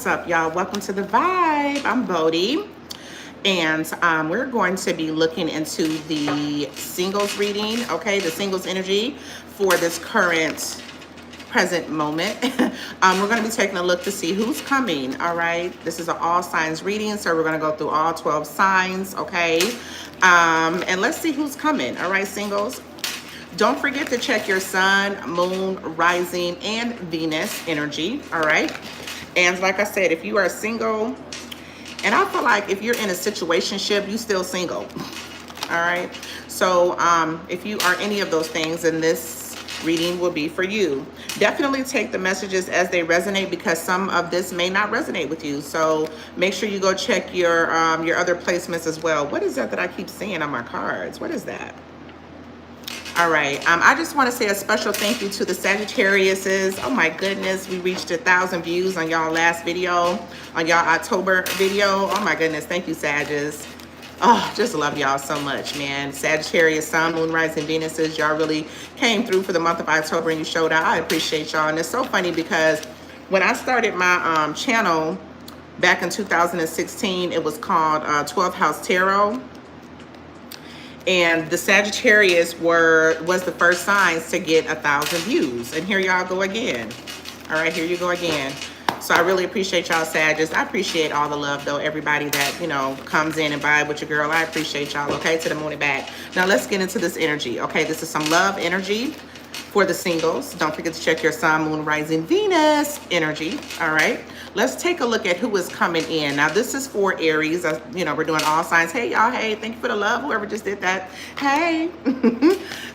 What's up, y'all? Welcome to the Vibe. I'm Bodhi, and we're going to be looking into the singles reading, okay, the singles energy for this current present moment. We're going to be taking a look to see who's coming, all right? This is an all signs reading, so we're going to go through all 12 signs, okay? And let's see who's coming, all right, singles? Don't forget to check your sun, moon, rising, and Venus energy, all right? And like I said, if you are single, and I feel like if you're in a situationship, you still single, all right? So if you are any of those things, then this reading will be for you. Definitely take the messages as they resonate, because some of this may not resonate with you. So make sure you go check your other placements as well. What is that I keep seeing on my cards? What is that? All right, I just want to say a special thank you to the Sagittariuses. Oh my goodness, we reached 1,000 views on y'all last video, on y'all October video. Oh my goodness, thank you, Sagittarius. Oh, just love y'all so much, man. Sagittarius, Sun, Moon, Rising, Venuses, y'all really came through for the month of October and you showed out. I appreciate y'all. And it's so funny because when I started my channel back in 2016, it was called 12th House Tarot. And the Sagittarius was the first signs to get 1,000 views. And here y'all go again. All right, here you go again. So I really appreciate y'all, Sagittarius. I appreciate all the love, though. Everybody that, you know, comes in and vibe with your girl. I appreciate y'all, okay? To the moon and back. Now let's get into this energy, okay? This is some love energy for the singles. Don't forget to check your sun, moon, rising, Venus energy, all right? Let's take a look at who is coming in. Now, this is for Aries. You know, we're doing all signs. Hey, y'all. Hey, thank you for the love. Whoever just did that. Hey.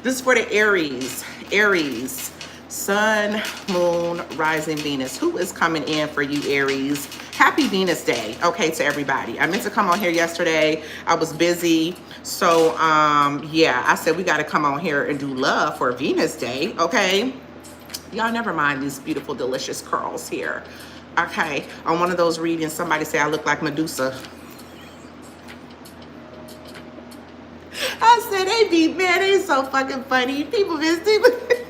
This is for the Aries. Aries. Sun, moon, rising, Venus. Who is coming in for you, Aries? Happy Venus Day, okay, to everybody. I meant to come on here yesterday. I was busy. So, yeah, I said we got to come on here and do love for Venus Day, okay? Y'all never mind these beautiful, delicious curls here. Okay, on one of those readings, somebody said I look like Medusa. I said, they be, man, they so fucking funny. People been stupid.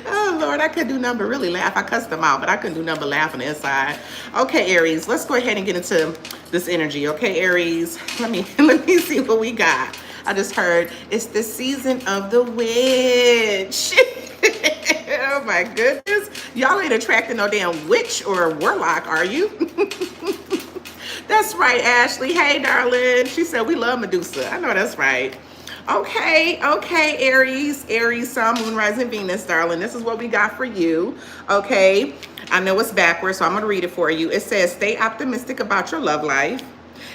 Oh, Lord, I couldn't do nothing but really laugh. I cussed them out, but I couldn't do nothing but laugh on the inside. Okay, Aries, let's go ahead and get into this energy. Okay, Aries, let me see what we got. I just heard it's the season of the witch. Oh my goodness. Y'all ain't attracting no damn witch or warlock, are you? That's right, Ashley. Hey, darling. She said we love Medusa. I know that's right. Okay, Aries. Aries, Sun, Moon, Rising, Venus, darling. This is what we got for you. Okay. I know it's backwards, so I'm going to read it for you. It says, stay optimistic about your love life.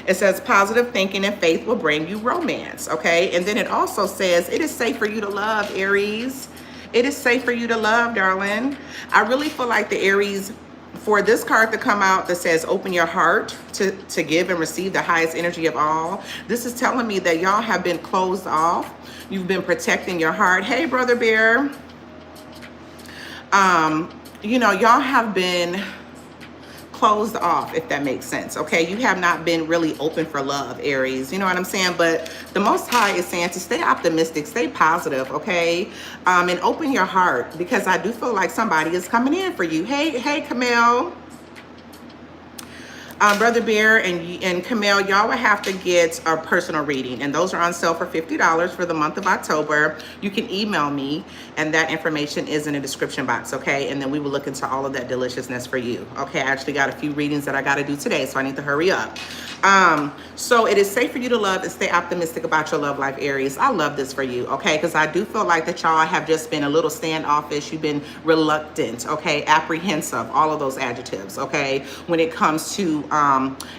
It says positive thinking and faith will bring you romance. Okay. And then it also says it is safe for you to love, Aries. It is safe for you to love, darling. I really feel like the Aries, for this card to come out that says open your heart to give and receive the highest energy of all, this is telling me that y'all have been closed off. You've been protecting your heart. Hey, Brother Bear. You know, y'all have been closed off, if that makes sense. Okay, you have not been really open for love, Aries. You know what I'm saying? But the Most High is saying to stay optimistic, stay positive, okay, and open your heart, because I do feel like somebody is coming in for you. Hey, Camille. Brother Bear and Camille, y'all will have to get a personal reading, and those are on sale for $50 for the month of October. You can email me, and that information is in the description box, okay? And then we will look into all of that deliciousness for you, okay? I actually got a few readings that I got to do today, so I need to hurry up. So it is safe for you to love and stay optimistic about your love life, Aries. I love this for you, okay? Because I do feel like that y'all have just been a little standoffish. You've been reluctant, okay? Apprehensive, all of those adjectives, okay? When it comes to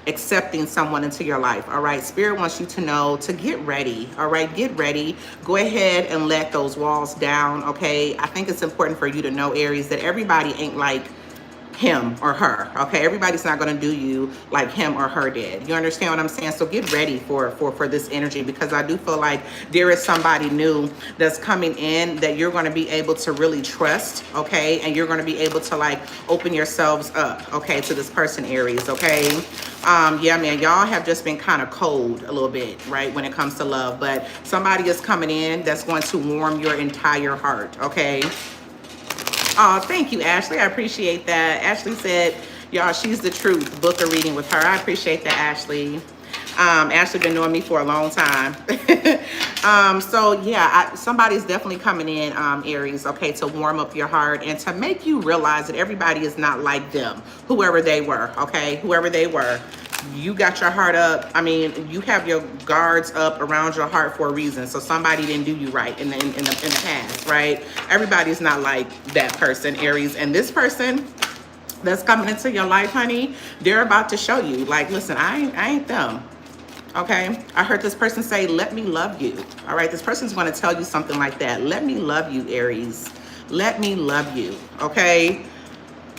accepting someone into your life, all right? Spirit wants you to know to get ready, all right? Get ready. Go ahead and let those walls down, okay? I think it's important for you to know, Aries, that everybody ain't like him or her, okay? Everybody's not going to do you like him or her did. You understand what I'm saying? So get ready for this energy, because I do feel like there is somebody new that's coming in that you're going to be able to really trust, okay? And you're going to be able to like open yourselves up, okay, to this person, Aries, okay? Yeah, man, y'all have just been kind of cold a little bit, right, when it comes to love, but somebody is coming in that's going to warm your entire heart, okay? Oh, thank you, Ashley. I appreciate that. Ashley said, Y'all, she's the truth. Book a reading with her. I appreciate that, Ashley. Ashley been knowing me for a long time. So yeah, somebody's definitely coming in, Aries, okay, to warm up your heart and to make you realize that everybody is not like them, whoever they were, okay, whoever they were. You got your heart up. I mean, you have your guards up around your heart for a reason. So somebody didn't do you right in the past, right? Everybody's not like that person, Aries. And this person that's coming into your life, honey, they're about to show you, like, listen, I ain't them. Okay, I heard this person say, let me love you. All right, this person's going to tell you something like that. Let me love you, Aries. Let me love you. Okay,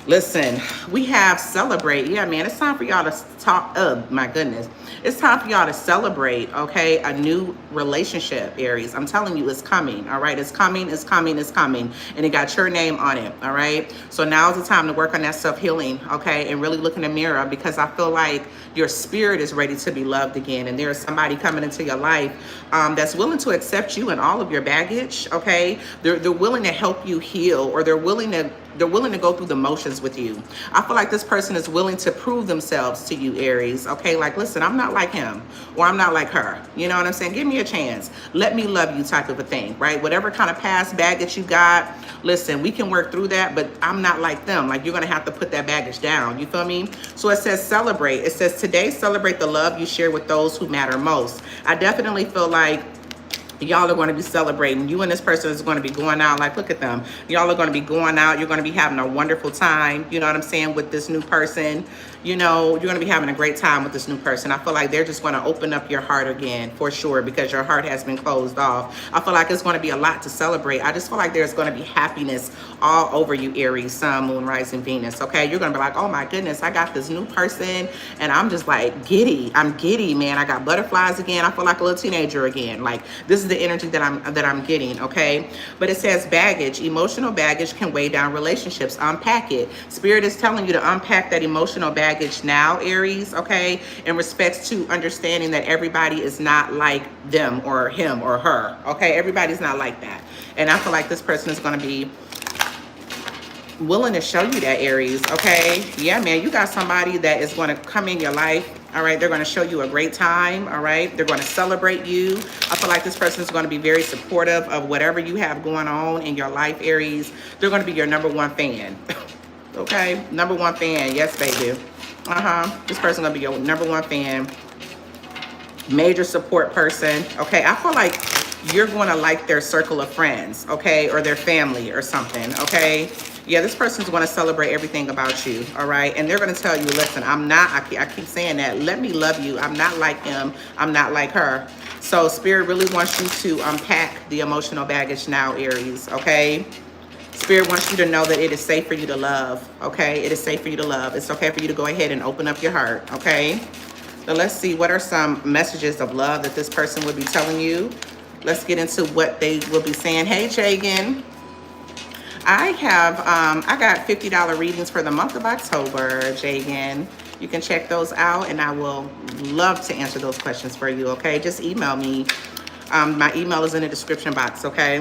listen, we have celebrate. Yeah, man, it's time for y'all to talk. Oh, my goodness. It's time for y'all to celebrate, okay, a new relationship, Aries. I'm telling you, it's coming, all right? It's coming, it's coming, it's coming. And it got your name on it, all right? So now's the time to work on that self-healing, okay, and really look in the mirror, because I feel like your spirit is ready to be loved again. And there's somebody coming into your life that's willing to accept you and all of your baggage, okay? They're willing to help you heal, or they're willing to go through the motions with you. I feel like this person is willing to prove themselves to you, Aries. Okay, like, listen, I'm not like him, or I'm not like her. You know what I'm saying? Give me a chance. Let me love you, type of a thing, right? Whatever kind of past baggage you got, listen, we can work through that, but I'm not like them. Like, you're going to have to put that baggage down. You feel me? So it says celebrate. It says today, celebrate the love you share with those who matter most. I definitely feel like y'all are going to be celebrating. You and this person is going to be going out. Like, look at them. Y'all are going to be going out. You're going to be having a wonderful time. You know what I'm saying? With this new person, you know, you're going to be having a great time with this new person. I feel like they're just going to open up your heart again, for sure, because your heart has been closed off. I feel like it's going to be a lot to celebrate. I just feel like there's going to be happiness all over you, Aries, Sun, Moon, Rising, Venus. Okay, you're going to be like, oh my goodness, I got this new person, and I'm just like giddy. I'm giddy, man. I got butterflies again. I feel like a little teenager again. Like, this is the energy that I'm getting. Okay, but it says baggage. Emotional baggage can weigh down relationships. Unpack it. Spirit is telling you to unpack that emotional baggage now, Aries. Okay, in respects to understanding that everybody is not like them or him or her. Okay, everybody's not like that, and I feel like this person is going to be willing to show you that, Aries. Okay, yeah, man, you got somebody that is going to come in your life. All right, they're going to show you a great time. All right, they're going to celebrate you. I feel like this person is going to be very supportive of whatever you have going on in your life, Aries. They're going to be your #1 fan. Okay, #1 fan. Yes, baby. This person's going to be your #1 fan. Major support person. Okay, I feel like you're going to like their circle of friends, okay, or their family or something, okay? Yeah, this person's going to celebrate everything about you, all right? And they're going to tell you, listen, I'm not, I keep saying that, let me love you. I'm not like him. I'm not like her. So Spirit really wants you to unpack the emotional baggage now, Aries, okay? Spirit wants you to know that it is safe for you to love, okay? It is safe for you to love. It's okay for you to go ahead and open up your heart, okay? So let's see, what are some messages of love that this person would be telling you? Let's get into what they will be saying. Hey, Jagan. I got $50 readings for the month of October, Jagan. You can check those out, and I will love to answer those questions for you, okay? Just email me. My email is in the description box, okay?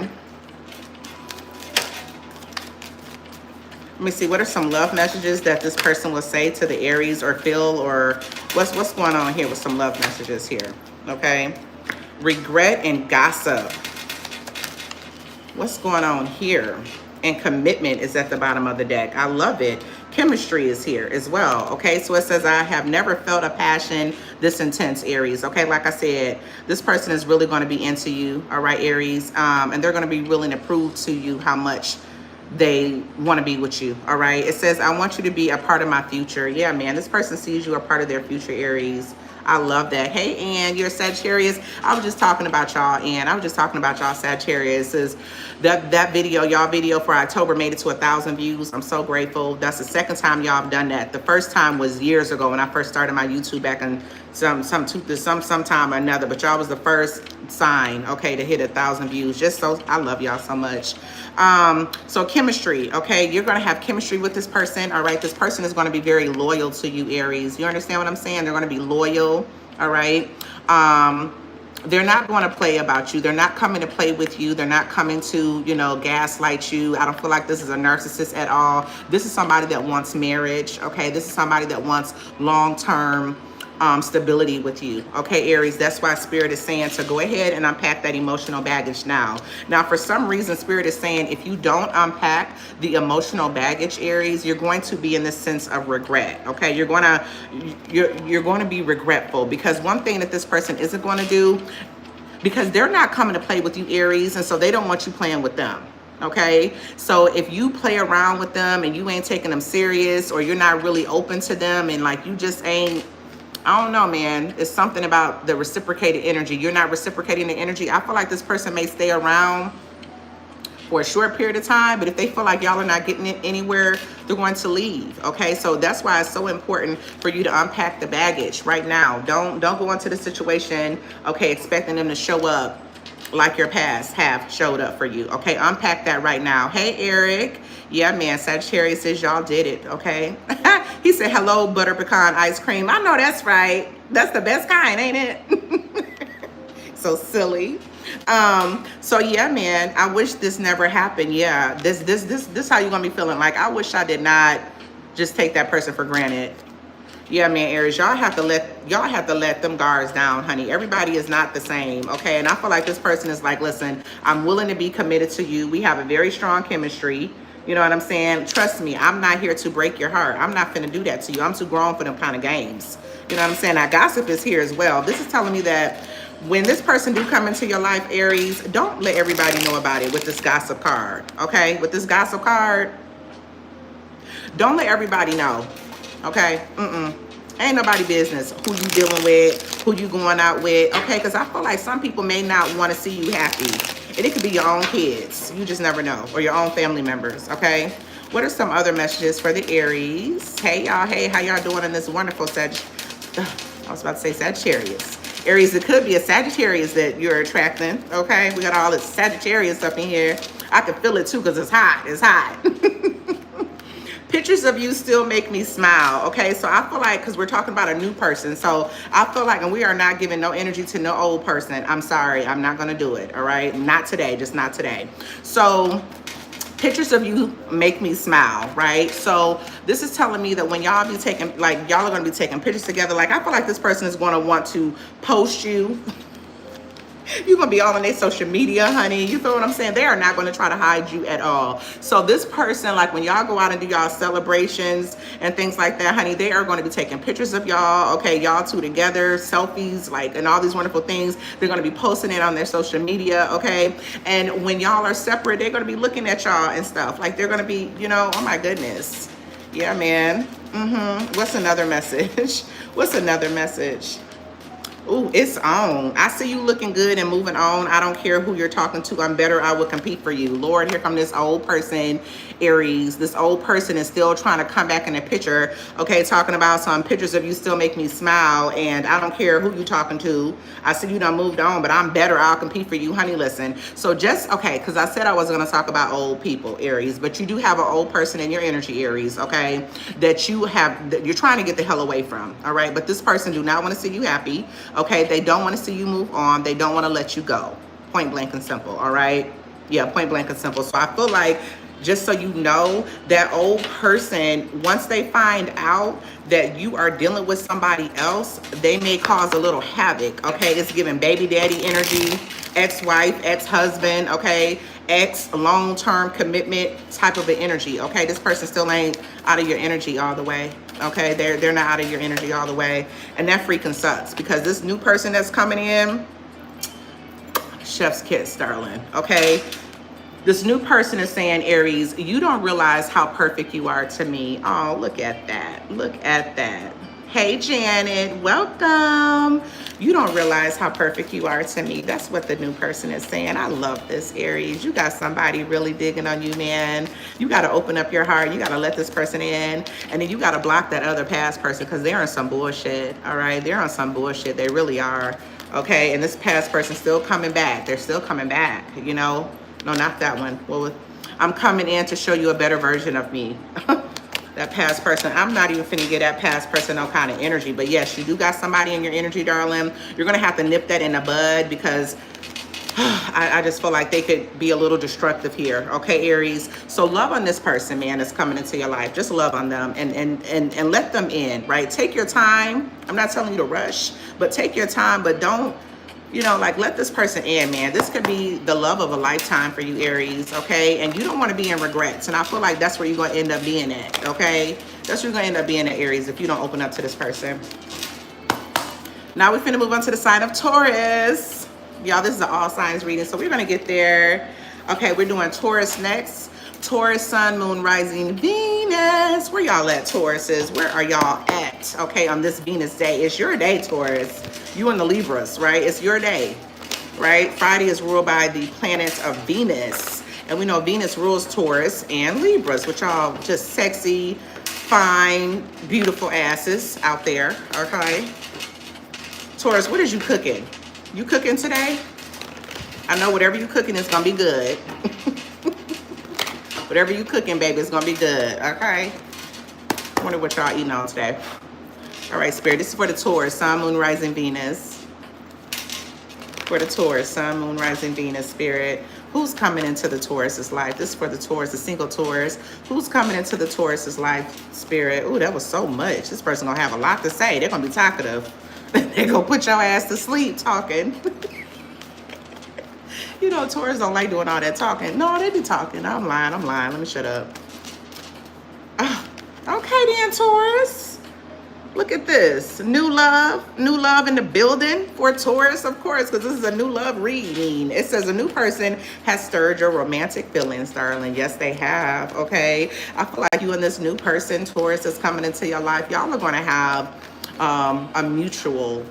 Let me see, what are some love messages that this person will say to the Aries or feel, or what's going on here with some love messages here, okay? Regret and gossip. What's going on here? And commitment is at the bottom of the deck. I love it. Chemistry is here as well, okay? So it says, I have never felt a passion this intense, Aries, okay? Like I said, this person is really going to be into you, all right, Aries? And they're going to be willing to prove to you how much they want to be with you, all right? It says, I want you to be a part of my future. Yeah, man, this person sees you a part of their future, Aries. I love that. Hey, Ann, you're Sagittarius. I was just talking about y'all, Ann. I was just talking about y'all Sagittarius. Is that video, y'all video for October made it to 1,000 views. I'm so grateful. That's the second time y'all have done that. The first time was years ago when I first started my YouTube back in sometime or another. But y'all was the first sign, okay, to hit 1,000 views. Just so, I love y'all so much. So chemistry, okay, you're going to have chemistry with this person, all right? This person is going to be very loyal to you, Aries. You understand what I'm saying? They're going to be loyal, all right? they're not going to play about you. They're not coming to play with you. They're not coming to, you know, gaslight you. I don't feel like this is a narcissist at all. This is somebody that wants marriage, okay? This is somebody that wants long-term stability with you, okay, Aries? That's why Spirit is saying to go ahead and unpack that emotional baggage now. Now, for some reason, Spirit is saying if you don't unpack the emotional baggage, Aries, you're going to be in this sense of regret, okay? You're going to be regretful, because one thing that this person isn't going to do, because they're not coming to play with you, Aries, and so they don't want you playing with them. Okay, so if you play around with them and you ain't taking them serious, or you're not really open to them, and like you just ain't, I don't know, man. It's something about the reciprocated energy. You're not reciprocating the energy. I feel like this person may stay around for a short period of time, but if they feel like y'all are not getting it anywhere, they're going to leave. Okay, so that's why it's so important for you to unpack the baggage right now. Don't go into the situation, okay, expecting them to show up like your past have showed up for you. Okay, unpack that right now. Hey, Eric. Yeah, man, Sagittarius says y'all did it, okay? He said, hello, butter pecan ice cream. I know that's right. That's the best kind, ain't it? So silly. So yeah, man, I wish this never happened. Yeah, this how you're gonna be feeling. Like, I wish I did not just take that person for granted. Yeah, man, Aries, y'all have to let them guards down, honey. Everybody is not the same, okay? And I feel like this person is like, listen, I'm willing to be committed to you. We have a very strong chemistry. You know what I'm saying? Trust me, I'm not here to break your heart. I'm not finna do that to you. I'm too grown for them kind of games. You know what I'm saying? Now, gossip is here as well. This is telling me that when this person do come into your life, Aries, don't let everybody know about it with this gossip card, okay? With this gossip card, don't let everybody know, okay? Ain't nobody business who you dealing with, who you going out with, okay? Because I feel like some people may not want to see you happy. And it could be your own kids. You just never know. Or your own family members, okay? What are some other messages for the Aries? Hey, y'all. Hey, how y'all doing in this wonderful I was about to say Sagittarius. Aries, it could be a Sagittarius that you're attracting, okay? We got all this Sagittarius up in here. I can feel it, too, because it's hot. It's hot. Pictures of you still make me smile, okay? So I feel like, because we're talking about a new person, so I feel like, and we are not giving no energy to no old person. I'm sorry, I'm not going to do it, all right? Not today, just not today. So pictures of you make me smile, right? So this is telling me that when y'all be taking, like, y'all are going to be taking pictures together, like, I feel like this person is going to want to post you. You're going to be all on their social media, honey. You feel what I'm saying? They are not going to try to hide you at all. So this person, like when y'all go out and do y'all celebrations and things like that, honey, they are going to be taking pictures of y'all, okay, y'all two together, selfies, like, and all these wonderful things. They're going to be posting it on their social media, okay? And when y'all are separate, they're going to be looking at y'all and stuff. Like, they're going to be, you know, oh my goodness. Yeah, man. What's another message? What's another message? Ooh, it's on. I see you looking good and moving on. I don't care who you're talking to. I'm better. I will compete for you. Lord, here come this old person, Aries. This old person is still trying to come back in the picture. Okay, talking about some pictures of you still make me smile. And I don't care who you talking to. I see you done moved on, but I'm better. I'll compete for you. Honey, listen. So just, okay, because I said I wasn't going to talk about old people, Aries. But you do have an old person in your energy, Aries, okay? That you have, that you're trying to get the hell away from, all right? But this person do not want to see you happy. Okay, they don't want to see you move on. They don't want to let you go. Point blank and simple, all right? Yeah, point blank and simple. So I feel like, just so you know, that old person, once they find out that you are dealing with somebody else, they may cause a little havoc, okay? It's giving baby daddy energy, ex-wife, ex-husband, okay? Ex long-term commitment type of an energy, okay? This person still ain't out of your energy all the way. Okay, they're not out of your energy all the way. And that freaking sucks, because this new person that's coming in, chef's kiss, darling, okay? This new person is saying, Aries, you don't realize how perfect you are to me. Oh, look at that. Look at that. Hey, Janet, welcome. You don't realize how perfect you are to me. That's what the new person is saying. I love this, Aries. You got somebody really digging on you, man. You got to open up your heart. You got to let this person in. And then you got to block that other past person, because they're on some bullshit, all right? They're on some bullshit. They really are, okay? And this past person's still coming back. They're still coming back, you know? No, not that one. Well, I'm coming in to show you a better version of me. That past person, I'm not even finna get that past person no kind of energy. But yes, you do got somebody in your energy, darling. You're gonna have to nip that in the bud because I just feel like they could be a little destructive here. Okay, Aries. So love on this person, man, that's coming into your life. Just love on them and let them in, right? Take your time. I'm not telling you to rush, but take your time, but don't, you know, like, let this person in, man. This could be the love of a lifetime for you, Aries, okay? And you don't want to be in regrets. And I feel like that's where you're going to end up being at, okay? That's where you're going to end up being at, Aries, if you don't open up to this person. Now we're finna move on to the sign of Taurus. Y'all, this is an all signs reading, so we're going to get there. Okay, we're doing Taurus next. Taurus, Sun, Moon, Rising, Venus. Where y'all at, Tauruses? Where are y'all at, okay, on this Venus day? It's your day, Taurus. You and the Libras, right? It's your day, right? Friday is ruled by the planet of Venus. And we know Venus rules Taurus and Libras, which are just sexy, fine, beautiful asses out there, okay? Taurus, what is you cooking? You cooking today? I know whatever you cooking is going to be good. Whatever you cooking, baby, it's gonna be good, okay? I wonder what y'all eating on today. All right, Spirit, this is for the Taurus, Sun, Moon, Rising, Venus. For the Taurus, Sun, Moon, Rising, Venus, Spirit. Who's coming into the Taurus's life? This is for the Taurus, the single Taurus. Who's coming into the Taurus's life, Spirit? Ooh, that was so much. This person gonna have a lot to say. They're gonna be talkative. They're gonna put your ass to sleep talking. You know, Taurus don't like doing all that talking. No, they be talking. I'm lying. Let me shut up. Oh, okay then, Taurus. Look at this. New love in the building for Taurus, of course, because this is a new love reading. It says a new person has stirred your romantic feelings, darling. Yes, they have, okay? I feel like you and this new person, Taurus, is coming into your life. Y'all are going to have a mutual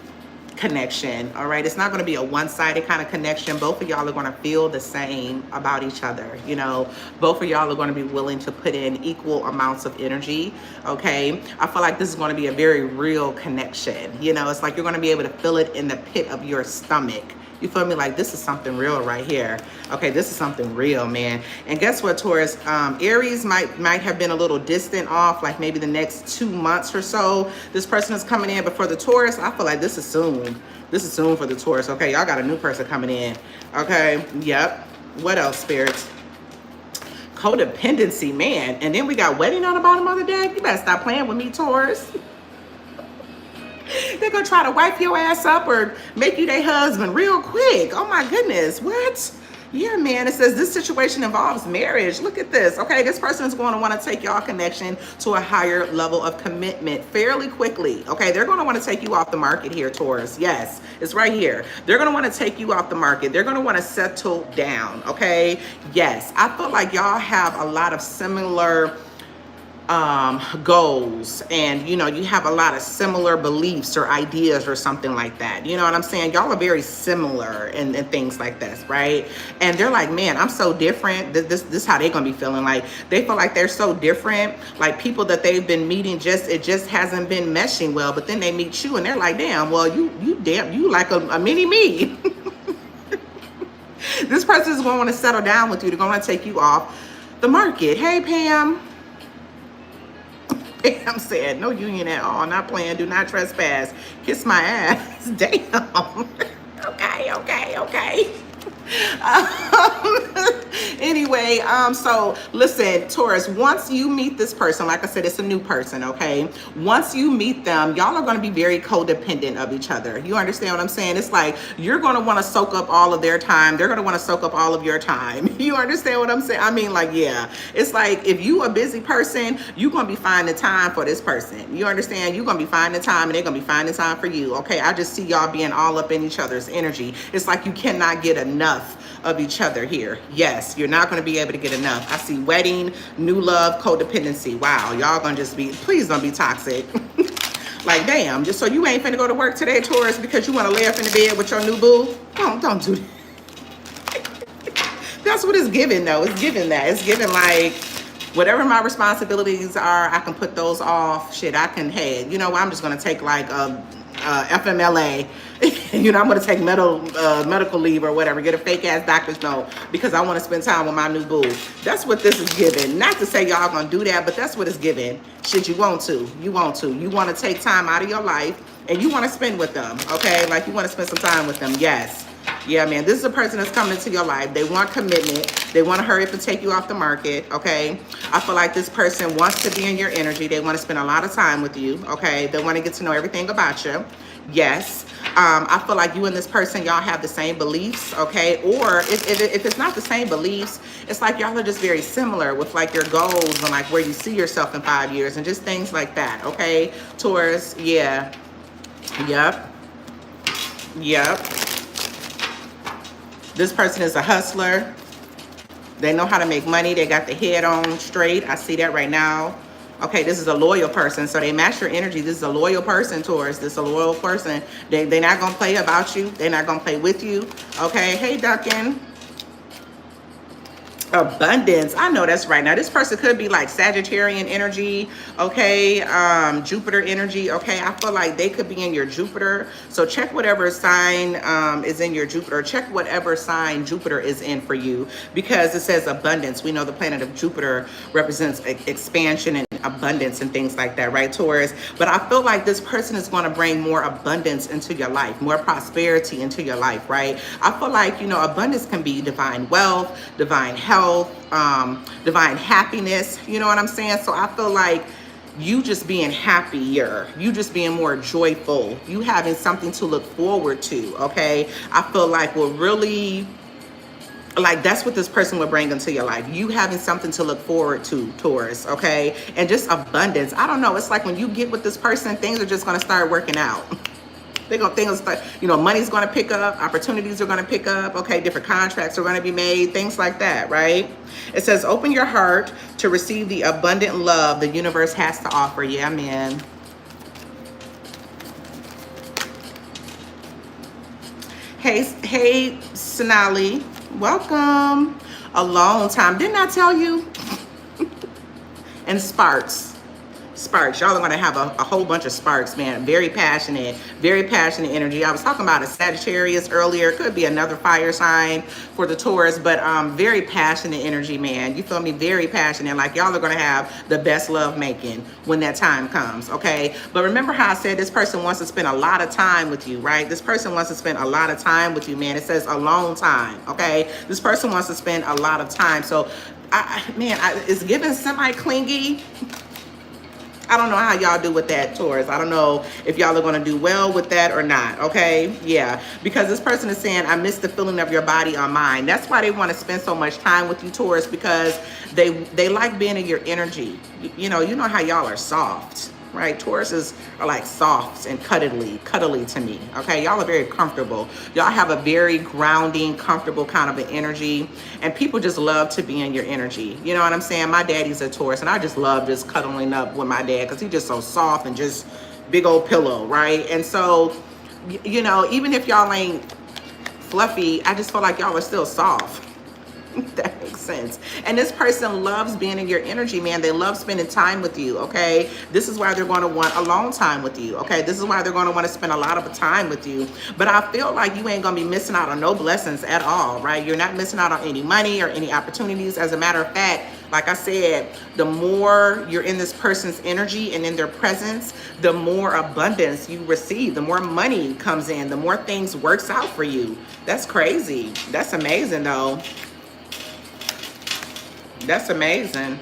connection, all right? It's not going to be a one-sided kind of connection. Both of y'all are going to feel the same about each other, you know? Both of y'all are going to be willing to put in equal amounts of energy, okay? I feel like this is going to be a very real connection, you know? It's like you're going to be able to feel it in the pit of your stomach. You feel me? Like, this is something real right here. Okay, this is something real, man. And guess what, Taurus? Aries might have been a little distant off, like maybe the next 2 months or so. This person is coming in, but for the Taurus, I feel like this is soon. This is soon for the Taurus. Okay, y'all got a new person coming in. Okay, yep. What else, spirits? Codependency, man. And then we got wedding on the bottom of the deck. You better stop playing with me, Taurus. They're gonna try to wipe your ass up or make you their husband real quick. Oh my goodness, what? Yeah, man, it says this situation involves marriage. Look at this, okay? This person is going to want to take y'all connection to a higher level of commitment fairly quickly, okay? They're going to want to take you off the market here, Taurus. Yes, it's right here. They're going to want to take you off the market. They're going to want to settle down, okay? Yes, I feel like y'all have a lot of similar goals, and you know, you have a lot of similar beliefs or ideas or something like that. You know what I'm saying? Y'all are very similar in things like this, right? And they're like, man, I'm so different. This is how they're gonna be feeling. Like, they feel like they're so different. Like, people that they've been meeting, it just hasn't been meshing well. But then they meet you and they're like, damn, well, you like a mini me. This person is gonna want to settle down with you. They're gonna want to take you off the market. Hey, Pam. I'm saying no union at all, not playing, do not trespass, kiss my ass. Damn. Okay. Anyway, so listen, Taurus, once you meet this person, like I said, it's a new person, okay? Once you meet them, y'all are going to be very codependent of each other. You understand what I'm saying? It's like you're going to want to soak up all of their time. They're going to want to soak up all of your time. You understand what I'm saying? I mean, like, yeah, it's like if you a busy person, you're going to be finding time for this person. You understand? You're going to be finding time and they're going to be finding time for you, okay? I just see y'all being all up in each other's energy. It's like you cannot get enough of each other here. Yes, you're not going to be able to get enough. I see wedding, new love, codependency. Wow, y'all gonna just be, please don't be toxic. Like, damn, just so you ain't finna go to work today, Taurus, because you want to lay up in the bed with your new boo? Don't do that. That's what it's giving, though. It's giving that. It's giving, like, whatever my responsibilities are, I can put those off. Shit, I can, hey, you know what? I'm just going to take, like, FMLA. You know, I'm going to take medical leave or whatever, get a fake ass doctor's note because I want to spend time with my new boo. That's what this is giving. Not to say y'all going to do that, but that's what it's giving. Shit, you want to. You want to. You want to take time out of your life and you want to spend with them, okay? Like, you want to spend some time with them. Yes. Yeah, man, this is a person that's coming into your life. They want commitment. They want to hurry up and take you off the market, okay? I feel like this person wants to be in your energy. They want to spend a lot of time with you, okay? They want to get to know everything about you. Yes. I feel like you and this person, y'all have the same beliefs, okay? Or if it's not the same beliefs, it's like y'all are just very similar with like your goals and like where you see yourself in 5 years and just things like that, okay? Taurus, yeah. Yep. Yep. This person is a hustler. They know how to make money. They got the head on straight. I see that right now. Okay, this is a loyal person. So they match your energy. This is a loyal person, Taurus. This is a loyal person. They're not going to play about you. They're not going to play with you. Okay, hey, Duncan. Abundance. I know that's right. Now this person could be like Sagittarian energy, okay, Jupiter energy, okay. I feel like they could be in your Jupiter, so check whatever sign is in your Jupiter. Check whatever sign Jupiter is in for you, because it says abundance. We know the planet of Jupiter represents expansion and abundance and things like that, right, Taurus? But I feel like this person is going to bring more abundance into your life, more prosperity into your life, right? I feel like, you know, abundance can be divine wealth, divine health, divine happiness, you know what I'm saying? So I feel like you just being happier, you just being more joyful, you having something to look forward to, okay? I feel like will really, like, that's what this person would bring into your life. You having something to look forward to, Taurus, okay? And just abundance. I don't know. It's like when you get with this person, things are just going to start working out. Things start, you know, money's going to pick up, opportunities are going to pick up, okay? Different contracts are going to be made, things like that, right? It says, open your heart to receive the abundant love the universe has to offer. Yeah, man. Hey, Sonali. Welcome. A long time. Didn't I tell you? And sparks. Sparks. Y'all are going to have a whole bunch of sparks, man. Very passionate energy. I was talking about a Sagittarius earlier. Could be another fire sign for the Taurus, but very passionate energy, man. You feel me? Very passionate. Like, y'all are going to have the best love making when that time comes, okay? But remember how I said this person wants to spend a lot of time with you, right? This person wants to spend a lot of time with you, man. It says alone time, okay? This person wants to spend a lot of time. So, it's giving semi-clingy. I don't know how y'all do with that, Taurus. I don't know if y'all are going to do well with that or not, okay? Yeah, because this person is saying, I miss the feeling of your body on mine. That's why they want to spend so much time with you, Taurus, because they like being in your energy. You know how y'all are soft, right? Tauruses are like soft and cuddly to me, okay? Y'all are very comfortable. Y'all have a very grounding, comfortable kind of an energy, and people just love to be in your energy. You know what I'm saying? My daddy's a Taurus, and I just love just cuddling up with my dad because he's just so soft and just big old pillow, right? And so, you know, even if y'all ain't fluffy, I just feel like y'all are still soft. That makes sense. And this person loves being in your energy, man. They love spending time with you, okay? This is why they're going to want a long time with you, okay? This is why they're going to want to spend a lot of time with you. But I feel like you ain't going to be missing out on no blessings at all, right? You're not missing out on any money or any opportunities. As a matter of fact, like I said, the more you're in this person's energy and in their presence, the more abundance you receive, the more money comes in, the more things works out for you. That's crazy. That's amazing, though. That's amazing.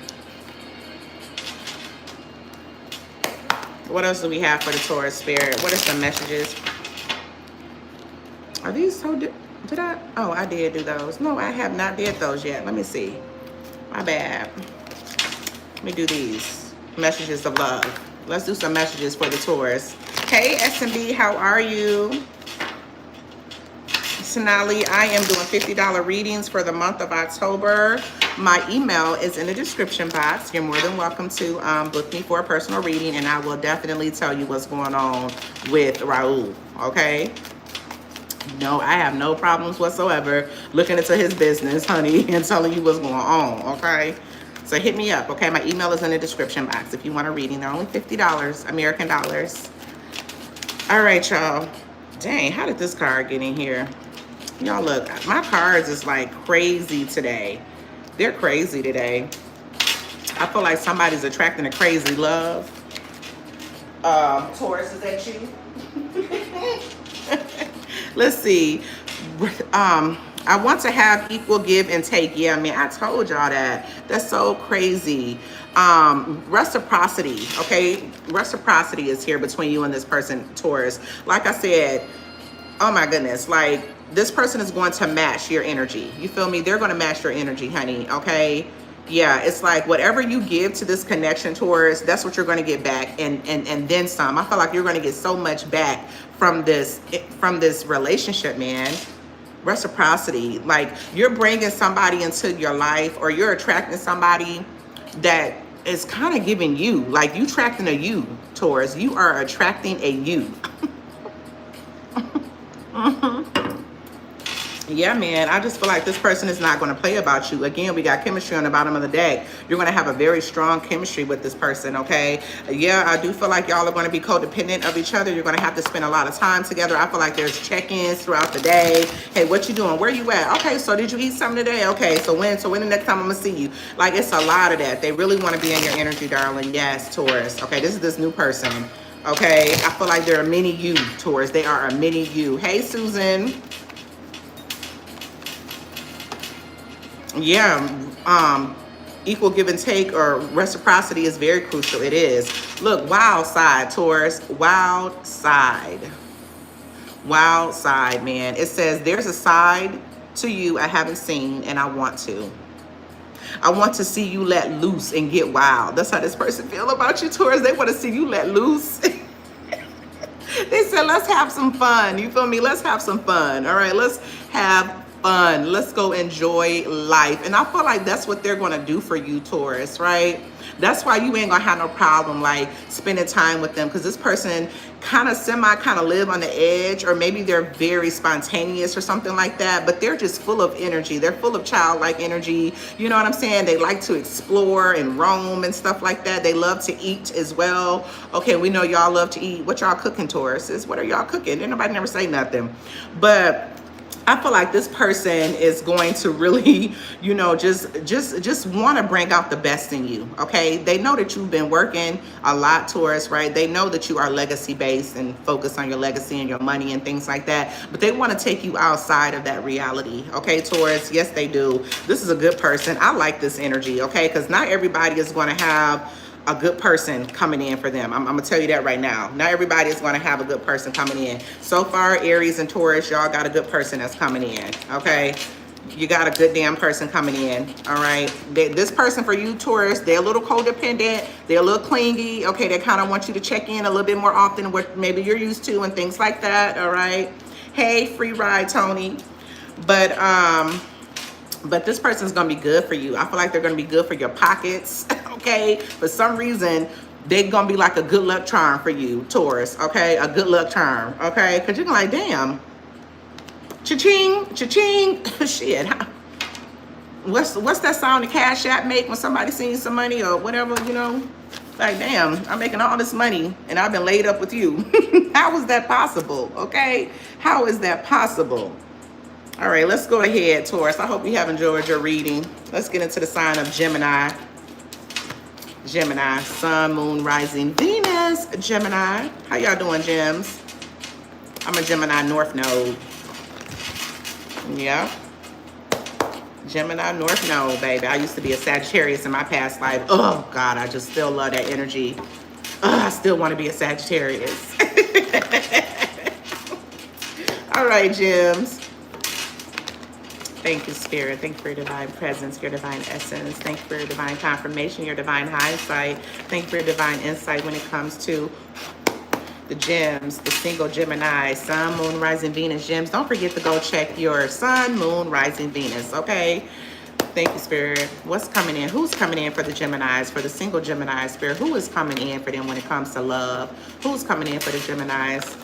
What else do we have for the Taurus spirit? What are some messages? Are these so did I? Oh, I did do those. No, I have not did those yet. Let me see. My bad. Let me do these. Messages of love. Let's do some messages for the Taurus. Hey, SMB, how are you? Sonali, I am doing $50 readings for the month of October. My email is in the description box. You're more than welcome to book me for a personal reading, and I will definitely tell you what's going on with Raul, okay? No, I have no problems whatsoever looking into his business, honey, and telling you what's going on, okay? So hit me up, okay? My email is in the description box if you want a reading. They're only $50, American dollars. All right, y'all. Dang, how did this card get in here? Y'all look, my cards is like crazy today. They're crazy today. I feel like somebody's attracting a crazy love. Taurus, is that you? Let's see. I want to have equal give and take. Yeah, man, I told y'all that. That's so crazy. Reciprocity, okay? Reciprocity is here between you and this person, Taurus. Like I said, oh my goodness, like this person is going to match your energy. You feel me? They're going to match your energy, honey, okay? Yeah, it's like whatever you give to this connection, Taurus, that's what you're going to get back, and then some. I feel like you're going to get so much back from this relationship, man. Reciprocity, like you're bringing somebody into your life, or you're attracting somebody that is kind of giving you, like you attracting a you, Taurus. You are attracting a you. Yeah, man, I just feel like this person is not going to play about you. Again, we got chemistry on the bottom of the deck. You're going to have a very strong chemistry with this person, okay? Yeah, I do feel like y'all are going to be codependent of each other. You're going to have to spend a lot of time together. I feel like there's check-ins throughout the day. Hey, what you doing? Where you at? Okay, so did you eat something today? Okay, so when the next time I'm going to see you? Like, it's a lot of that. They really want to be in your energy, darling. Yes, Taurus. Okay, this is this new person. Okay, I feel like there are many you, Taurus. They are a mini you. Hey, Susan. Yeah, equal give and take or reciprocity is very crucial. It is. Look, wild side, Taurus. Wild side. Wild side, man. It says there's a side to you I haven't seen, and I want to. I want to see you let loose and get wild. That's how this person feel about you, Taurus. They want to see you let loose. They said, let's have some fun. You feel me? Let's have some fun. All right, let's have fun. Let's go enjoy life. And I feel like that's what they're going to do for you, Taurus, right? That's why you ain't going to have no problem like spending time with them, because this person kind of live on the edge, or maybe they're very spontaneous or something like that, but they're just full of energy. They're full of childlike energy. You know what I'm saying? They like to explore and roam and stuff like that. They love to eat as well. Okay, we know y'all love to eat. What y'all cooking, Tauruses? What are y'all cooking? Didn't nobody never say nothing. But I feel like this person is going to really, you know, just want to bring out the best in you, okay? They know that you've been working a lot, Taurus, right? They know that you are legacy-based and focused on your legacy and your money and things like that, but they want to take you outside of that reality, okay, Taurus? Yes, they do. This is a good person. I like this energy, okay? Because not everybody is going to have a good person coming in for them. I'm gonna tell you that right now. Not everybody is going to have a good person coming in. So far, Aries and Taurus, y'all got a good person that's coming in, okay? You got a good damn person coming in, all right? This person for you, Taurus, they're a little codependent. They're a little clingy, okay? They kind of want you to check in a little bit more often than what maybe you're used to and things like that, all right? Hey, free ride, Tony. But this person's gonna be good for you. I feel like they're gonna be good for your pockets, okay? For some reason, they're gonna be like a good luck charm for you, Taurus, okay? A good luck charm, okay? Because you're like, damn, cha-ching, cha-ching, shit. What's that sound the Cash App make when somebody sends you some money or whatever, you know? Like, damn, I'm making all this money and I've been laid up with you. How is that possible, okay? How is that possible? All right, let's go ahead, Taurus. I hope you have enjoyed your reading. Let's get into the sign of Gemini. Gemini, Sun, Moon, Rising, Venus, Gemini. How y'all doing, Gems? I'm a Gemini North Node. Yeah. Gemini North Node, baby. I used to be a Sagittarius in my past life. Oh, God, I just still love that energy. I still want to be a Sagittarius. All right, Gems. Thank you, Spirit. Thank you for your divine presence, your divine essence. Thank you for your divine confirmation, your divine hindsight. Thank you for your divine insight when it comes to the gems, the single Gemini, Sun, Moon, Rising, Venus gems. Don't forget to go check your Sun, Moon, Rising, Venus, okay? Thank you, Spirit. What's coming in? Who's coming in for the Geminis, for the single Gemini, Spirit? Who is coming in for them when it comes to love? Who's coming in for the Geminis?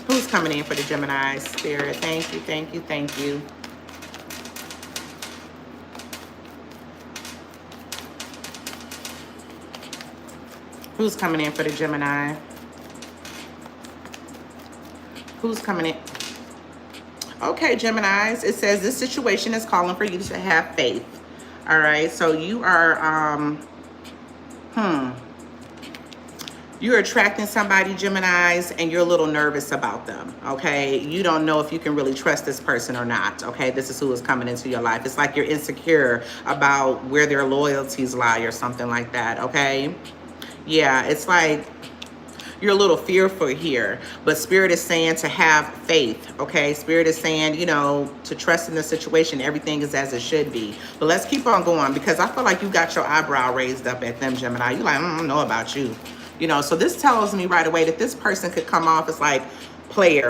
Who's coming in for the Geminis, Spirit? Thank you, thank you, thank you. Who's coming in for the Gemini? Who's coming in? Okay, Geminis, it says this situation is calling for you to have faith. All right, so you are, you're attracting somebody, Geminis, and you're a little nervous about them, okay? You don't know if you can really trust this person or not, okay? This is who is coming into your life. It's like you're insecure about where their loyalties lie or something like that, okay? Yeah, it's like you're a little fearful here, but Spirit is saying to have faith, okay? Spirit is saying, you know, to trust in the situation. Everything is as it should be. But let's keep on going, because I feel like you got your eyebrow raised up at them, Gemini. You're like, I don't know about you. You know, so this tells me right away that this person could come off as like player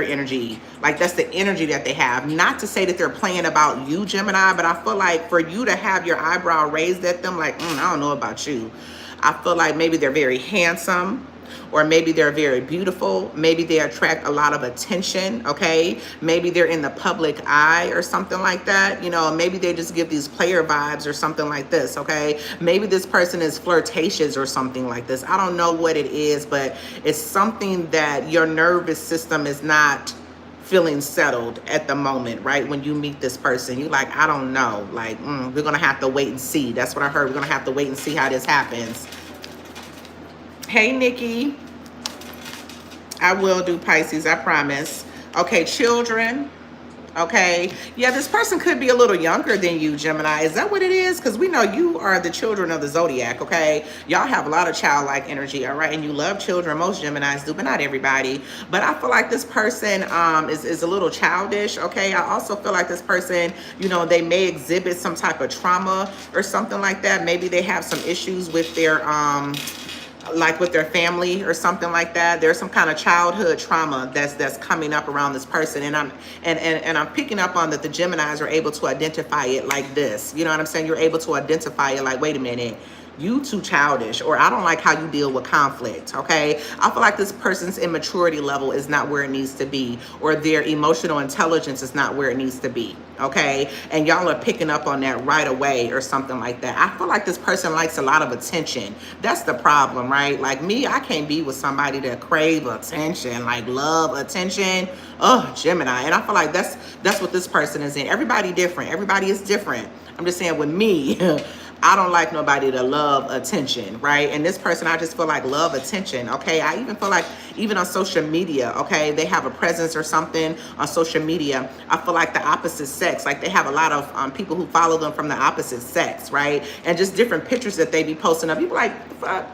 energy. Like that's the energy that they have. Not to say that they're playing about you, Gemini, but I feel like for you to have your eyebrow raised at them, like, I don't know about you. I feel like maybe they're very handsome, or maybe they're very beautiful. Maybe they attract a lot of attention, okay? Maybe they're in the public eye or something like that. You know, maybe they just give these player vibes or something like this, okay? Maybe this person is flirtatious or something like this. I don't know what it is, but it's something that your nervous system is not feeling settled at the moment, right? When you meet this person, you're like, I don't know. Like, we're going to have to wait and see. That's what I heard. We're going to have to wait and see how this happens. Hey, Nikki. I will do Pisces, I promise. Okay, children. Okay. Yeah, this person could be a little younger than you, Gemini. Is that what it is? Because we know you are the children of the zodiac, okay? Y'all have a lot of childlike energy, all right? And you love children. Most Geminis do, but not everybody. But I feel like this person is a little childish, okay? I also feel like this person, you know, they may exhibit some type of trauma or something like that. Maybe they have some issues with their like with their family or something like that. There's some kind of childhood trauma that's coming up around this person, and I'm picking up on that the Geminis are able to identify it like this. You know what I'm saying? You're able to identify it like, wait a minute, you too childish, or I don't like how you deal with conflict, okay? I feel like this person's immaturity level is not where it needs to be, or their emotional intelligence is not where it needs to be, okay? And y'all are picking up on that right away or something like that. I feel like this person likes a lot of attention. That's the problem, right? Like me, I can't be with somebody that crave attention, like love attention. Oh, Gemini. And I feel like that's what this person is in. Everybody different. Everybody is different. I'm just saying with me, I don't like nobody to love attention, right? And this person, I just feel like love attention, okay? I even feel like even on social media, okay, they have a presence or something on social media. I feel like the opposite sex, like they have a lot of people who follow them from the opposite sex, right? And just different pictures that they be posting up. People like, what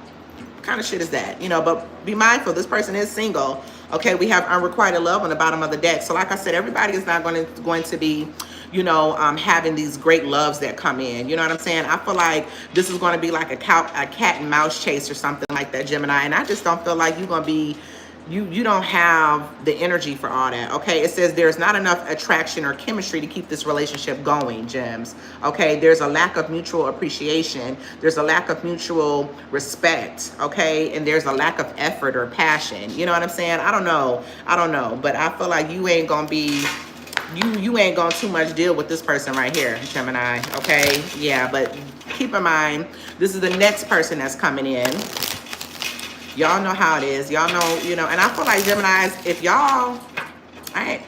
kind of shit is that? You know, but be mindful, this person is single. Okay, we have unrequited love on the bottom of the deck. So like I said, everybody is not going to be, you know, having these great loves that come in. You know what I'm saying? I feel like this is going to be like a cat and mouse chase or something like that, Gemini. And I just don't feel like you're going to be, you don't have the energy for all that, okay? It says there's not enough attraction or chemistry to keep this relationship going, Gems, okay? There's a lack of mutual appreciation. There's a lack of mutual respect, okay? And there's a lack of effort or passion. You know what I'm saying? I don't know, but I feel like you ain't gonna be, you ain't gonna too much deal with this person right here, Gemini, okay? Yeah, but keep in mind, this is the next person that's coming in. Y'all know how it is. Y'all know, you know, and I feel like Geminis, if y'all,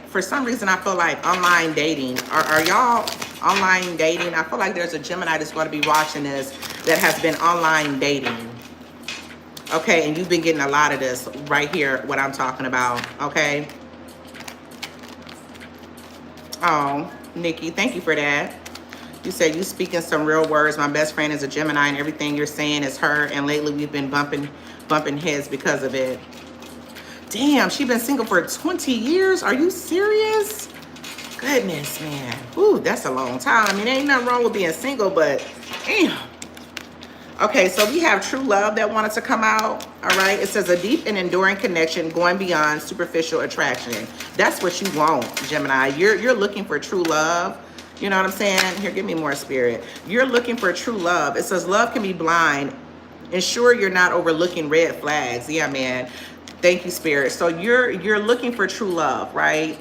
for some reason, I feel like online dating, are y'all online dating? I feel like there's a Gemini that's going to be watching this that has been online dating. Okay, and you've been getting a lot of this right here, what I'm talking about, okay? Oh, Nikki, thank you for that. You said you speaking some real words. My best friend is a Gemini, and everything you're saying is her, and lately we've been bumping heads because of it. Damn, she's been single for 20 years. Are you serious? Goodness, man. Ooh, that's a long time. I mean, ain't nothing wrong with being single, but damn. Okay, so we have true love that wanted to come out. All right, it says a deep and enduring connection going beyond superficial attraction. That's what you want, Gemini. You're looking for true love. You know what I'm saying? Here, give me more, Spirit. You're looking for true love. It says love can be blind. Ensure you're not overlooking red flags. Yeah, man. Thank you, Spirit. So you're looking for true love, right?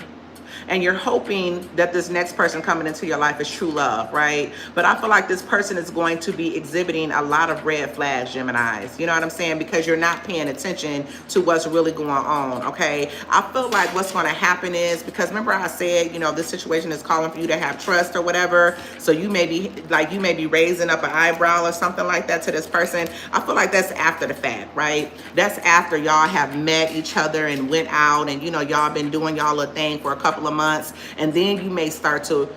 and you're hoping that this next person coming into your life is true love, right? But I feel like this person is going to be exhibiting a lot of red flags, Geminis. You know what I'm saying? Because you're not paying attention to what's really going on, okay? I feel like what's going to happen is, because remember I said, you know, this situation is calling for you to have trust or whatever. So you may be raising up an eyebrow or something like that to this person. I feel like that's after the fact, right? That's after y'all have met each other and went out and, you know, y'all been doing y'all little thing for a couple of months, and then you may start to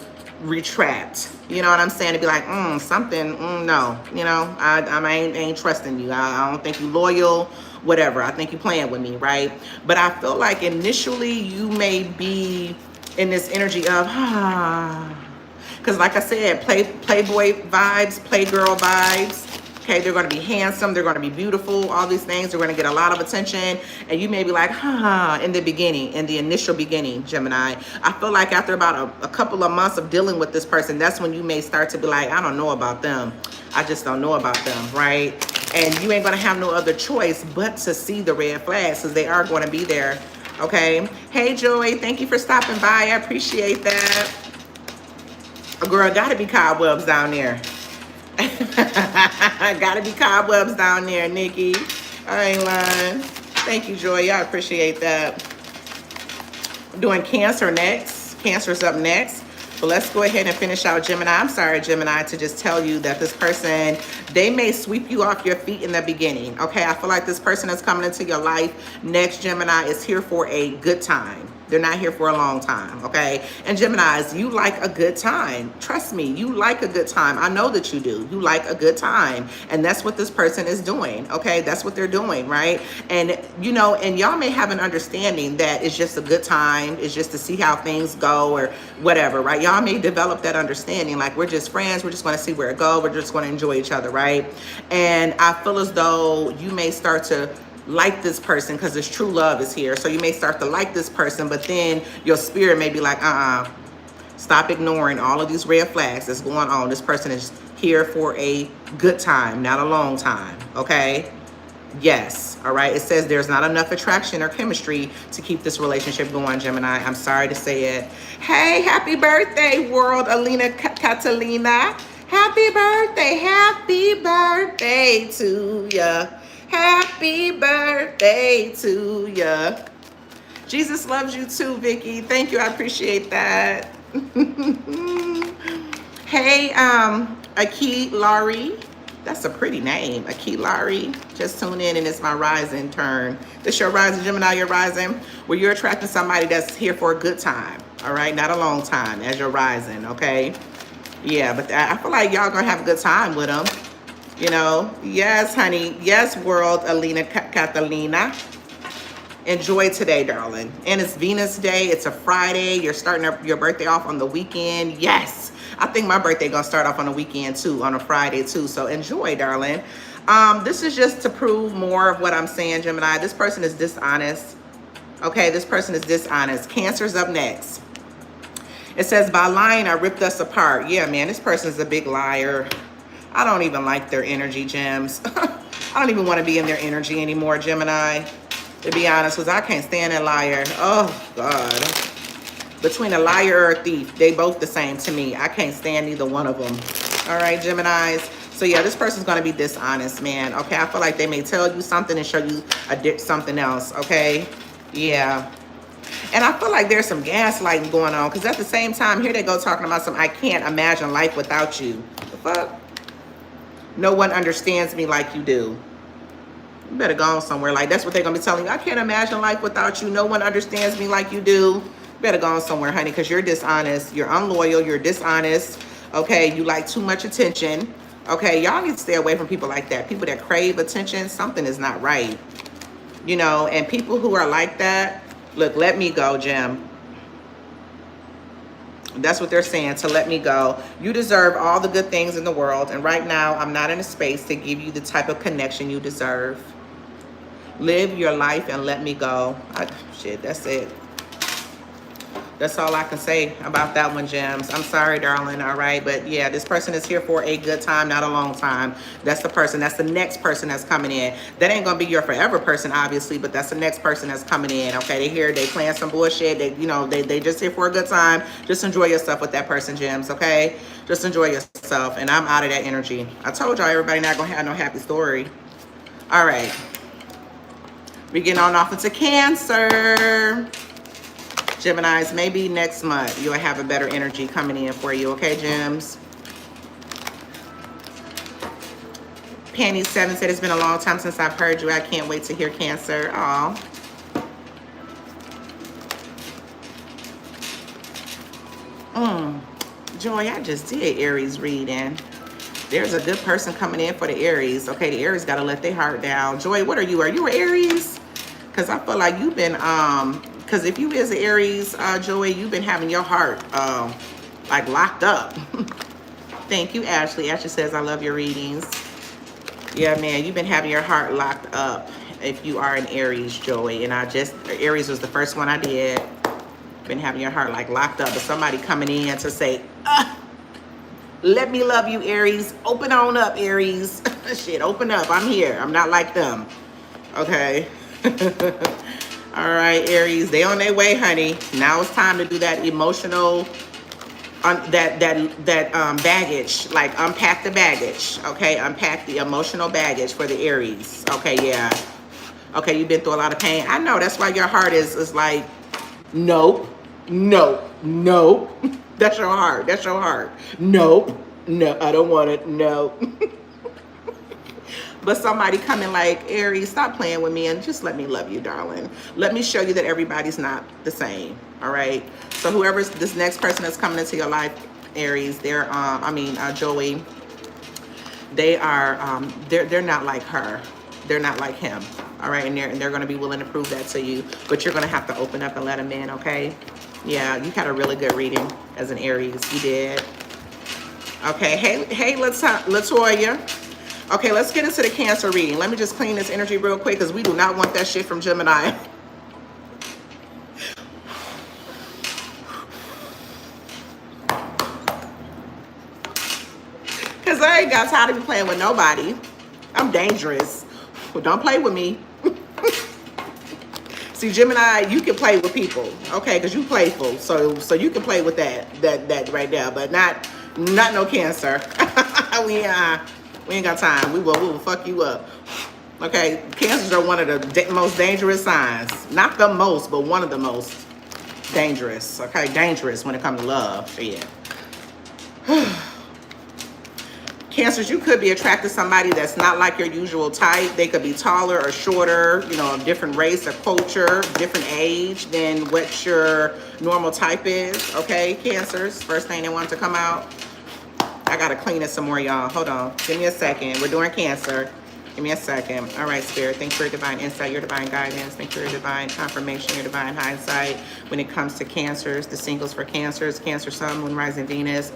retract, you know what I'm saying, to be like, no, you know, I ain't trusting you. I don't think you loyal, whatever. I think you playing with me, right? But I feel like initially you may be in this energy of because like I said, playboy vibes, playgirl vibes. Okay, they're going to be handsome, they're going to be beautiful, all these things. They're going to get a lot of attention, and you may be like, in the beginning, in the initial beginning, Gemini. I feel like after about a couple of months of dealing with this person, that's when you may start to be like, I don't know about them. I just don't know about them, right? And you ain't going to have no other choice but to see the red flags, because they are going to be there, okay? Hey, Joy, thank you for stopping by. I appreciate that. Girl, gotta be cobwebs down there. Gotta be cobwebs down there, Nikki. I ain't lying. Thank you, Joy. I appreciate that. I'm doing Cancer next. Cancer's up next. But let's go ahead and finish out Gemini. I'm sorry, Gemini, to just tell you that this person, they may sweep you off your feet in the beginning. Okay, I feel like this person that's coming into your life next, Gemini, is here for a good time. They're not here for a long time, okay? And Geminis, you like a good time. Trust me, you like a good time. I know that you do. You like a good time. And that's what this person is doing, okay? That's what they're doing, right? And, you know, and y'all may have an understanding that it's just a good time. It's just to see how things go or whatever, right? Y'all may develop that understanding. Like, we're just friends. We're just going to see where it goes. We're just going to enjoy each other, right? And I feel as though you may start to like this person because this true love is here. So you may start to like this person, but then your spirit may be like, stop ignoring all of these red flags that's going on. This person is here for a good time, not a long time, okay? Yes, all right? It says there's not enough attraction or chemistry to keep this relationship going, Gemini. I'm sorry to say it. Hey, happy birthday, world, Alina Catalina. Happy birthday to ya. Happy birthday to ya. Jesus loves you too, Vicky. Thank you. I appreciate that. Hey, Aki Laurie. That's a pretty name. Aki Laurie. Just tune in and it's my rising turn. This your rising, Gemini, your rising, where you're attracting somebody that's here for a good time. All right. Not a long time as you're rising. Okay. Yeah. But I feel like y'all gonna have a good time with them. You know, yes, honey. Yes, world, Alina Catalina. Enjoy today, darling. And it's Venus Day. It's a Friday. You're starting your birthday off on the weekend. Yes. I think my birthday gonna start off on a weekend too, on a Friday too. So enjoy, darling. This is just to prove more of what I'm saying, Gemini. This person is dishonest. Okay, this person is dishonest. Cancer's up next. It says, by lying, I ripped us apart. Yeah, man, this person's a big liar. I don't even like their energy, Gems. I don't even want to be in their energy anymore, Gemini. To be honest, because I can't stand a liar. Oh, God. Between a liar or a thief, they both the same to me. I can't stand either one of them. All right, Geminis. So, yeah, this person's going to be dishonest, man. Okay, I feel like they may tell you something and show you something else, okay? Yeah. And I feel like there's some gaslighting going on, because at the same time, here they go talking about some, I can't imagine life without you. The fuck? No one understands me like you do. You better go somewhere. Like, that's what they're going to be telling you. I can't imagine life without you. No one understands me like you do. You better go somewhere, honey, because you're dishonest. You're unloyal. You're dishonest. Okay, you like too much attention. Okay, y'all need to stay away from people like that. People that crave attention, something is not right. You know, and people who are like that, look, let me go, Gem. That's what they're saying, to let me go. You deserve all the good things in the world. And right now, I'm not in a space to give you the type of connection you deserve. Live your life and let me go. Shit, that's it. That's all I can say about that one, Gems. I'm sorry, darling. All right. But yeah, this person is here for a good time, not a long time. That's the person. That's the next person that's coming in. That ain't going to be your forever person, obviously, but that's the next person that's coming in. Okay. They here, they playing some bullshit. They, you know, they just here for a good time. Just enjoy yourself with that person, Gems. Okay. Just enjoy yourself. And I'm out of that energy. I told y'all everybody not going to have no happy story. All right. We're getting on off into Cancer. Geminis, maybe next month you'll have a better energy coming in for you, okay, Gems? Penny 7 said, it's been a long time since I've heard you. I can't wait to hear Cancer. Aw. Joy, I just did Aries reading. There's a good person coming in for the Aries. Okay, the Aries got to let their heart down. Joy, what are you? Are you an Aries? Because I feel like you've been, because if you is an Aries, Joy, you've been having your heart, like, locked up. Thank you, Ashley. Ashley says, I love your readings. Yeah, man, you've been having your heart locked up if you are an Aries, Joy. And Aries was the first one I did. Been having your heart, like, locked up. But somebody coming in to say, let me love you, Aries. Open on up, Aries. Shit, open up. I'm here. I'm not like them. Okay. All right, Aries, they on their way, honey. Now it's time to do that emotional, baggage, like unpack the baggage, okay? Unpack the emotional baggage for the Aries. Okay, yeah. Okay, you've been through a lot of pain. I know, that's why your heart is like, nope, nope, nope. That's your heart, that's your heart. Nope, no, I don't want it, no. But somebody coming like, Aries, stop playing with me and just let me love you, darling. Let me show you that everybody's not the same, all right? So whoever's this next person that's coming into your life, Aries, they're, Joey, they are, they're not like her. They're not like him, all right? And they're going to be willing to prove that to you. But you're going to have to open up and let them in, okay? Yeah, you had a really good reading as an Aries. You did. Okay, hey, Latoya. Okay, let's get into the Cancer reading. Let me just clean this energy real quick because we do not want that shit from Gemini. Because I ain't got time to be playing with nobody. I'm dangerous. Well, don't play with me. See, Gemini, you can play with people, okay? Because you playful, so you can play with that right there, but not no Cancer. We ain't got time. We will fuck you up. Okay, Cancers are one of the most dangerous signs. Not the most, but one of the most dangerous. Okay, dangerous when it comes to love. Shit. Cancers, you could be attracted to somebody that's not like your usual type. They could be taller or shorter, you know, a different race or culture, different age than what your normal type is. Okay, Cancers, first thing they want to come out. I gotta clean it some more, y'all. Hold on. Give me a second. We're doing Cancer. Give me a second. All right, Spirit. Thanks for your divine insight, your divine guidance. Thanks for your divine confirmation, your divine hindsight. When it comes to Cancers, the singles for Cancers, Cancer, Sun, Moon, Rising, Venus.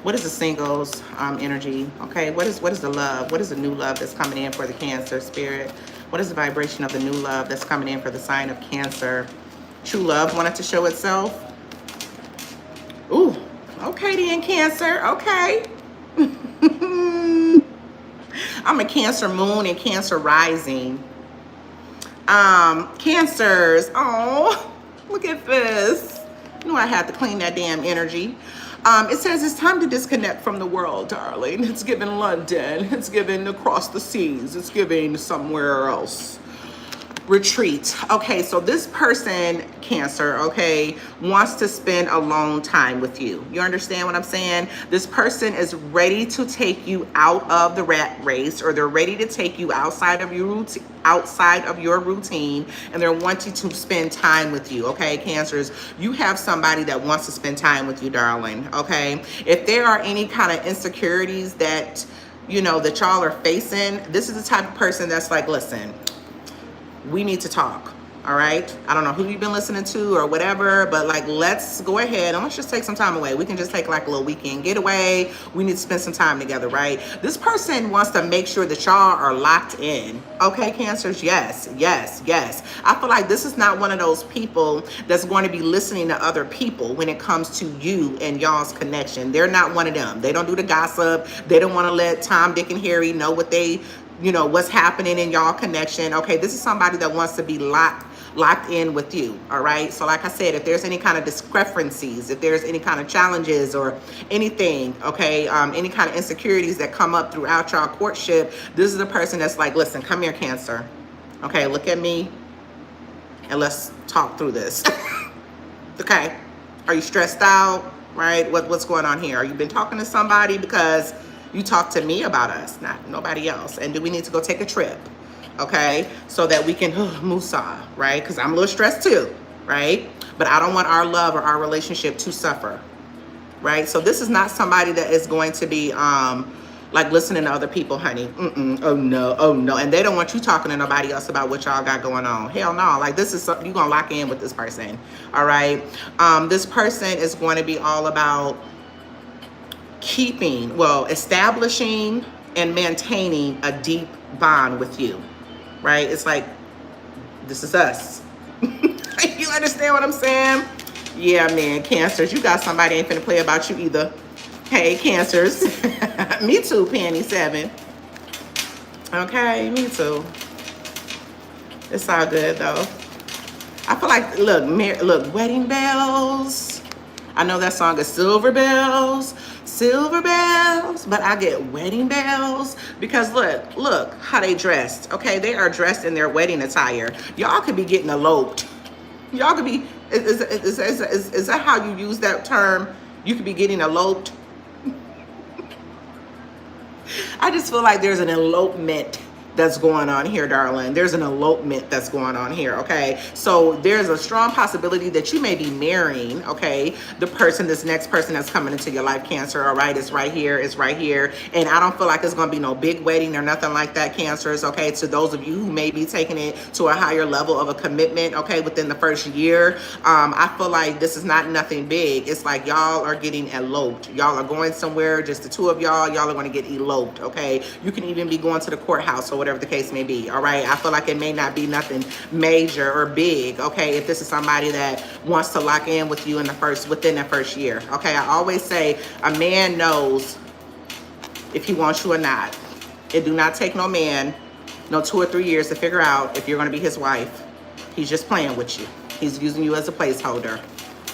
What is the singles energy? Okay, what is the love? What is the new love that's coming in for the Cancer, Spirit? What is the vibration of the new love that's coming in for the sign of Cancer? True love wanted to show itself. Ooh, okay then, Cancer. Okay. I'm a Cancer moon and Cancer rising. Cancers. Oh, look at this. I knew I had to clean that damn energy. It says it's time to disconnect from the world, darling. It's given London. It's given across the seas. It's given somewhere else. Retreat. Okay, so this person, Cancer, okay, wants to spend alone time with you. You understand what I'm saying? This person is ready to take you out of the rat race, or they're ready to take you outside of your routine, and they're wanting to spend time with you. Okay, Cancers, you have somebody that wants to spend time with you, darling. Okay, if there are any kind of insecurities that you know that y'all are facing, this is the type of person that's like, listen, we need to talk, All right. I don't know who you've been listening to or whatever, but like, let's go ahead and let's just take some time away. We can just take like a little weekend getaway. We need to spend some time together, right? This person wants to make sure that y'all are locked in. Okay, Cancers? Yes, yes, yes. I feel like this is not one of those people that's going to be listening to other people when it comes to you and y'all's connection. They're not one of them. They don't do the gossip. They don't want to let Tom, Dick, and Harry know what they, you know, what's happening in y'all connection. Okay, this is somebody that wants to be locked in with you. All right, so like I said, if there's any kind of discrepancies, if there's any kind of challenges or anything, okay, any kind of insecurities that come up throughout y'all courtship, this is the person that's like, listen, come here, Cancer. Okay, look at me and let's talk through this. Okay, are you stressed out? Right, what's going on here? Are you been talking to somebody? Because you talk to me about us, not nobody else. And do we need to go take a trip? Okay, so that we can musa, right? Because I'm a little stressed too, right? But I don't want our love or our relationship to suffer, right? So this is not somebody that is going to be like listening to other people, honey. Oh no, oh no. And they don't want you talking to nobody else about what y'all got going on. Hell no. Like, this is something you're gonna lock in with this person. All right. This person is going to be all about establishing and maintaining a deep bond with you, right? It's like, this is us. You understand what I'm saying? Yeah, man, Cancers, you got somebody ain't finna play about you either. Hey, Cancers. Me too, Penny 7. Okay, me too. It's all good though. I feel like, look, wedding bells. I know that song is silver bells, but I get wedding bells because look how they dressed. Okay, they are dressed in their wedding attire. Y'all could be getting eloped. Y'all could be, is that how you use that term? You could be getting eloped. I just feel like there's an elopement that's going on here, darling. There's an elopement that's going on here, okay? So there's a strong possibility that you may be marrying, okay, this next person that's coming into your life, Cancer, all right? It's right here, and I don't feel like it's gonna be no big wedding or nothing like that, Cancers, okay? To those of you who may be taking it to a higher level of a commitment, okay, within the first year, I feel like this is not nothing big. It's like y'all are getting eloped. Y'all are going somewhere, just the two of y'all are gonna get eloped, okay? You can even be going to the courthouse or whatever the case may be. All right, I feel like it may not be nothing major or big, okay, if this is somebody that wants to lock in with you within the first year. Okay, I always say a man knows if he wants you or not. It do not take no man no 2 or 3 years to figure out if you're going to be his wife. He's just playing with you. He's using you as a placeholder.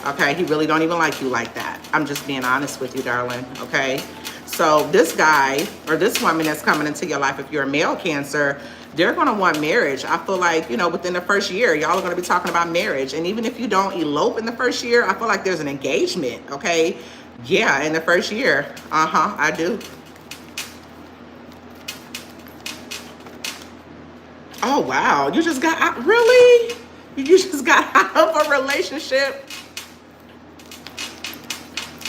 Okay, he really don't even like you like that. I'm just being honest with you, darling. Okay, so this guy or this woman that's coming into your life, if you're a male Cancer, they're going to want marriage. I feel like, you know, within the first year, y'all are going to be talking about marriage. And even if you don't elope in the first year, I feel like there's an engagement, okay? Yeah, in the first year. I do. Oh, wow. You just got out? Really? You just got out of a relationship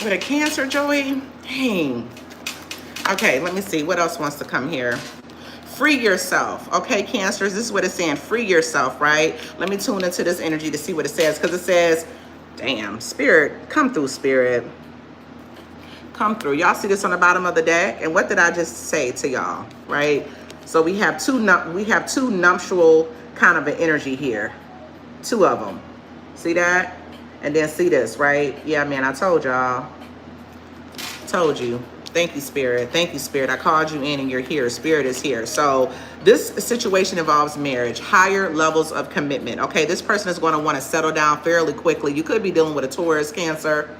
with a Cancer, Joey? Dang. Okay, let me see. What else wants to come here? Free yourself. Okay, Cancers, this is what it's saying. Free yourself, right? Let me tune into this energy to see what it says, because it says, damn, Spirit, come through, Spirit. Come through. Y'all see this on the bottom of the deck? And what did I just say to y'all, right? So we have two nuptial kind of an energy here. 2 of them. See that? And then see this, right? Yeah, man, I told y'all. Told you. Thank you, Spirit. Thank you, Spirit. I called you in and you're here. Spirit is here. So this situation involves marriage, higher levels of commitment. Okay, this person is going to want to settle down fairly quickly. You could be dealing with a Taurus, Cancer.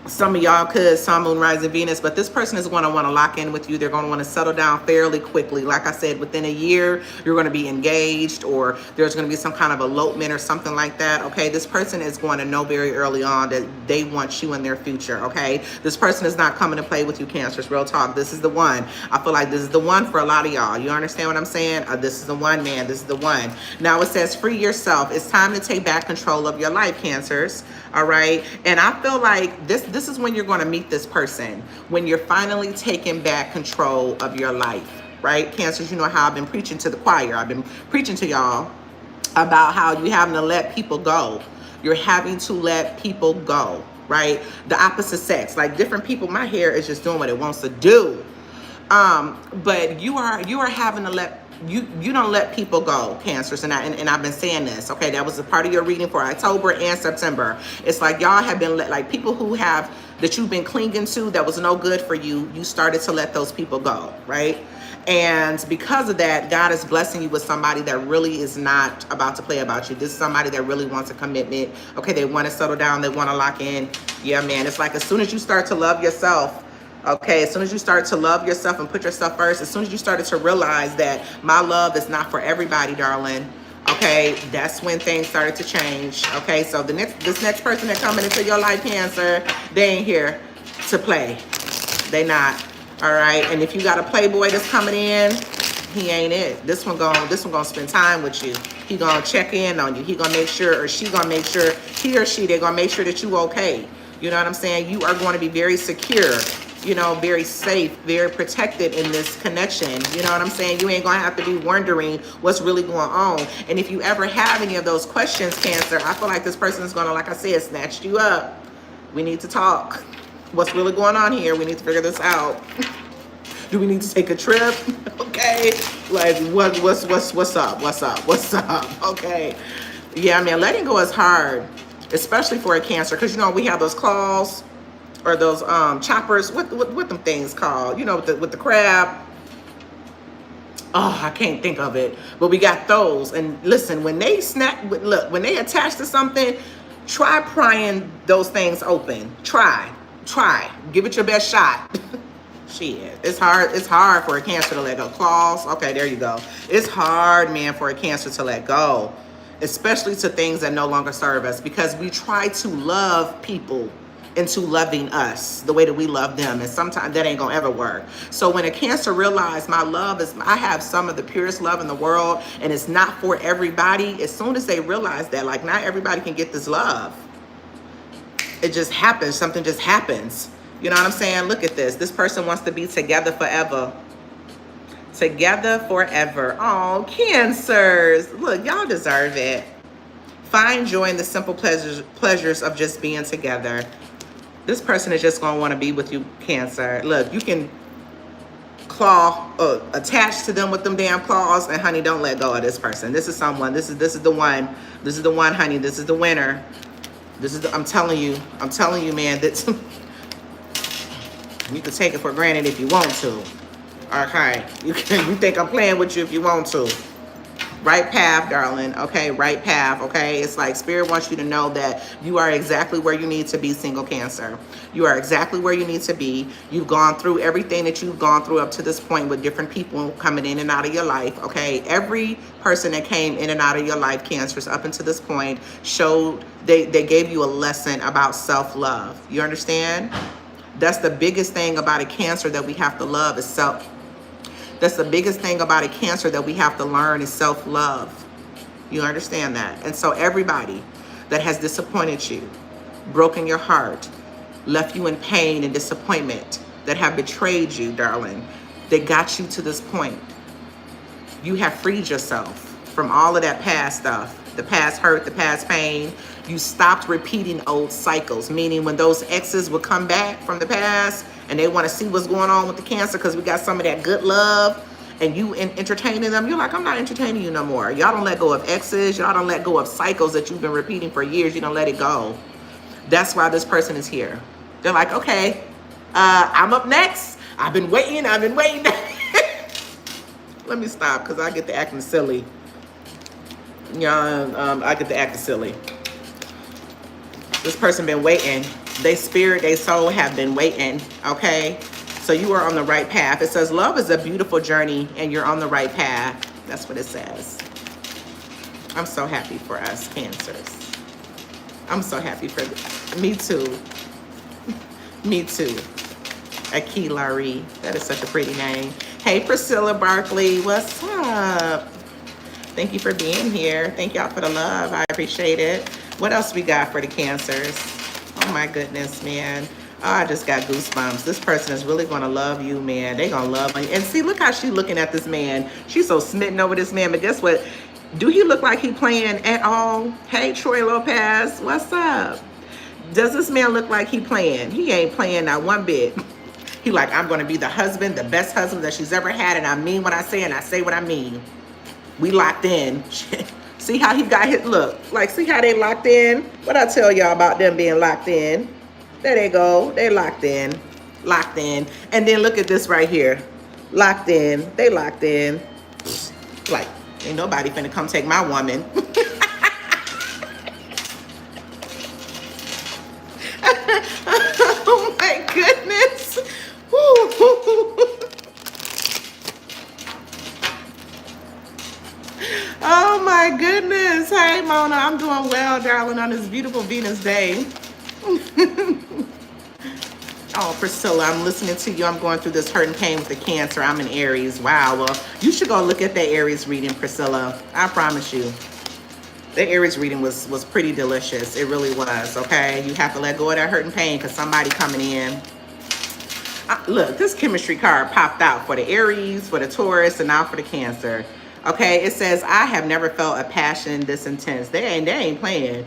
Some of y'all could, Sun, Moon, Rising, Venus, but this person is going to want to lock in with you. They're going to want to settle down fairly quickly. Like I said, within a year, you're going to be engaged, or there's going to be some kind of elopement or something like that. Okay, this person is going to know very early on that they want you in their future. Okay, this person is not coming to play with you, Cancers. Real talk. This is the one. I feel like this is the one for a lot of y'all. You understand what I'm saying? This is the one, man. This is the one. Now it says free yourself. It's time to take back control of your life, Cancers. All right, and I feel like this is when you're going to meet this person, when you're finally taking back control of your life. right? Cancers, you know how I've been preaching to the choir. I've been preaching to y'all about how you having to let people go. You're having to let people go, right? The opposite sex, like different people, my hair is just doing what it wants to do. But you are having to let you don't let people go, Cancers, and I've been saying this. Okay, that was a part of your reading for October and September. It's like y'all have been like people who have that you've been clinging to that was no good for you. You started to let those people go, right? And because of that, God is blessing you with somebody that really is not about to play about you. This is somebody that really wants a commitment. Okay, they want to settle down, they want to lock in. Yeah, man, it's like as soon as you start to love yourself, okay, as soon as you start to love yourself and put yourself first, as soon as you started to realize that my love is not for everybody, darling, okay, that's when things started to change. Okay, so this next person that coming into your life, Cancer, they ain't here to play. They not. All right, and if you got a playboy that's coming in, he ain't it. This one gonna spend time with you. He gonna check in on you. He gonna make sure, or she gonna make sure, he or she, they gonna make sure that you okay. You know what I'm saying? You are going to be very secure, you know, very safe, very protected in this connection. You know what I'm saying? You ain't gonna have to be wondering what's really going on. And if you ever have any of those questions, Cancer, I feel like this person is gonna, like I said, snatch you up. We need to talk. What's really going on here? We need to figure this out. Do we need to take a trip? Okay, like what's up? Okay, yeah, man, letting go is hard, especially for a Cancer, because you know we have those claws or those choppers. What them things called? You know, with the crab. Oh, I can't think of it, but we got those. And listen, when they snap, look, when they attach to something, try prying those things open. Try, give it your best shot. Shit, it's hard for a Cancer to let go. Claws, okay, there you go. It's hard, man, for a Cancer to let go, especially to things that no longer serve us, because we try to love people into loving us the way that we love them, and sometimes that ain't gonna ever work. So when a Cancer realizes my love is, I have some of the purest love in the world, and it's not for everybody, as soon as they realize that, like, not everybody can get this love, it just happens. Something just happens. You know what I'm saying? Look at this. This person wants to be together forever. Together forever. Oh, Cancers. Look, y'all deserve it. Find joy in the simple pleasures of just being together. This person is just going to want to be with you, Cancer. Look, you can attach to them with them damn claws, and honey, don't let go of this person. This is someone. This is the one. This is the one, honey. This is the winner. This is I'm telling you, man, that you can take it for granted if you want to. Okay, you think I'm playing with you if you want to. Right path, darling. Okay, right path. Okay, it's like Spirit wants you to know that you are exactly where you need to be, single Cancer. You are exactly where you need to be. You've gone through everything that you've gone through up to this point with different people coming in and out of your life. Okay, every person that came in and out of your life, Cancers, up until this point showed they gave you a lesson about self-love. You understand? That's the biggest thing about a Cancer that we have to love is self. That's the biggest thing about a Cancer that we have to learn is self-love. You understand that? And so everybody that has disappointed you, broken your heart, left you in pain and disappointment, that have betrayed you, darling, they got you to this point. You have freed yourself from all of that past stuff, the past hurt, the past pain. You stopped repeating old cycles, meaning when those exes would come back from the past and they want to see what's going on with the Cancer because we got some of that good love, and you entertaining them, you're like, I'm not entertaining you no more. Y'all don't let go of exes. Y'all don't let go of cycles that you've been repeating for years. You don't let it go. That's why this person is here. They're like, okay, I'm up next. I've been waiting. Let me stop because I get to acting silly. I get to acting silly. This person been waiting. They spirit, they soul have been waiting, okay? So you are on the right path. It says love is a beautiful journey and you're on the right path. That's what it says. I'm so happy for us, Cancers. I'm so happy for them. Me too. Me too. Aki Larry. That is such a pretty name. Hey, Priscilla Barkley. What's up? Thank you for being here. Thank y'all for the love. I appreciate it. What else we got for the Cancers? Oh my goodness, man. Oh, I just got goosebumps. This person is really going to love you, man. They're going to love you. And see, look how she's looking at this man. She's so smitten over this man. But guess what? Do he look like he playing at all? Hey, Troy Lopez, what's up? Does this man look like he playing? He ain't playing not one bit. He like, I'm going to be the husband, the best husband that she's ever had. And I mean what I say, and I say what I mean. We locked in. See how he got his look? Like, see how they locked in? What I tell y'all about them being locked in? There they go. They locked in. Locked in. And then look at this right here. Locked in. They locked in. Like, ain't nobody finna come take my woman. Oh my goodness. Oh my goodness. Hey Mona, I'm doing well, darling, on this beautiful Venus day. Oh, Priscilla, I'm listening to you. I'm going through this hurt and pain with the Cancer. I'm in Aries. Wow. Well, you should go look at that Aries reading, Priscilla. I promise you. The Aries reading was pretty delicious. It really was, okay? You have to let go of that hurt and pain because somebody coming in. Look, this chemistry card popped out for the Aries, for the Taurus, and now for the Cancer. Okay, it says, I have never felt a passion this intense. They ain't playing.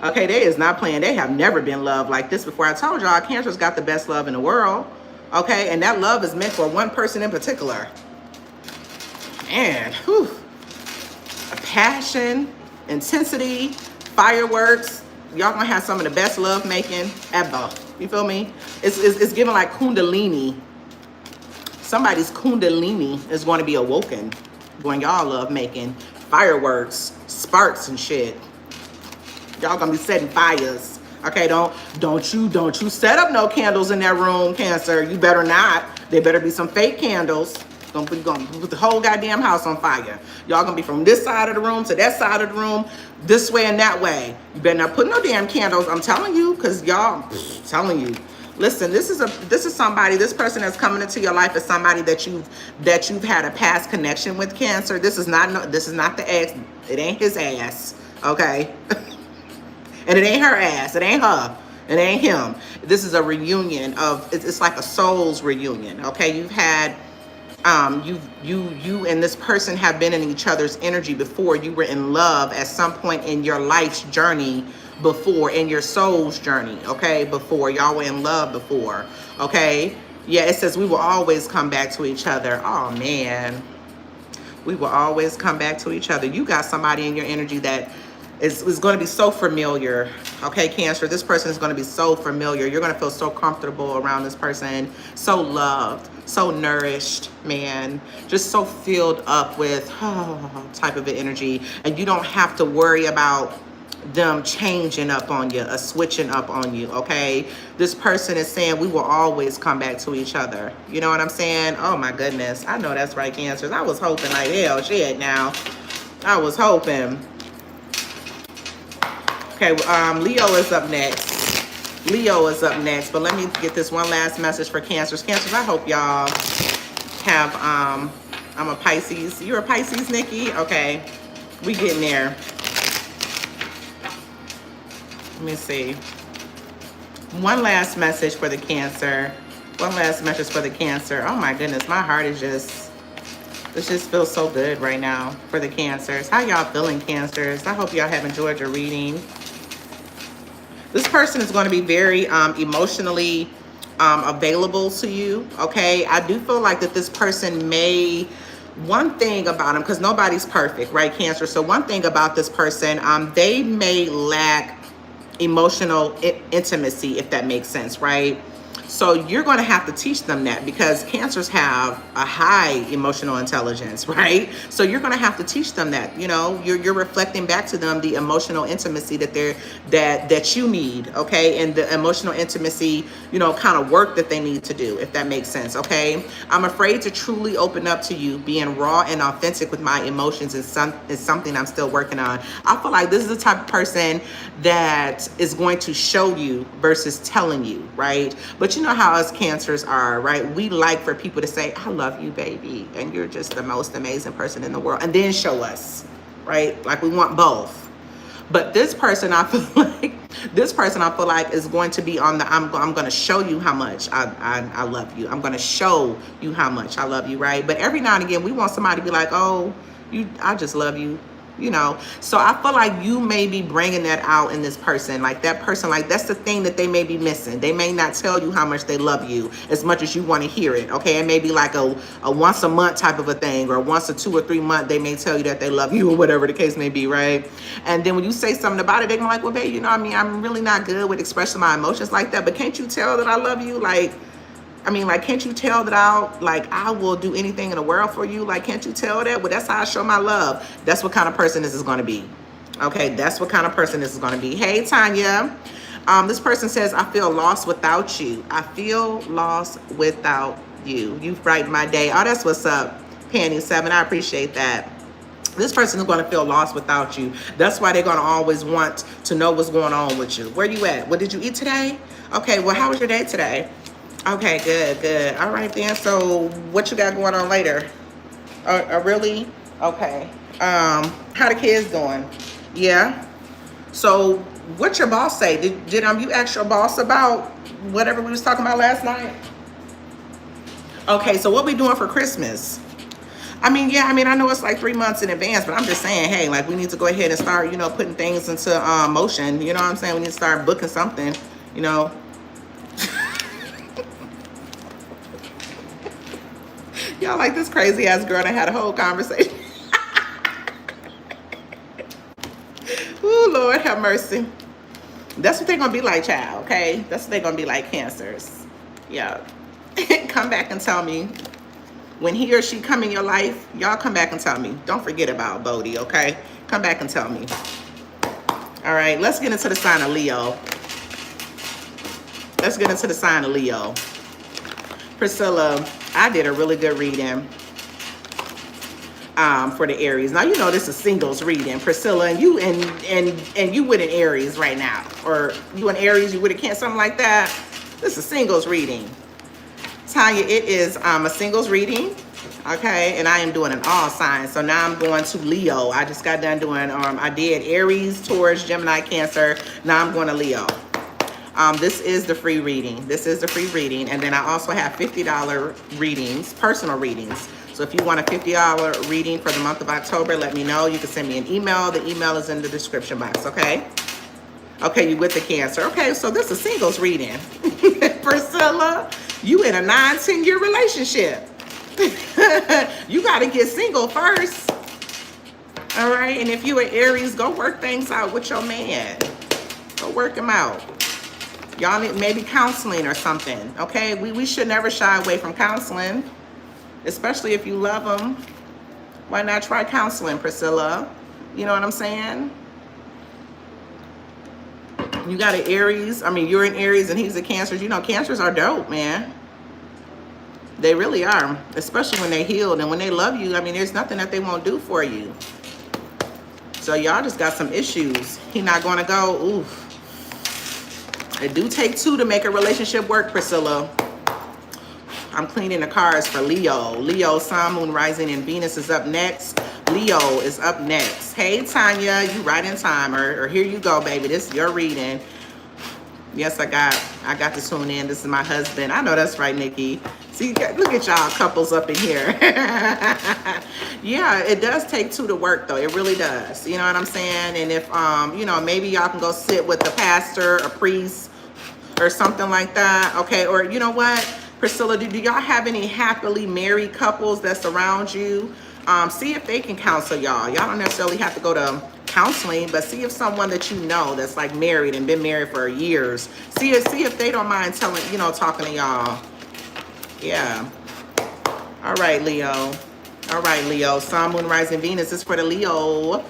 Okay, they is not playing. They have never been loved like this before. I told y'all, Cancer's got the best love in the world. Okay, and that love is meant for one person in particular. Man, whew. A passion, intensity, fireworks. Y'all gonna have some of the best love making ever. You feel me? It's giving like Kundalini. Somebody's Kundalini is going to be awoken when y'all love making fireworks, sparks and shit. Y'all gonna be setting fires. Okay, don't you set up no candles in that room, Cancer. You better not. There better be some fake candles. Gonna put the whole goddamn house on fire. Y'all gonna be from this side of the room to that side of the room, this way and that way. You better not put no damn candles. I'm telling you, cause y'all, telling you. Listen, this is somebody. This person that's coming into your life is somebody that you've had a past connection with, Cancer. This is not the ex. It ain't his ass. Okay. And it ain't her ass. It ain't her. It ain't him. This is a reunion of, it's like a soul's reunion. Okay. You've had, you and this person have been in each other's energy before. You were in love at some point in your life's journey before, in your soul's journey. Okay. Before y'all were in love before. Okay. Yeah. It says we will always come back to each other. Oh man. We will always come back to each other. You got somebody in your energy that is going to be so familiar. Okay, Cancer, this person is going to be so familiar. You're going to feel so comfortable around this person, so loved, so nourished, man, just so filled up with type of an energy. And you don't have to worry about them changing up on you or switching up on you. Okay, this person is saying we will always come back to each other. You know what I'm saying? Oh my goodness, I know that's right, Cancers. I was hoping like hell shit. Now I was hoping. Okay, Leo is up next. Leo is up next, but let me get this one last message for Cancers. Cancers, I hope y'all have, I'm a Pisces. You're a Pisces, Nikki? Okay, we getting there. Let me see. One last message for the Cancer. One last message for the Cancer. Oh my goodness, my heart is just, it just feels so good right now for the Cancers. How y'all feeling, Cancers? I hope y'all have enjoyed your reading. This person is going to be very emotionally available to you, okay? I do feel like that this person may, one thing about them, because nobody's perfect, right, Cancer? So one thing about this person, they may lack emotional intimacy, if that makes sense, right? So you're going to have to teach them that, because Cancers have a high emotional intelligence, right? So you're going to have to teach them that. You know, you're reflecting back to them the emotional intimacy that you need, okay? And the emotional intimacy, you know, kind of work that they need to do, if that makes sense, okay? I'm afraid to truly open up to you. Being raw and authentic with my emotions is something I'm still working on. I feel like this is the type of person that is going to show you versus telling you, right? But you know how us Cancers are, right? We like for people to say, I love you, baby, and you're just the most amazing person in the world, and then show us, right? Like we want both. But this person, I feel like This person, I feel like, is going to be on the I'm going to show you how much I love you. I'm going to show you how much I love you, right? But every now and again, we want somebody to be like, oh, I just love you. You know, so I feel like you may be bringing that out in this person. Like that person, like that's the thing that they may be missing. They may not tell you how much they love you as much as you want to hear it. Okay, it may be like a once a month type of a thing, or once a 2 or 3 month they may tell you that they love you, or whatever the case may be, right? And then when you say something about it, they're like, well, babe, you know, I mean, I'm really not good with expressing my emotions like that, but can't you tell that I love you? Like, I mean, like, can't you tell that I will do anything in the world for you? Like, can't you tell that? Well, that's how I show my love. That's what kind of person this is going to be. Okay, that's what kind of person this is going to be. Hey, Tanya. This person says, I feel lost without you. I feel lost without you. You've brightened my day. Oh, that's what's up, Penny 7. I appreciate that. This person is going to feel lost without you. That's why they're going to always want to know what's going on with you. Where you at? What did you eat today? Okay, well, how was your day today? Okay, good. All right, then. So what you got going on later? Really? Okay. How the kids doing? Yeah. So what your boss say? Did you ask your boss about whatever we was talking about last night? Okay, so what we doing for Christmas? I mean, yeah, I know it's like 3 months in advance, but I'm just saying, hey, like we need to go ahead and start, you know, putting things into motion. You know what I'm saying? We need to start booking something, you know. Y'all like this crazy ass girl that had a whole conversation. Ooh, Lord have mercy. That's what they're gonna be like, child, okay? That's what they're gonna be like, Cancers. Yeah. Come back and tell me. When he or she come in your life, y'all come back and tell me. Don't forget about Bodhi, okay? Come back and tell me. All right, let's get into the sign of Leo. Let's get into the sign of Leo. Priscilla, I did a really good reading for the Aries. Now you know this is singles reading, Priscilla, and you with an Aries right now, or you an Aries, you with a Cancer, something like that. This is singles reading. Tanya, it is a singles reading, okay, and I am doing an all sign. So now I'm going to Leo. I just got done doing I did Aries, Taurus, Gemini, Cancer. Now I'm going to Leo. This is the free reading. This is the free reading. And then I also have $50 readings, personal readings. So if you want a $50 reading for the month of October, let me know. You can send me an email. The email is in the description box, okay? Okay, you with the Cancer. Okay, so this is singles reading. Priscilla, you in a 9-10 year relationship. You got to get single first. All right, and if you are Aries, go work things out with your man. Go work them out. Y'all need maybe counseling or something, okay? We should never shy away from counseling, especially if you love them. Why not try counseling, Priscilla? You know what I'm saying? You got an Aries. I mean, you're an Aries and he's a Cancer. You know, Cancers are dope, man. They really are, especially when they healed and when they love you. I mean, there's nothing that they won't do for you. So y'all just got some issues. He not going to go, oof. It do take 2 to make a relationship work, Priscilla. I'm cleaning the cards for Leo. Leo, Sun, Moon, Rising, and Venus is up next. Leo is up next. Hey, Tanya, you right in time. Or here you go, baby. This is your reading. Yes, I got to tune in. This is my husband. I know that's right, Nikki. See, look at y'all couples up in here. Yeah, it does take 2 to work, though. It really does. You know what I'm saying? And if, you know, maybe y'all can go sit with a pastor, a priest, or something like that. Okay, or you know what, Priscilla, do y'all have any happily married couples that surround you? See if they can counsel y'all. Y'all don't necessarily have to go to counseling, but see if someone that you know that's like married and been married for years, see if they don't mind telling, you know, talking to y'all. Yeah. All right, Leo. All right, Leo. Sun, Moon, Rising, Venus is for the Leo.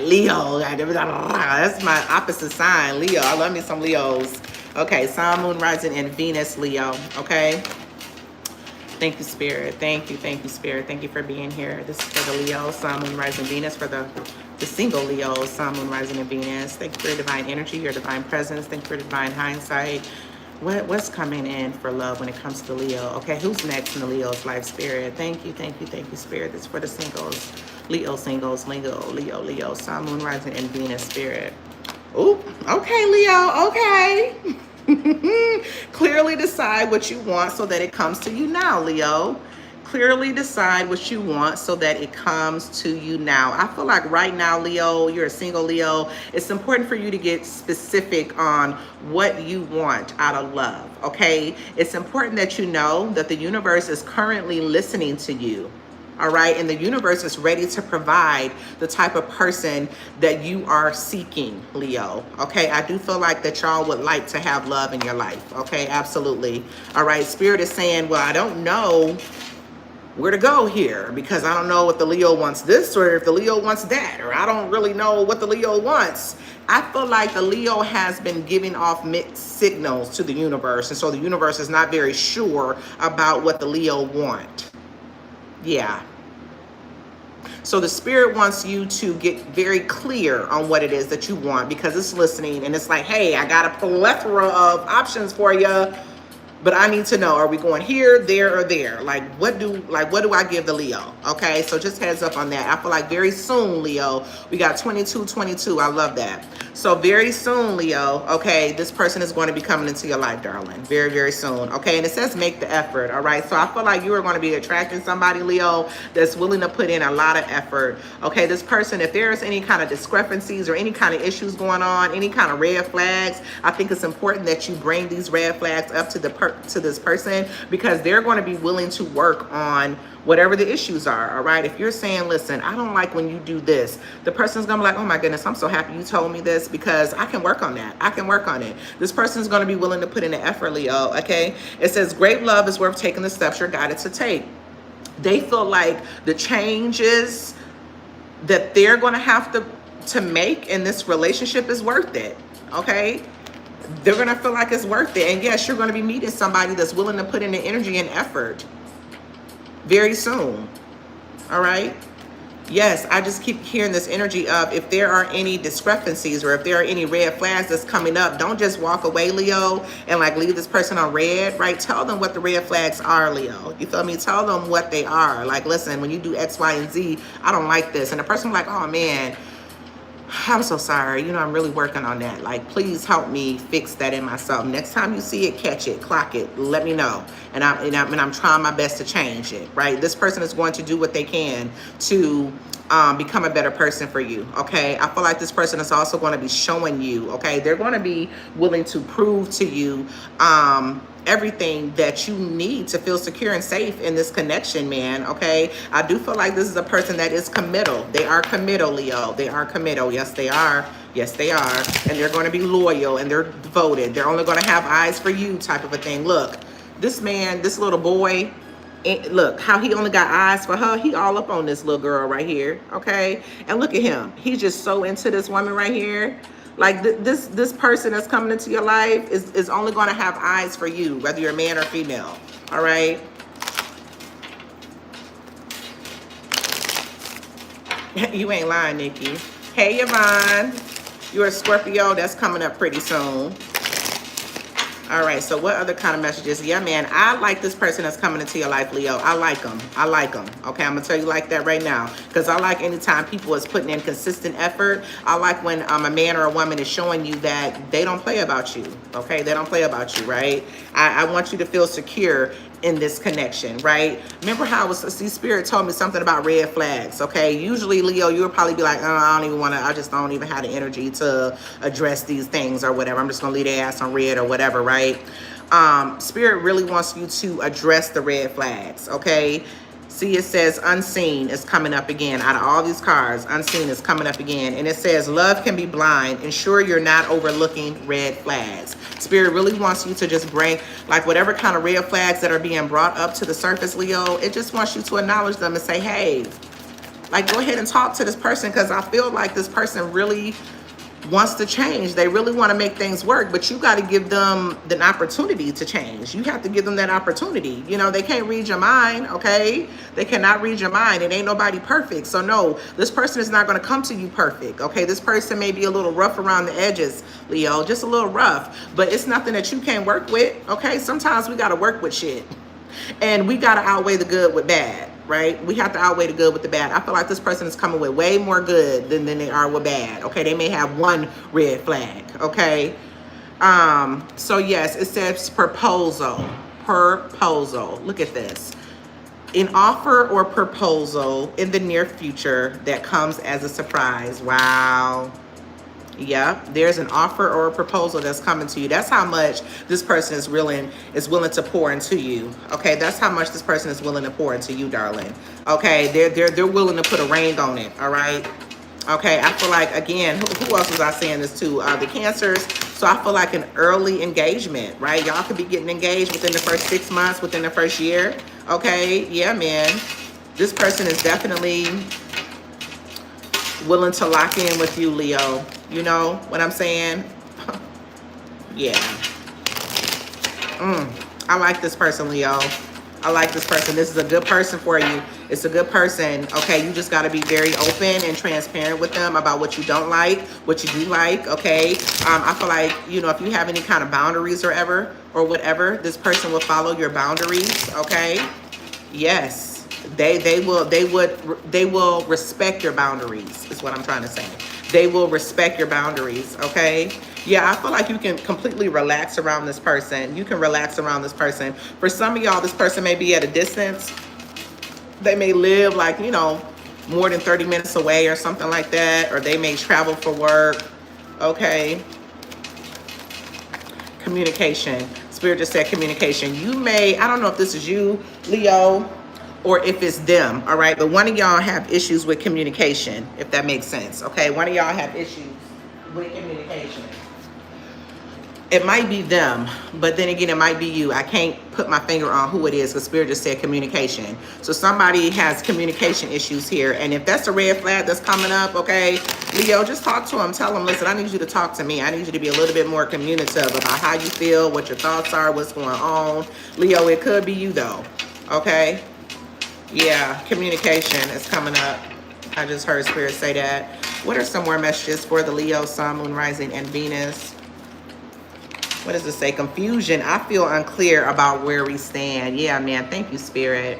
Leo. That's my opposite sign, Leo. I love me some Leos. Okay, Sun, Moon, Rising, and Venus, Leo. Okay. Thank you, Spirit. Thank you, Spirit. Thank you for being here. This is for the Leo, Sun, Moon, Rising, Venus, for the single Leo, Sun, Moon, Rising, and Venus. Thank you for your divine energy, your divine presence. Thank you for divine hindsight. What's coming in for love when it comes to Leo? Okay, who's next in the Leo's life, Spirit? Thank you, Spirit. This is for the singles. Leo, singles, Leo, Sun, Moon, Rising, and Venus, Spirit. Ooh, okay, Leo, okay. Clearly decide what you want so that it comes to you now, Leo. Clearly decide what you want so that it comes to you now. I feel like right now, Leo, you're a single Leo. It's important for you to get specific on what you want out of love, okay? It's important that you know that the universe is currently listening to you. All right, and the universe is ready to provide the type of person that you are seeking, Leo. Okay, I do feel like that y'all would like to have love in your life. Okay, absolutely. All right, Spirit is saying, well, I don't know where to go here because I don't know if the Leo wants this or if the Leo wants that, or I don't really know what the Leo wants. I feel like the Leo has been giving off mixed signals to the universe, and so the universe is not very sure about what the Leo want. Yeah. So the spirit wants you to get very clear on what it is that you want because it's listening and it's like, hey, I got a plethora of options for you. But I need to know, are we going here, there, or there? Like, what do I give the Leo? Okay, so just heads up on that. I feel like very soon, Leo, we got 2222. I love that. So very soon, Leo, okay, this person is going to be coming into your life, darling. Very, very soon. Okay, and it says make the effort, all right? So I feel like you are going to be attracting somebody, Leo, that's willing to put in a lot of effort. Okay, this person, if there's any kind of discrepancies or any kind of issues going on, any kind of red flags, I think it's important that you bring these red flags up to this person because they're going to be willing to work on whatever the issues are. All right, if you're saying, listen, I don't like when you do this, the person's gonna be like, oh my goodness, I'm so happy you told me this because I can work on that. I can work on it. This person's gonna be willing to put in the effort, Leo. Okay, it says great love is worth taking the steps you're guided to take. They feel like the changes that they're going to have to make in this relationship is worth it. Okay, they're going to feel like it's worth it. And yes, you're going to be meeting somebody that's willing to put in the energy and effort very soon. All right. Yes, I just keep hearing this energy of if there are any discrepancies or if there are any red flags that's coming up, don't just walk away, Leo, and like leave this person on red, right? Tell them what the red flags are, Leo. You feel me? Tell them what they are. Like, listen, when you do X, Y, and Z, I don't like this. And the person like, oh man, I'm so sorry. You know, I'm really working on that. Like, please help me fix that in myself. Next time you see it, catch it, clock it, let me know. And I'm trying my best to change it, right? This person is going to do what they can to become a better person for you, okay? I feel like this person is also going to be showing you, okay? They're going to be willing to prove to you everything that you need to feel secure and safe in this connection, man, okay? I do feel like this is a person that is committal. They are committal, Leo. They are committal. Yes, they are. Yes, they are. And they're going to be loyal and they're devoted. They're only going to have eyes for you type of a thing. Look, this man, this little boy, look how he only got eyes for her. He all up on this little girl right here, okay? And look at him. He's just so into this woman right here. Like this person that's coming into your life is only going to have eyes for you, whether you're a man or female. All right. You ain't lying, Nikki. Hey, Yvonne. You're a Scorpio. That's coming up pretty soon. All right, so what other kind of messages? Yeah, man, I like this person that's coming into your life, Leo. I like them. I like them. Okay, I'm going to tell you like that right now. Because I like anytime people is putting in consistent effort. I like when a man or a woman is showing you that they don't play about you. Okay, they don't play about you, right? I want you to feel secure in this connection, right? Remember how Spirit told me something about red flags, okay? Usually, Leo, you would probably be like, oh, I don't even want to, I just don't even have the energy to address these things or whatever. I'm just going to leave their ass on red or whatever, right? Spirit really wants you to address the red flags, okay? See, it says unseen is coming up again. Out of all these cards, unseen is coming up again. And it says love can be blind. Ensure you're not overlooking red flags. Spirit really wants you to just bring, like, whatever kind of red flags that are being brought up to the surface, Leo, it just wants you to acknowledge them and say, hey, like, go ahead and talk to this person because I feel like this person really wants to change. They really want to make things work, but you got to give them the opportunity to change. You have to give them that opportunity. You know, they can't read your mind, okay? They cannot read your mind. It ain't nobody perfect. So no, this person is not going to come to you perfect, okay? This person may be a little rough around the edges, Leo, just a little rough, but it's nothing that you can't work with, okay? Sometimes we got to work with shit and we got to outweigh the good with bad. right? We have to outweigh the good with the bad. I feel like this person is coming with way more good than they are with bad, okay? They may have one red flag, okay? So yes, it says proposal. Proposal. Look at this. An offer or proposal in the near future that comes as a surprise. Wow. Yep, there's an offer or a proposal that's coming to you. That's how much this person is willing to pour into you. Okay, that's how much this person is willing to pour into you, darling. Okay, they're willing to put a ring on it. All right. Okay, I feel like, again, who else was I saying this to? The Cancers. So I feel like an early engagement, right? Y'all could be getting engaged within the first 6 months, within the first year. Okay, yeah, man. This person is definitely willing to lock in with you, Leo. You know what I'm saying? Yeah. I like this person, Leo. I like this person. This is a good person for you. It's a good person. Okay, you just got to be very open and transparent with them about what you don't like, what you do like. Okay, I feel like, you know, if you have any kind of boundaries or whatever, this person will follow your boundaries. Okay, yes, they will respect your boundaries. Is what I'm trying to say. They will respect your boundaries. Okay. Yeah, I feel like you can completely relax around this person. You can relax around this person. For some of y'all, this person may be at a distance. They may live like, you know, more than 30 minutes away or something like that. Or they may travel for work. Okay. Communication. Spirit just said communication. You may, I don't know if this is you, Leo, or if it's them. All right. But one of y'all have issues with communication, if that makes sense. Okay. One of y'all have issues with communication. It might be them, but then again, it might be you. I can't put my finger on who it is because Spirit just said communication. So somebody has communication issues here. And if that's a red flag that's coming up, okay, Leo, just talk to them. Tell them, listen, I need you to talk to me. I need you to be a little bit more communicative about how you feel, what your thoughts are, what's going on. Leo, it could be you though, okay? Yeah, communication is coming up. I just heard Spirit say that. What are some more messages for the Leo, Sun, Moon, Rising, and Venus? What does it say? Confusion. I feel unclear about where we stand. Yeah, man. Thank you, Spirit.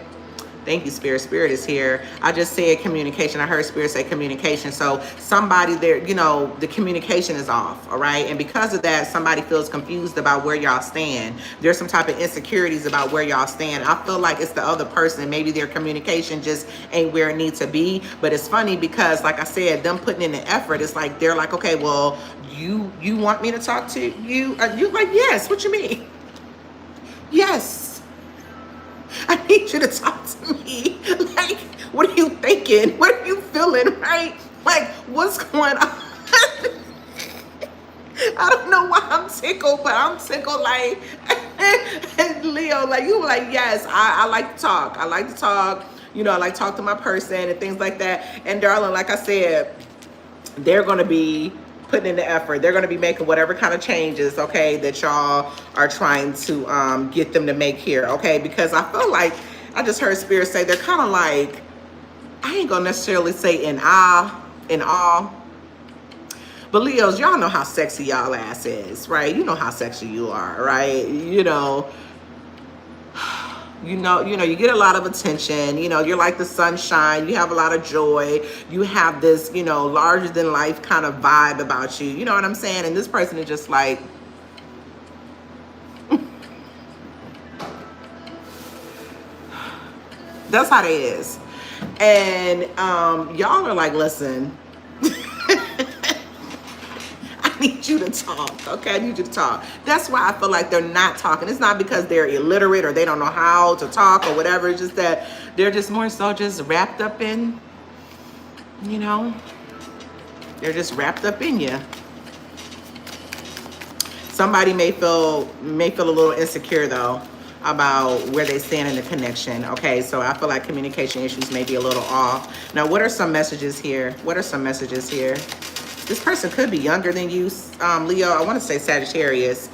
Thank you, Spirit. Spirit is here. I just said communication. I heard Spirit say communication. So somebody there, you know, the communication is off, all right? And because of that, somebody feels confused about where y'all stand. There's some type of insecurities about where y'all stand. I feel like it's the other person. Maybe their communication just ain't where it needs to be. But it's funny because, like I said, them putting in the effort, it's like they're like, okay, well, you want me to talk to you? You're like, yes. What you mean? Yes. I need you to talk to me. Like, what are you thinking? What are you feeling, right? Like, what's going on? I don't know why I'm tickled, but I'm tickled like, Leo, like, you were like, yes, I like to talk. I like to talk. You know, I like to talk to my person and things like that. And darling, like I said, they're going to be putting in the effort. They're going to be making whatever kind of changes, okay, that y'all are trying to get them to make here, okay? Because I feel like, I just heard Spirit say they're kind of like, I ain't going to necessarily say in awe. But Leos, y'all know how sexy y'all ass is, right? You know how sexy you are, right? You know, you get a lot of attention. You know, you're like the sunshine. You have a lot of joy. You have this, you know, larger than life kind of vibe about you. You know what I'm saying? And this person is just like, that's how they is. And y'all are like, listen, I need you to talk, okay? I need you to talk. That's why I feel like they're not talking. It's not because they're illiterate or they don't know how to talk or whatever. It's just that they're just more so just wrapped up in, you know, they're just wrapped up in you. Somebody may feel a little insecure though about where they stand in the connection. Okay, so I feel like communication issues may be a little off. Now, what are some messages here? What are some messages here? This person could be younger than you, Leo. I want to say Sagittarius.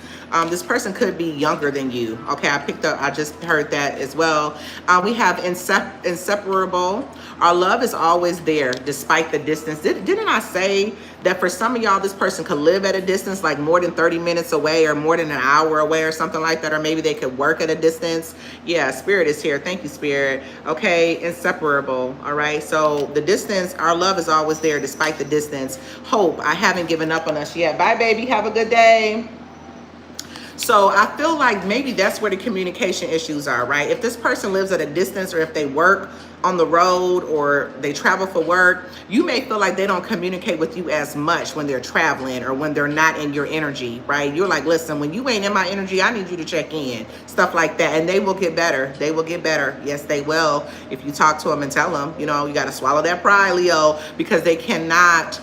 This person could be younger than you. Okay, I just heard that as well. We have inseparable. Our love is always there despite the distance. Didn't I say that for some of y'all, this person could live at a distance, like more than 30 minutes away or more than an hour away or something like that, or maybe they could work at a distance. Yeah, Spirit is here. Thank you, Spirit. Okay, inseparable. All right, so the distance, our love is always there despite the distance. Hope, I haven't given up on us yet. Bye, baby. Have a good day. So I feel like maybe that's where the communication issues are, right? If this person lives at a distance, or if they work on the road, or they travel for work, you may feel like they don't communicate with you as much when they're traveling or when they're not in your energy, right? You're like, listen, when you ain't in my energy, I need you to check in, stuff like that. And they will get better. They will get better. Yes, they will. If you talk to them and tell them, you know, you got to swallow that pride, Leo, because they cannot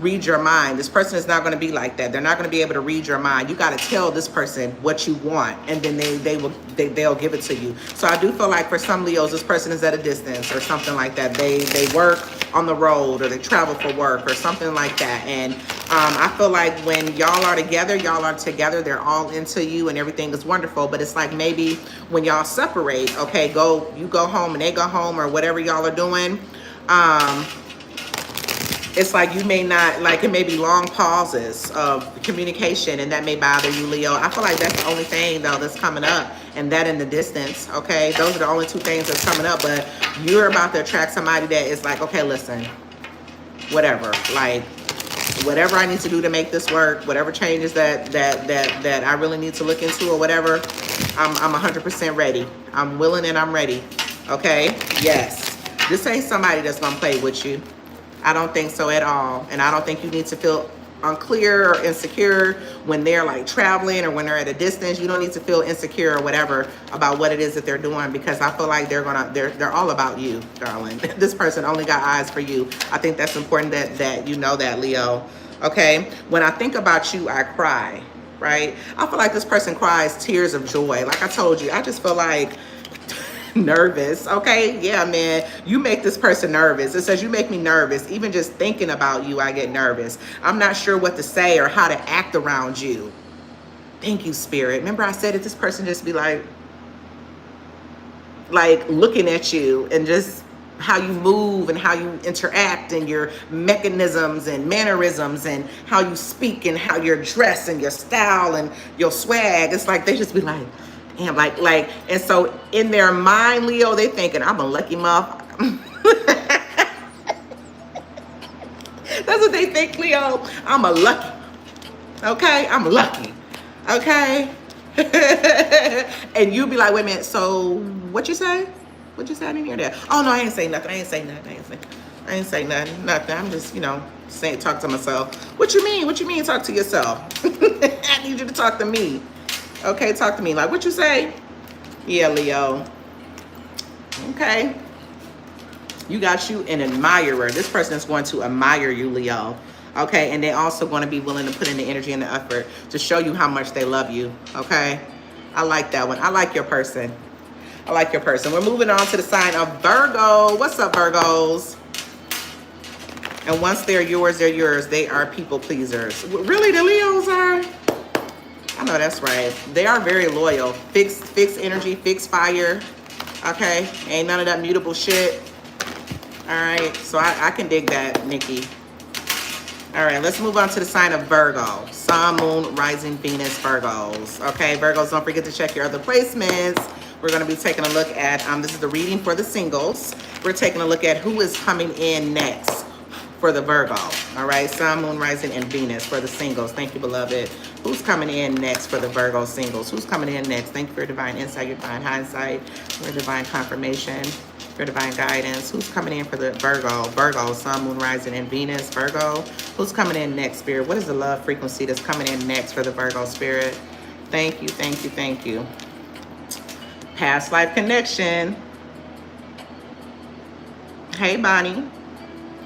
read your mind. This person is not going to be like that. They're not going to be able to read your mind. You got to tell this person what you want, and then they'll give it to you. So I do feel like for some Leos, this person is at a distance or something like that. They work on the road, or they travel for work or something like that. And I feel like when y'all are together, they're all into you and everything is wonderful. But it's like maybe when y'all separate, okay, you go home and they go home, or whatever y'all are doing, it's like you may not, like, it may be long pauses of communication, and that may bother you, Leo. I feel like that's the only thing, though, that's coming up, and that in the distance, okay? Those are the only two things that's coming up, but you're about to attract somebody that is like, okay, listen, whatever, like, whatever I need to do to make this work, whatever changes that I really need to look into or whatever, I'm 100% ready. I'm willing and I'm ready, okay? Yes. This ain't somebody that's gonna play with you. I don't think so at all. And I don't think you need to feel unclear or insecure when they're like traveling or when they're at a distance. You don't need to feel insecure or whatever about what it is that they're doing, because I feel like they're all about you, darling. This person only got eyes for you. I think that's important that you know that, Leo. Okay? When I think about you, I cry, right? I feel like this person cries tears of joy. Like I told you, I just feel like nervous. Okay, yeah, man, you make this person nervous. It says you make me nervous. Even just thinking about you, I get nervous. I'm not sure what to say or how to act around you. Thank you, Spirit. Remember I said that this person just be like looking at you, and just how you move and how you interact, and your mechanisms and mannerisms, and how you speak, and how you're dressed, and your style and your swag. It's like they just be like, damn, like, and so in their mind, Leo, they thinking, I'm a lucky motherfucker. That's what they think, Leo. I'm a lucky. Okay, I'm lucky. Okay. And you be like, wait a minute, so what you say? What you say? I didn't hear that. Oh no, I ain't say nothing. I ain't say nothing. I'm just, saying, talk to myself. What you mean? What you mean talk to yourself? I need you to talk to me. Okay, talk to me. Like, what you say? Yeah, Leo. Okay. You got you an admirer. This person is going to admire you, Leo. Okay, and they're also going to be willing to put in the energy and the effort to show you how much they love you. Okay? I like that one. I like your person. I like your person. We're moving on to the sign of Virgo. What's up, Virgos? And once they're yours, they're yours. They are people pleasers. Really, the Leos are? I know that's right. They are very loyal. Fixed energy, fixed fire. Okay? Ain't none of that mutable shit. All right? So I can dig that, Nikki. All right, let's move on to the sign of Virgo. Sun, Moon, Rising, Venus, Virgos. Okay, Virgos, don't forget to check your other placements. We're going to be taking a look at, this is the reading for the singles. We're taking a look at who is coming in next for the Virgo. All right, Sun, Moon, Rising, and Venus for the singles. Thank you, beloved. Who's coming in next for the Virgo singles? Who's coming in next? Thank you for your divine insight, your divine hindsight, your divine confirmation, your divine guidance. Who's coming in for the Virgo, Sun, Moon, Rising, and Venus, Virgo. Who's coming in next, Spirit? What is the love frequency that's coming in next for the Virgo, Spirit? Thank you, thank you, thank you. Past life connection. Hey, Bonnie.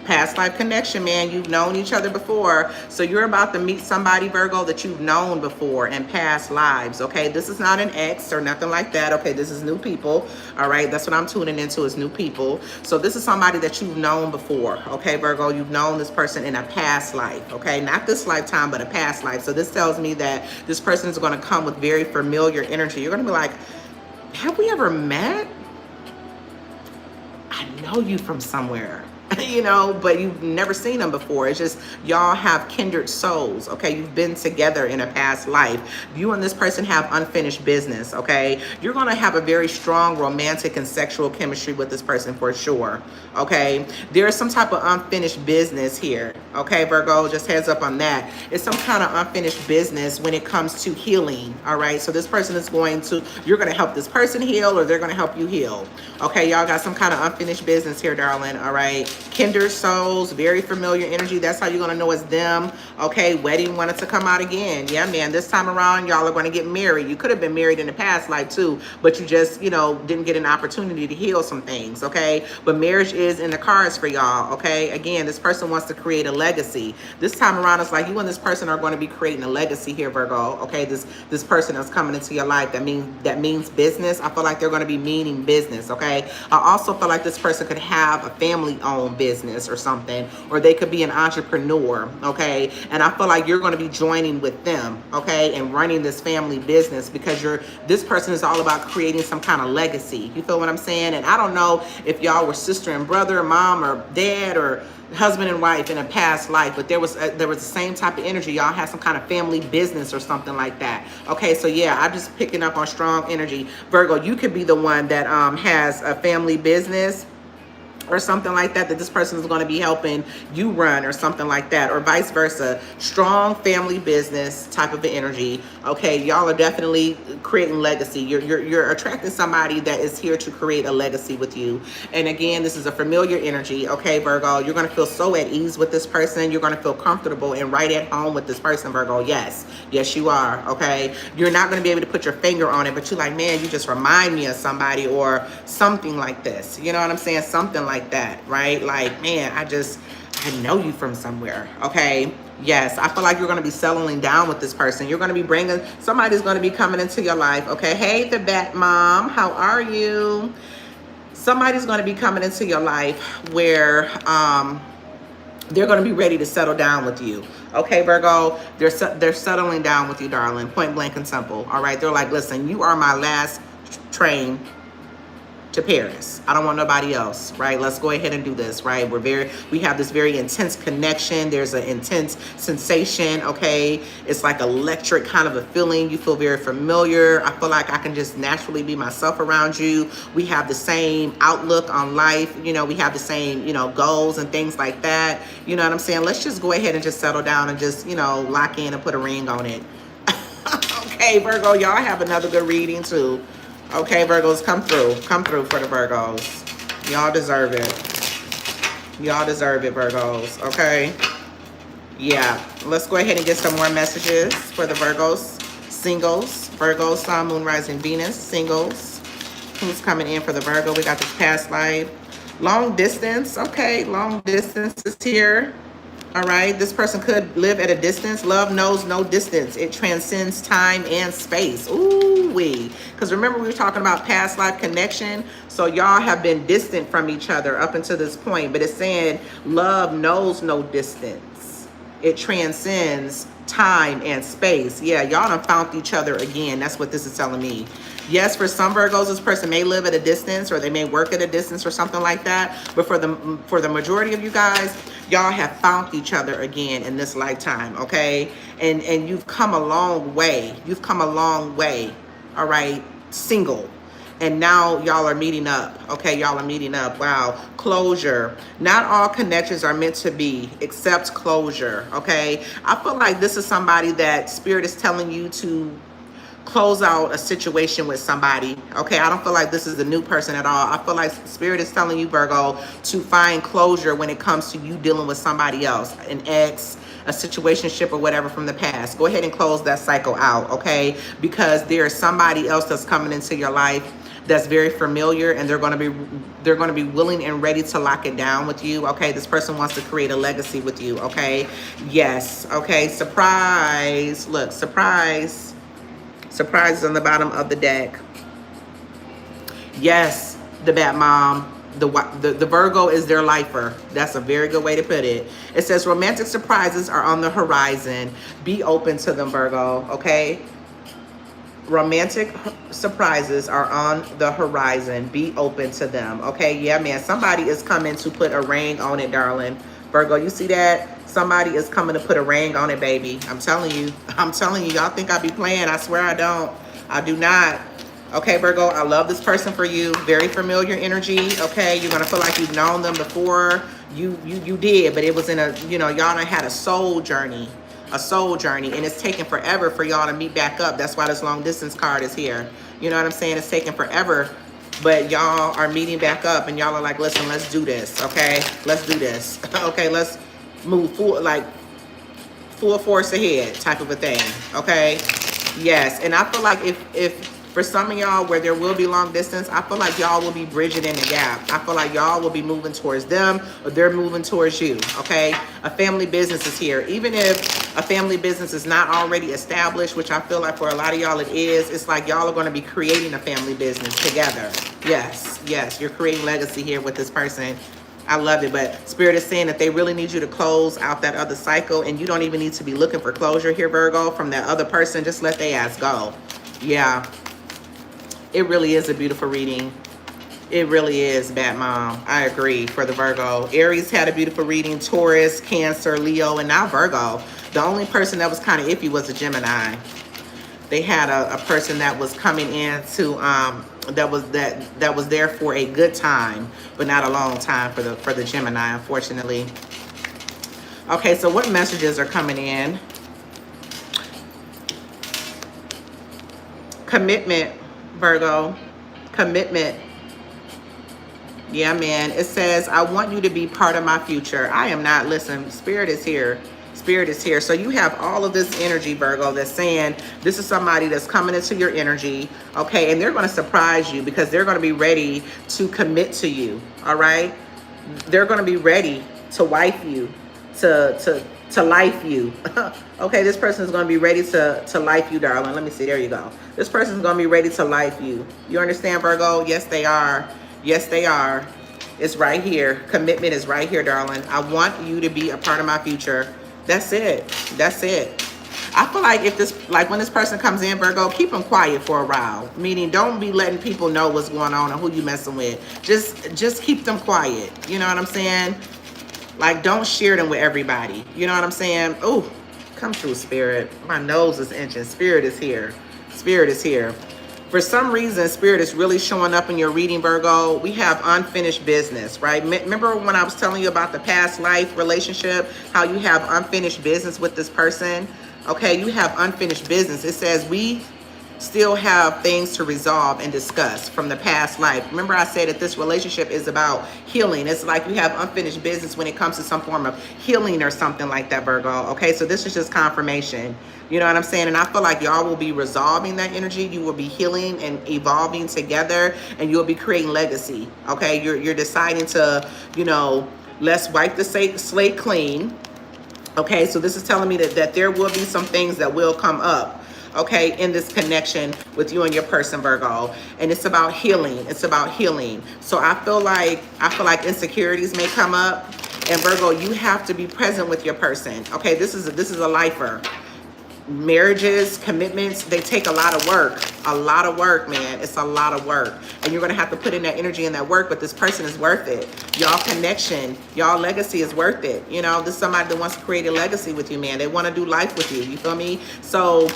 Past life connection, man. You've known each other before. So you're about to meet somebody, Virgo, that you've known before in past lives, okay? This is not an ex or nothing like that, okay? This is new people, all right? That's what I'm tuning into, is new people. So this is somebody that you've known before, okay, Virgo? You've known this person in a past life, okay? Not this lifetime, but a past life. So this tells me that this person is going to come with very familiar energy. You're going to be like, have we ever met? I know you from somewhere. You know, but you've never seen them before. It's just y'all have kindred souls, okay? You've been together in a past life. You and this person have unfinished business, okay? You're going to have a very strong romantic and sexual chemistry with this person for sure, okay? There's some type of unfinished business here, okay, Virgo? Just heads up on that. It's some kind of unfinished business when it comes to healing, all right? So this person is going to, you're going to help this person heal, or they're going to help you heal, okay? Y'all got some kind of unfinished business here, darling, all right? Kindred souls, very familiar energy. That's how you're going to know it's them. Okay, wedding wanted to come out again. Yeah, man, this time around, y'all are going to get married. You could have been married in the past life too, but you just, you know, didn't get an opportunity to heal some things, okay? But marriage is in the cards for y'all, okay? Again, this person wants to create a legacy. This time around, it's like you and this person are going to be creating a legacy here, Virgo, okay? This person that's coming into your life, that means business. I feel like they're going to be meaning business, okay? I also feel like this person could have a family-owned business or something, or they could be an entrepreneur, okay? And I feel like you're going to be joining with them, okay, and running this family business, because this person is all about creating some kind of legacy. You feel what I'm saying? And I don't know if y'all were sister and brother, mom or dad, or husband and wife in a past life, but there was the same type of energy. Y'all had some kind of family business or something like that, okay? So yeah, I'm just picking up on strong energy. Virgo, you could be the one that has a family business or something like that this person is going to be helping you run, or something like that, or vice versa. Strong family business type of energy, okay? Y'all are definitely creating legacy. You're attracting somebody that is here to create a legacy with you. And again, this is a familiar energy, okay, Virgo? You're going to feel so at ease with this person. You're going to feel comfortable and right at home with this person, Virgo. Yes, you are, okay? You're not going to be able to put your finger on it, but you're like, man, you just remind me of somebody, or something like this. You know what I'm saying? Something like that, right? Like, man, I know you from somewhere, okay? Yes, I feel like you're going to be settling down with this person. You're going to be somebody's going to be coming into your life, okay? Hey, the Bat Mom, how are you? Somebody's going to be coming into your life where they're going to be ready to settle down with you, okay, Virgo? They're settling down with you, darling, point blank and simple, all right? They're like, listen, you are my last train to Paris. I don't want nobody else, right? Let's go ahead and do this, right? We have this very intense connection. There's an intense sensation, okay? It's like electric kind of a feeling. You feel very familiar. I feel like I can just naturally be myself around you. We have the same outlook on life. You know, we have the same, you know, goals and things like that. You know what I'm saying? Let's just go ahead and just settle down and just, you know, lock in and put a ring on it. Okay, Virgo, y'all have another good reading too. Okay, Virgos, come through for the Virgos. Y'all deserve it. Y'all deserve it, Virgos, okay? Yeah, let's go ahead and get some more messages for the Virgos. Singles, Virgos, Sun, Moon, Rising, Venus, singles. Who's coming in for the Virgo? We got this past life. Long distance, okay, long distance is here. All right, this person could live at a distance. Love knows no distance. It transcends time and space. Ooh-wee. Because remember, we were talking about past life connection. So y'all have been distant from each other up until this point. But it's saying love knows no distance. It transcends time and space. Yeah, y'all done found each other again. That's what this is telling me. Yes, for some Virgos, this person may live at a distance, or they may work at a distance or something like that. But for the majority of you guys, y'all have found each other again in this lifetime, okay? And you've come a long way. You've come a long way, all right? Single. And now y'all are meeting up, okay? Y'all are meeting up. Wow. Closure. Not all connections are meant to be, except closure, okay? I feel like this is somebody that Spirit is telling you to close out a situation with somebody, okay? I don't feel like this is a new person at all. I feel like Spirit is telling you, Virgo, to find closure when it comes to you dealing with somebody else, an ex, a situationship, or whatever from the past. Go ahead and close that cycle out, okay? Because there is somebody else that's coming into your life that's very familiar, and they're going to be willing and ready to lock it down with you. Okay, this person wants to create a legacy with you. Okay, yes. Okay, surprise. Look, surprise. Surprise is on the bottom of the deck. Yes, the Bat Mom. The Virgo is their lifer. That's a very good way to put it. It says romantic surprises are on the horizon. Be open to them, Virgo. Okay. Romantic surprises are on the horizon. Be open to them. Okay. Yeah, man. Somebody is coming to put a ring on it, darling. Virgo, you see that? Somebody is coming to put a ring on it, baby. I'm telling you. I'm telling you. Y'all think I be playing. I swear I don't. I do not. Okay, Virgo, I love this person for you. Very familiar energy. Okay, you're gonna feel like you've known them before. You did, but it was in a, you know, y'all done had a soul journey, and it's taken forever for y'all to meet back up. That's why this long distance card is here. You know what I'm saying? It's taken forever, but y'all are meeting back up, and y'all are like, listen, let's do this. Okay, let's do this. Okay, let's move full, like full force ahead, type of a thing. Okay, yes, and I feel like if for some of y'all where there will be long distance, I feel like y'all will be bridging in the gap. I feel like y'all will be moving towards them, or they're moving towards you, okay? A family business is here. Even if a family business is not already established, which I feel like for a lot of y'all it is, it's like y'all are going to be creating a family business together. Yes, yes, you're creating legacy here with this person. I love it, but Spirit is saying that they really need you to close out that other cycle, and you don't even need to be looking for closure here, Virgo, from that other person. Just let their ass go. Yeah. It really is a beautiful reading. It really is, Bat Mom. I agree for the Virgo. Aries had a beautiful reading. Taurus, Cancer, Leo, and now Virgo. The only person that was kind of iffy was a Gemini. They had a person that was coming in to that was there for a good time, but not a long time for the Gemini, unfortunately. Okay, so what messages are coming in? Commitment, Virgo. Commitment. Yeah, man. It says, I want you to be part of my future. I am not. Listen, Spirit is here. Spirit is here. So you have all of this energy, Virgo, that's saying this is somebody that's coming into your energy, okay? And they're going to surprise you because they're going to be ready to commit to you, all right? They're going to be ready to wife you, to life you. Okay, this person is going to be ready to life you, darling. Let me see. There you go. This person is going to be ready to life you. You understand, Virgo? Yes, they are. Yes, they are. It's right here. Commitment is right here, darling. I want you to be a part of my future. That's it. That's it. I feel like if this, like when this person comes in, Virgo, keep them quiet for a while. Meaning, don't be letting people know what's going on or who you messing with. Just keep them quiet. You know what I'm saying? Like, don't share them with everybody. You know what I'm saying? Oh, come through, Spirit. My nose is itching. Spirit is here. Spirit is here. For some reason, Spirit is really showing up in your reading, Virgo. We have unfinished business, right? Remember when I was telling you about the past life relationship, how you have unfinished business with this person? Okay, you have unfinished business. It says we still have things to resolve and discuss from the past life. Remember I said that this relationship is about healing. It's like you have unfinished business when it comes to some form of healing or something like that, Virgo. Okay, so this is just confirmation. You know what I'm saying? And I feel like y'all will be resolving that energy. You will be healing and evolving together, and you'll be creating legacy. Okay, you're deciding to, you know, let's wipe the slate clean. Okay, so this is telling me that there will be some things that will come up, okay, in this connection with you and your person, Virgo. And it's about healing. It's about healing. So I feel like insecurities may come up, and Virgo, you have to be present with your person. Okay, this is a lifer. Marriages, commitments, they take a lot of work. A lot of work, man. It's a lot of work. And you're going to have to put in that energy and that work, but this person is worth it. Y'all connection, y'all legacy is worth it. You know, this is somebody that wants to create a legacy with you, man. They want to do life with you. You feel me? So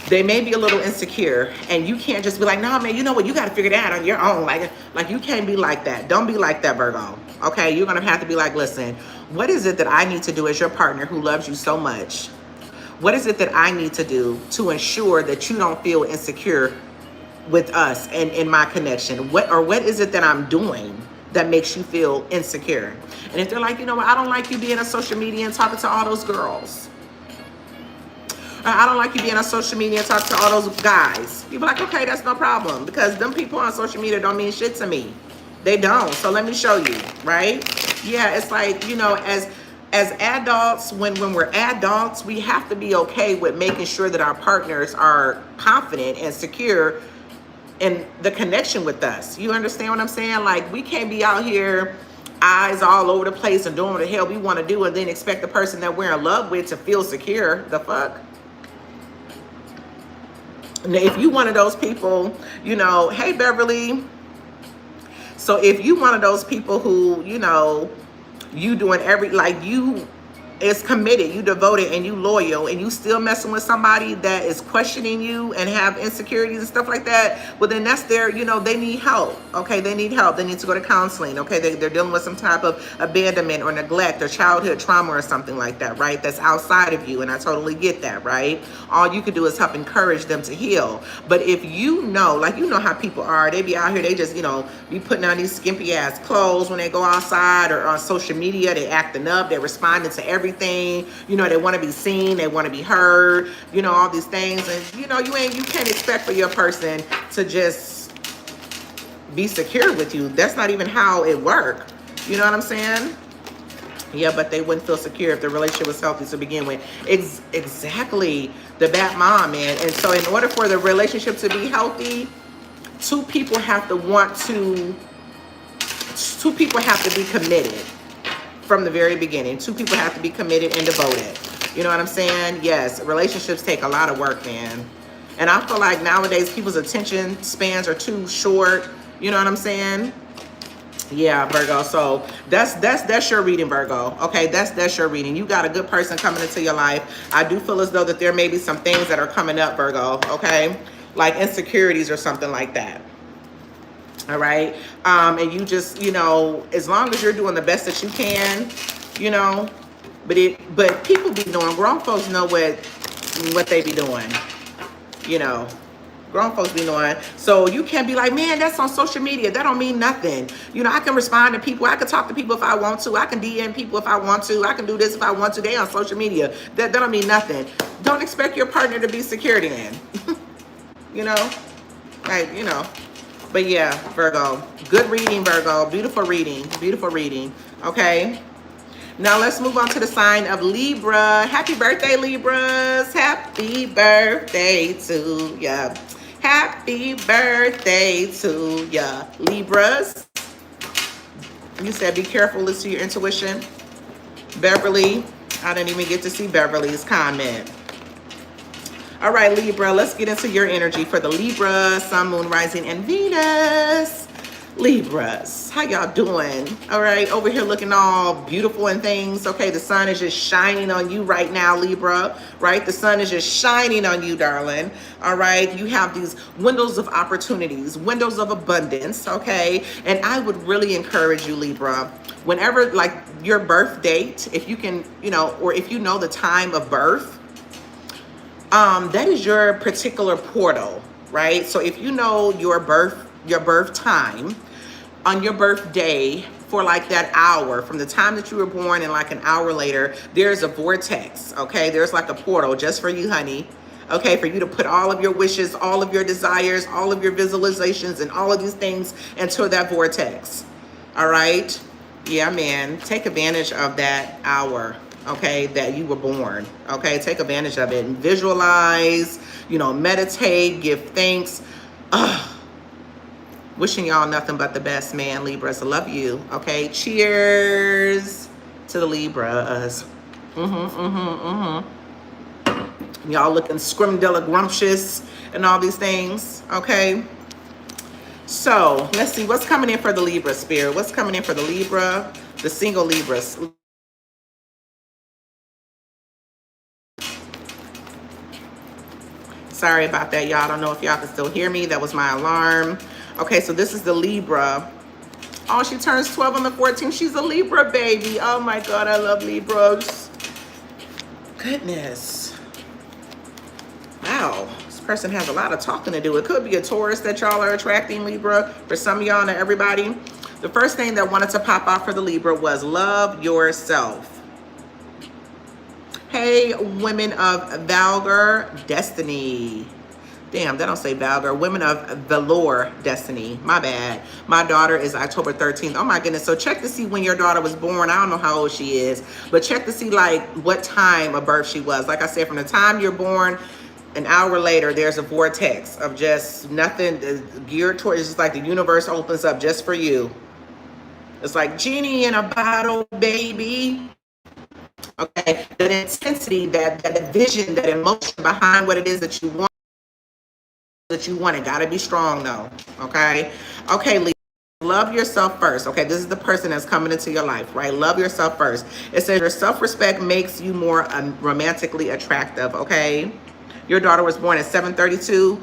they may be a little insecure, and you can't just be like, no, man, you know what? You got to figure that out on your own. Like you can't be like that. Don't be like that, Virgo. Okay? You're going to have to be like, listen, what is it that I need to do as your partner who loves you so much? What is it that I need to do to ensure that you don't feel insecure with us and in my connection? What is it that I'm doing that makes you feel insecure? And if they're like, you know what, I don't like you being on social media and talking to all those girls. I don't like you being on social media and talk to all those guys. You be like, okay, that's no problem, because them people on social media don't mean shit to me. They don't. So let me show you, right? Yeah, it's like, you know, as adults, when we're adults, we have to be okay with making sure that our partners are confident and secure in the connection with us. You understand what I'm saying? Like, we can't be out here eyes all over the place and doing what the hell we want to do and then expect the person that we're in love with to feel secure. The fuck? Now, if you one of those people, you know, hey Beverly. So if you one of those people who, you know, you doing like you is committed, you devoted, and you loyal, and you still messing with somebody that is questioning you and have insecurities and stuff like that, well then that's their, you know, they need help. Okay, they need help. They need to go to counseling. Okay, they're dealing with some type of abandonment or neglect or childhood trauma or something like that, right? That's outside of you, and I totally get that, right? All you can do is help encourage them to heal. But if you know, like, you know how people are, they be out here, they just, you know, be putting on these skimpy ass clothes when they go outside or on social media, they acting up, they're responding to everything. You know, they want to be seen, they want to be heard, you know, all these things. And you know, you can't expect for your person to just be secure with you. That's not even how it works. You know what I'm saying? Yeah, but they wouldn't feel secure if the relationship was healthy to begin with. Exactly. The bad mom, man. And so in order for the relationship to be healthy, two people have to be committed. From the very beginning, two people have to be committed and devoted. You know what I'm saying? Yes, relationships take a lot of work, man. And I feel like nowadays people's attention spans are too short. You know what I'm saying? Yeah, Virgo. So that's your reading, Virgo. Okay, that's your reading. You got a good person coming into your life. I do feel as though that there may be some things that are coming up, Virgo. Okay, like insecurities or something like that. All right. And you just, you know, as long as you're doing the best that you can, you know, but people be doing, grown folks know what they be doing, you know, grown folks be knowing. So you can't be like, man, that's on social media, that don't mean nothing. You know, I can respond to people, I can talk to people if I want to, I can DM people if I want to, I can do this if I want to. They on social media, that don't mean nothing. Don't expect your partner to be secure then. You know, like, you know. But yeah, Virgo, good reading, Virgo. Beautiful reading. Okay, now let's move on to the sign of Libra. Happy birthday, Libras. Happy birthday to ya. Happy birthday to ya, Libras. You said be careful, listen to your intuition. Beverly, I didn't even get to see Beverly's comment. All right, Libra, let's get into your energy for the Libra, Sun, Moon, Rising, and Venus. Libras, how y'all doing? All right, over here looking all beautiful and things. Okay, the sun is just shining on you right now, Libra, right? The sun is just shining on you, darling. All right, you have these windows of opportunities, windows of abundance, okay? And I would really encourage you, Libra, whenever, like, your birth date, if you can, you know, or if you know the time of birth, that is your particular portal, right? So if you know your birth time on your birthday, for like that hour, from the time that you were born and like an hour later, there's a vortex, okay? There's like a portal just for you, honey, okay? For you to put all of your wishes, all of your desires, all of your visualizations, and all of these things into that vortex, all right? Yeah, man, take advantage of that hour, okay, that you were born, okay? Take advantage of it and visualize, you know, meditate, give thanks. Wishing y'all nothing but the best, man, Libras. I love you, okay? Cheers to the Libras. Y'all looking scrumdiddlygumptious and all these things, okay? So let's see what's coming in for the Libra, Spirit. What's coming in for the Libra, the single Libras? Sorry about that, y'all. I don't know if y'all can still hear me. That was my alarm. Okay, so this is the Libra. Oh, she turns 12 on the 14th. She's a Libra baby. Oh my God, I love Libras. Goodness. Wow, this person has a lot of talking to do. It could be a Taurus that y'all are attracting, Libra. For some of y'all, not everybody. The first thing that wanted to pop out for the Libra was love yourself. Hey, women of Valor Destiny. Damn, that don't say Valor. Women of Valor Destiny. My bad. My daughter is October 13th. Oh my goodness. So check to see when your daughter was born. I don't know how old she is, but check to see like what time of birth she was. Like I said, from the time you're born, an hour later, there's a vortex of just nothing geared towards. It's just like the universe opens up just for you. It's like genie in a bottle, baby. Okay, that intensity, that vision, that emotion behind what it is that you want. It got to be strong though. Okay, Lisa, love yourself first. Okay, this is the person that's coming into your life, right? Love yourself first. It says your self-respect makes you more romantically attractive. Okay, your daughter was born at 7:32.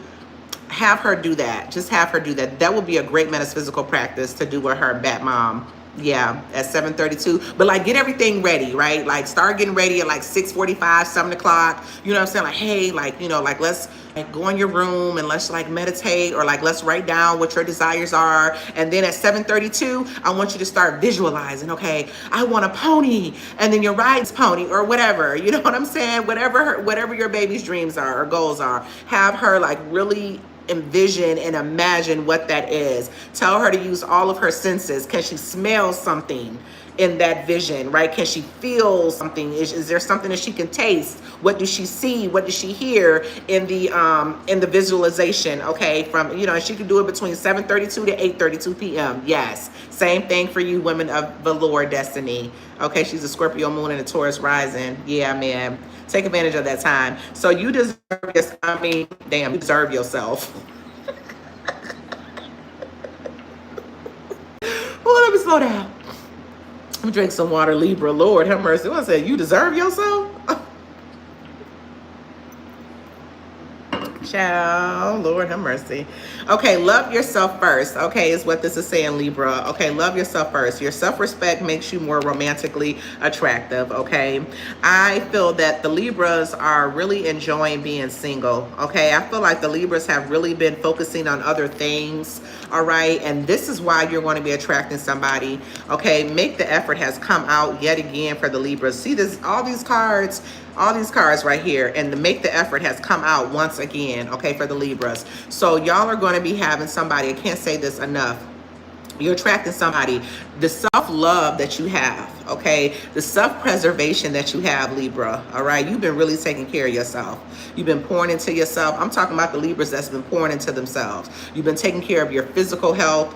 Have her do that. Just have her do that. That would be a great metaphysical practice to do with her bat mom. Yeah, at 7:32. But like, get everything ready, right? Like, start getting ready at like 6:45, 7 o'clock. You know what I'm saying? Like, hey, like, you know, like, let's like go in your room and let's like meditate, or like let's write down what your desires are. And then at 7:32, I want you to start visualizing. Okay, I want a pony, and then your ride's pony or whatever. You know what I'm saying? Whatever your baby's dreams are or goals are, have her like really envision and imagine what that is. Tell her to use all of her senses. Can she smell something in that vision, right? Can she feel something? Is there something that she can taste? What does she see? What does she hear in the visualization? Okay, from, you know, she can do it between 7:32 to 8:32 p.m. Yes, same thing for you women of Valor Destiny. Okay, she's a Scorpio moon and a Taurus rising. Yeah, man, take advantage of that time. So you deserve this. I mean, damn, you deserve yourself. Well, let me slow down. I'm drink some water, Libra. Lord have mercy. What I said, you deserve yourself? Child, Lord have mercy. Okay, love yourself first. Okay, is what this is saying, Libra. Okay, love yourself first. Your self-respect makes you more romantically attractive. Okay, I feel that the Libras are really enjoying being single. Okay, I feel like the Libras have really been focusing on other things. All right, and this is why you're going to be attracting somebody. Okay, make the effort has come out yet again for the Libras. See this, all these cards right here, and the make the effort has come out once again, okay, for the Libras. So y'all are going to be having somebody, I can't say this enough, you're attracting somebody, the self-love that you have, okay, the self-preservation that you have, Libra. All right, you've been really taking care of yourself. You've been pouring into yourself. I'm talking about the Libras that's been pouring into themselves. You've been taking care of your physical health,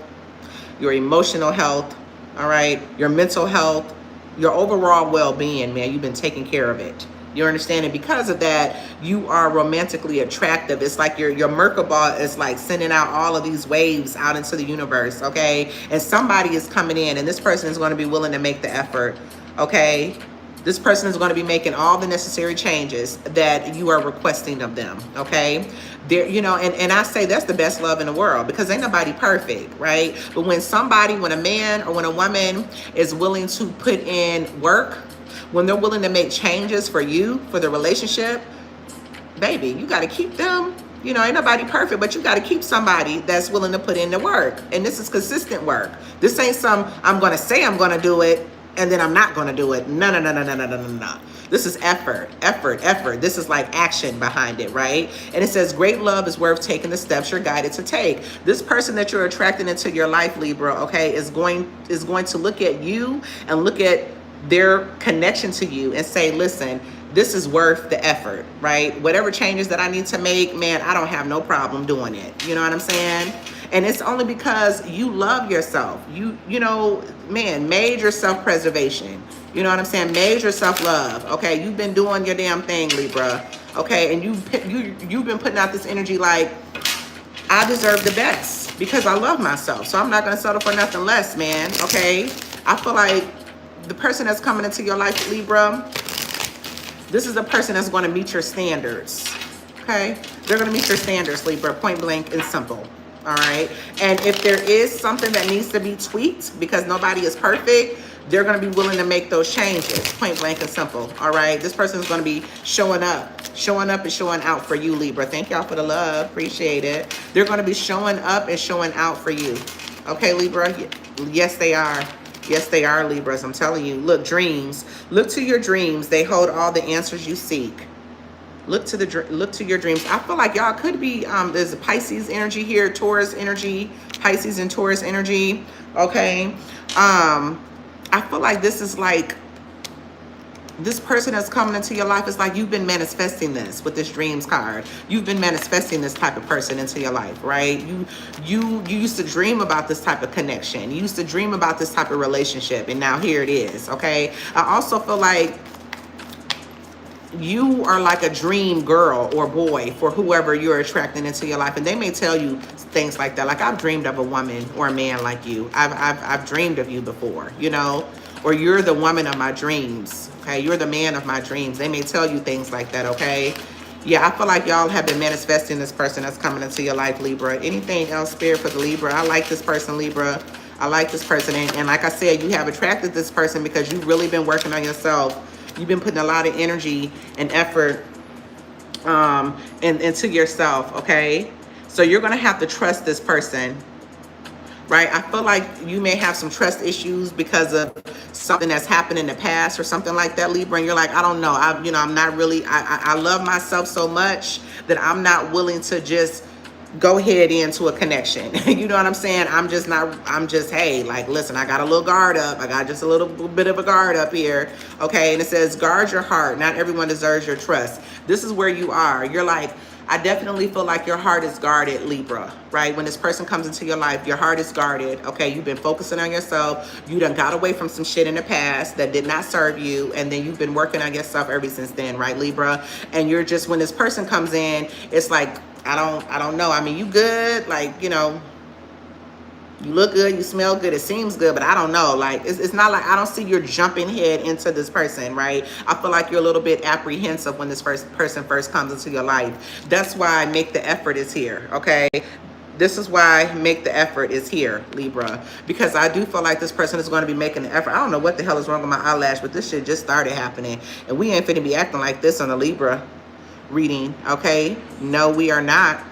your emotional health, all right, your mental health, your overall well-being, man. You've been taking care of it. You understand? And because of that, you are romantically attractive. It's like your Merkaba is like sending out all of these waves out into the universe, okay? And somebody is coming in, and this person is going to be willing to make the effort, okay? This person is going to be making all the necessary changes that you are requesting of them, okay? There, you know, and I say that's the best love in the world, because ain't nobody perfect, right? But when a man or when a woman is willing to put in work, when they're willing to make changes for you, for the relationship, baby, you got to keep them. You know, ain't nobody perfect, but you got to keep somebody that's willing to put in the work. And this is consistent work. This ain't some, I'm going to say I'm going to do it, and then I'm not going to do it. No. This is effort. This is like action behind it, right? And it says, great love is worth taking the steps you're guided to take. This person that you're attracting into your life, Libra, okay, is going to look at you and look at their connection to you and say, listen, this is worth the effort, right? Whatever changes that I need to make, man, I don't have no problem doing it. You know what I'm saying? And it's only because you love yourself. You know, man, major self-preservation. You know what I'm saying? Major self-love. Okay, you've been doing your damn thing, Libra. Okay, and you've been putting out this energy like, I deserve the best because I love myself. So I'm not gonna settle for nothing less, man. Okay, I feel like the person that's coming into your life, Libra, this is a person that's going to meet your standards. Okay, they're going to meet your standards, Libra, point blank and simple. All right, and if there is something that needs to be tweaked because nobody is perfect, they're going to be willing to make those changes, point blank and simple. All right, this person is going to be showing up and showing out for you, Libra. Thank y'all for the love, appreciate it. They're going to be showing up and showing out for you. Okay, Libra, yes they are. Yes, they are, Libras. I'm telling you. Look, dreams. Look to your dreams. They hold all the answers you seek. Look to your dreams. I feel like y'all could be there's a Pisces energy here, Taurus energy, Pisces and Taurus energy. Okay. I feel like this is like this person that's coming into your life is like you've been manifesting this with this dreams card. You've been manifesting this type of person into your life, right? You used to dream about this type of connection. You used to dream about this type of relationship, and now here it is, okay? I also feel like you are like a dream girl or boy for whoever you're attracting into your life, and they may tell you things like that. Like, I've dreamed of a woman or a man like you. I've dreamed of you before, you know, or you're the woman of my dreams. Okay, you're the man of my dreams. They may tell you things like that. Okay, yeah, I feel like y'all have been manifesting this person that's coming into your life, Libra. Anything else, Spirit, for the Libra? I like this person, Libra. I like this person, and like I said, you have attracted this person because you've really been working on yourself. You've been putting a lot of energy and effort into yourself, okay? So you're going to have to trust this person, right? I feel like you may have some trust issues because of something that's happened in the past or something like that, Libra, and you're like, I don't know. I'm not really, I love myself so much that I'm not willing to just go ahead into a connection. You know what I'm saying? I'm just, hey, like, listen, I got a little guard up. I got just a little bit of a guard up here. Okay. And it says, guard your heart. Not everyone deserves your trust. This is where you are. You're like, I definitely feel like your heart is guarded, Libra, right? When this person comes into your life, your heart is guarded, okay? You've been focusing on yourself. You done got away from some shit in the past that did not serve you, and then you've been working on yourself ever since then, right, Libra? And you're just, when this person comes in, it's like, I don't know. I mean, you good, like, you know, you look good, you smell good, it seems good, but I don't know. Like, it's not like, I don't see you're jumping head into this person, right? I feel like you're a little bit apprehensive when this person first comes into your life. That's why Make the Effort is here, okay? This is why Make the Effort is here, Libra, because I do feel like this person is going to be making the effort. I don't know what the hell is wrong with my eyelash, but this shit just started happening, and we ain't finna be acting like this on a Libra reading, okay? No, we are not.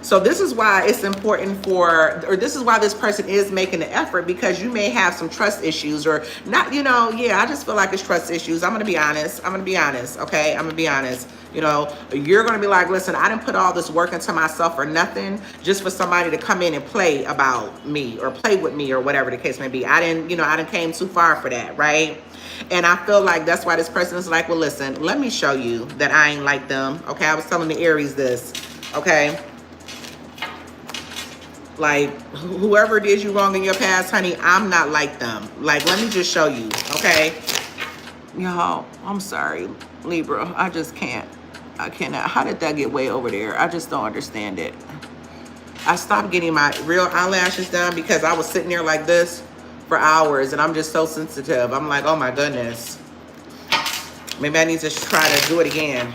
So this is why it's important or this is why this person is making the effort, because you may have some trust issues or not, you know. Yeah, I just feel like it's trust issues. I'm going to be honest. Okay. I'm going to be honest. You know, you're going to be like, listen, I didn't put all this work into myself for nothing just for somebody to come in and play about me or play with me or whatever the case may be. I didn't came too far for that. Right. And I feel like that's why this person is like, well, listen, let me show you that I ain't like them. Okay. I was telling the Aries this. Okay, like, whoever did you wrong in your past, honey, I'm not like them. Like, let me just show you, okay? Y'all, I'm sorry, Libra. I just can't. I cannot. How did that get way over there? I just don't understand it. I stopped getting my real eyelashes done because I was sitting there like this for hours, and I'm just so sensitive. I'm like, oh my goodness. Maybe I need to try to do it again.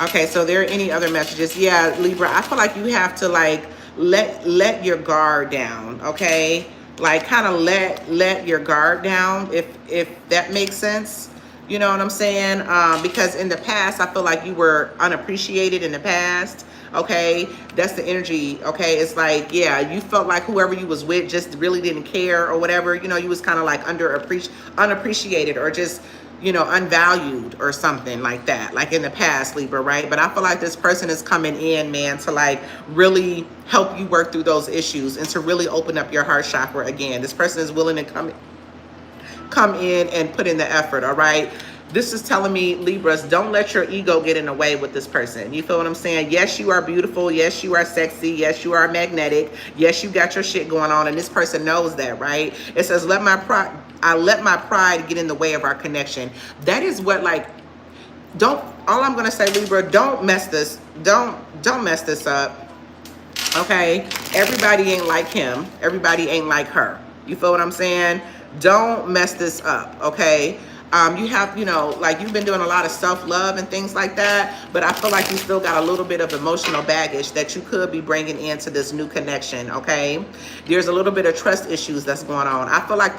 Okay, so there are any other messages? Yeah, Libra, I feel like you have to like let your guard down, okay? Like, kind of let your guard down, if that makes sense. You know what I'm saying? Because in the past, I feel like you were unappreciated in the past. Okay, that's the energy. Okay, it's like, yeah, you felt like whoever you was with just really didn't care or whatever. You know, you was kind of like unappreciated or just, you know, unvalued or something like that, like in the past, Libra, right? But I feel like this person is coming in, man, to like really help you work through those issues and to really open up your heart chakra again. This person is willing to come in and put in the effort, all right? This is telling me, Libras, don't let your ego get in the way with this person. You feel what I'm saying? Yes, you are beautiful. Yes, you are sexy. Yes, you are magnetic. Yes, you got your shit going on, and this person knows that, right? It says, I let my pride get in the way of our connection. That is what, like, all I'm gonna say, Libra, don't mess this up. Okay? Everybody ain't like him. Everybody ain't like her. You feel what I'm saying? Don't mess this up, okay? You have, you know, like you've been doing a lot of self-love and things like that, but I feel like you still got a little bit of emotional baggage that you could be bringing into this new connection, okay? There's a little bit of trust issues that's going on. I feel like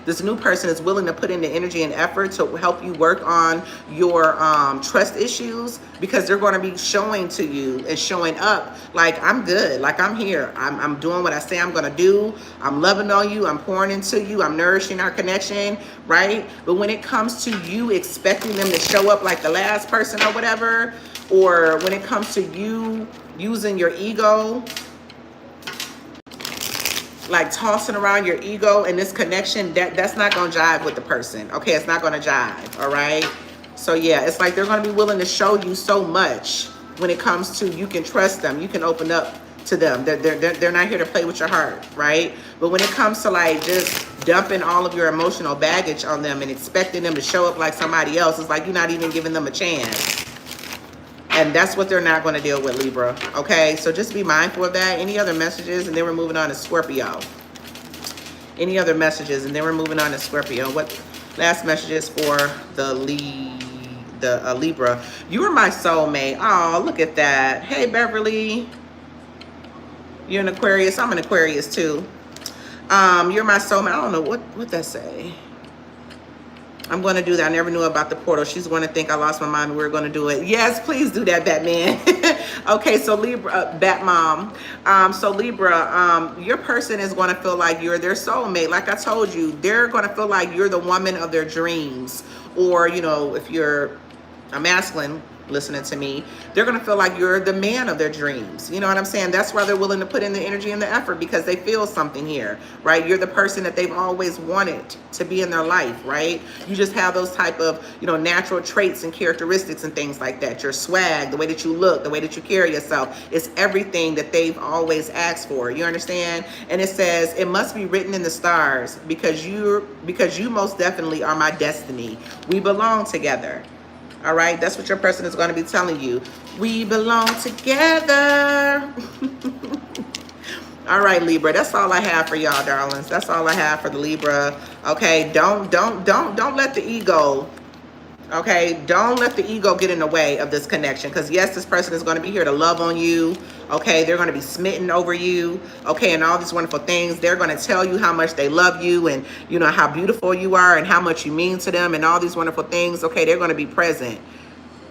this new person is willing to put in the energy and effort to help you work on your trust issues, because they're going to be showing to you and showing up like, I'm good, like I'm here, I'm doing what I say I'm going to do, I'm loving on you, I'm pouring into you, I'm nourishing our connection, right? But when it comes to you expecting them to show up like the last person or whatever, or when it comes to you using your ego, like tossing around your ego in this connection, that's not going to jive with the person, okay? It's not going to jive, all right? So yeah, it's like they're going to be willing to show you so much when it comes to, you can trust them, you can open up to them. They're not here to play with your heart, right? But when it comes to like just dumping all of your emotional baggage on them and expecting them to show up like somebody else, it's like you're not even giving them a chance. And that's what they're not going to deal with, Libra, okay? So just be mindful of that. Any other messages? And then we're moving on to Scorpio. Any other messages? And then we're moving on to Scorpio. What last messages for the Libra? You are my soulmate. Oh, look at that. Hey, Beverly. You're an Aquarius. I'm an Aquarius too. You're my soulmate. I don't know what that say. I'm going to do that. I never knew about the portal. She's going to think I lost my mind. We're going to do it. Yes, please do that, Batman. Okay, so Libra, Batmom. So Libra, your person is going to feel like you're their soulmate. Like I told you, they're going to feel like you're the woman of their dreams. Or, you know, if you're a masculine listening to me, they're going to feel like you're the man of their dreams. You know what I'm saying? That's why they're willing to put in the energy and the effort, because they feel something here, right? You're the person that they've always wanted to be in their life, right? You just have those type of, you know, natural traits and characteristics and things like that. Your swag, the way that you look, the way that you carry yourself, it's everything that they've always asked for. You understand? And it says, it must be written in the stars, because you most definitely are my destiny. We belong together. All right, that's what your person is going to be telling you. We belong together. All right, Libra, that's all I have for y'all, darlings. That's all I have for the Libra. Okay, don't let the ego, okay, don't let the ego get in the way of this connection, because yes, this person is going to be here to love on you. Okay, they're going to be smitten over you, okay, and all these wonderful things. They're going to tell you how much they love you, and you know how beautiful you are and how much you mean to them and all these wonderful things. Okay, they're going to be present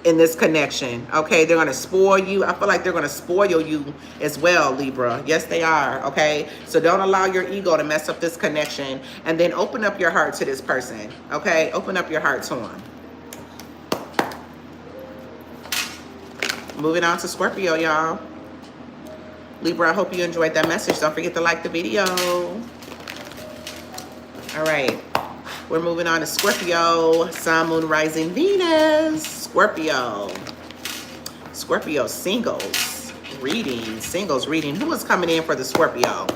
in this connection. Okay, they're going to spoil you. I feel like they're going to spoil you as well, Libra. Yes, they are. Okay, so don't allow your ego to mess up this connection, and then open up your heart to this person. Okay, open up your heart to them. Moving on to Scorpio, y'all. Libra, I hope you enjoyed that message. Don't forget to like the video. All right, we're moving on to Scorpio, Sun, Moon, Rising, Venus. Scorpio singles reading. Who is coming in for the Scorpio?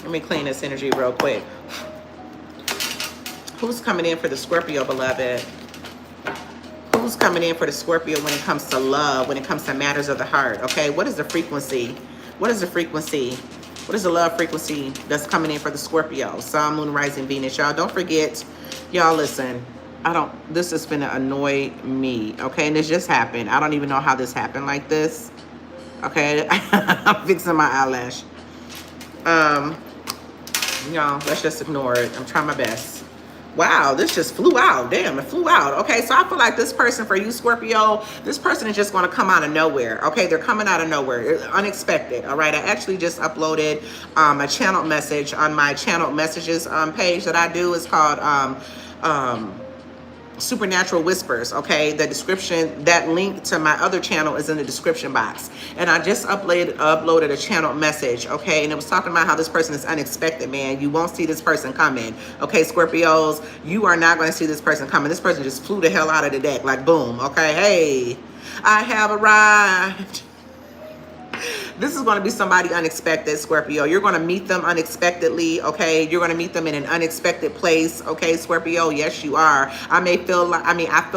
Let me clean this energy real quick. Who's coming in for the Scorpio, beloved? Who's coming in for the Scorpio when it comes to love, when it comes to matters of the heart? Okay, what is the frequency? What is the frequency? What is the love frequency that's coming in for the Scorpio? Sun, Moon, Rising, Venus. Y'all don't forget, y'all listen, this is gonna annoy me, okay? And this just happened. I don't even know how this happened like this. Okay, I'm fixing my eyelash. Y'all, let's just ignore it. I'm trying my best. Wow, this just flew out. Damn, it flew out. Okay, so I feel like this person, for you, Scorpio, this person is just going to come out of nowhere. Okay, they're coming out of nowhere. It's unexpected. All right, I actually just uploaded a channel message on my channel messages page that I do. It's called Supernatural Whispers. Okay, the description, that link to my other channel is in the description box, and I just uploaded a channel message. Okay, and it was talking about how this person is unexpected, man. You won't see this person coming. Okay, Scorpios, you are not going to see this person coming. This person just flew the hell out of the deck, like boom. Okay, hey, I have arrived. This is going to be somebody unexpected, Scorpio. You're going to meet them unexpectedly, okay? You're going to meet them in an unexpected place, okay, Scorpio? Yes, you are. I feel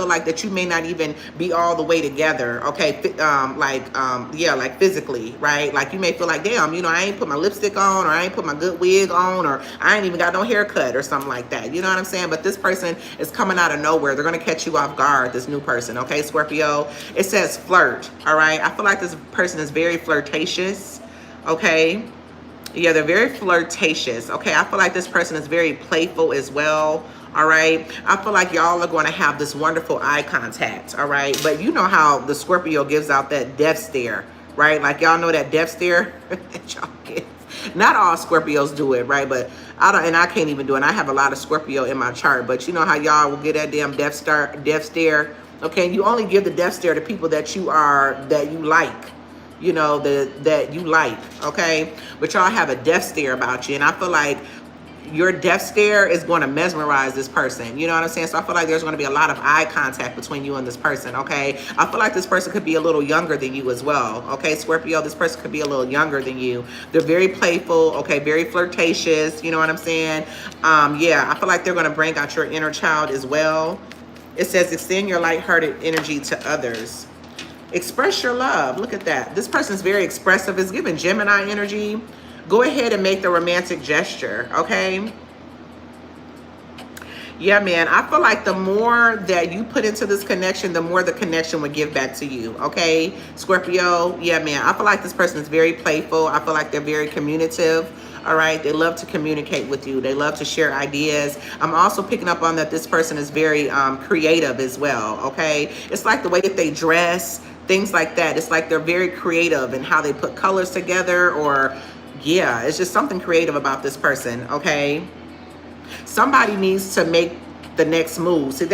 like that you may not even be all the way together, okay? Like physically, right? Like you may feel like, damn, you know, I ain't put my lipstick on, or I ain't put my good wig on, or I ain't even got no haircut or something like that. You know what I'm saying? But this person is coming out of nowhere. They're going to catch you off guard, this new person, okay, Scorpio? It says flirt, all right? I feel like this person is very flirtatious, okay? Yeah, they're very flirtatious, okay? I feel like this person is very playful as well, all right? I feel like y'all are going to have this wonderful eye contact, all right? But you know how the Scorpio gives out that death stare, right? Like y'all know that death stare that y'all get. Not all Scorpios do it, right? But I can't even do it. I have a lot of Scorpio in my chart, but you know how y'all will get that damn death stare, okay? And you only give the death stare to people that you like, you know, that you like, okay? But y'all have a death stare about you, and I feel like your death stare is going to mesmerize this person. You know what I'm saying? So I feel like there's going to be a lot of eye contact between you and this person, okay? I feel like this person could be a little younger than you as well, okay, Scorpio? This person could be a little younger than you. They're very playful, okay, very flirtatious, you know what I'm saying? Yeah, I feel like they're going to bring out your inner child as well. It says extend your lighthearted energy to others. Express your love. Look at that. This person's very expressive. It's giving Gemini energy. Go ahead and make the romantic gesture, okay? Yeah, man, I feel like the more that you put into this connection, the more the connection would give back to you, okay, Scorpio? Yeah, man, I feel like this person is very playful. I feel like they're very communicative, all right? They love to communicate with you. They love to share ideas. I'm also picking up on that this person is very creative as well, okay? It's like the way that they dress, things like that. It's like they're very creative in how they put colors together, or yeah, it's just something creative about this person, okay? Somebody needs to make the next move. See,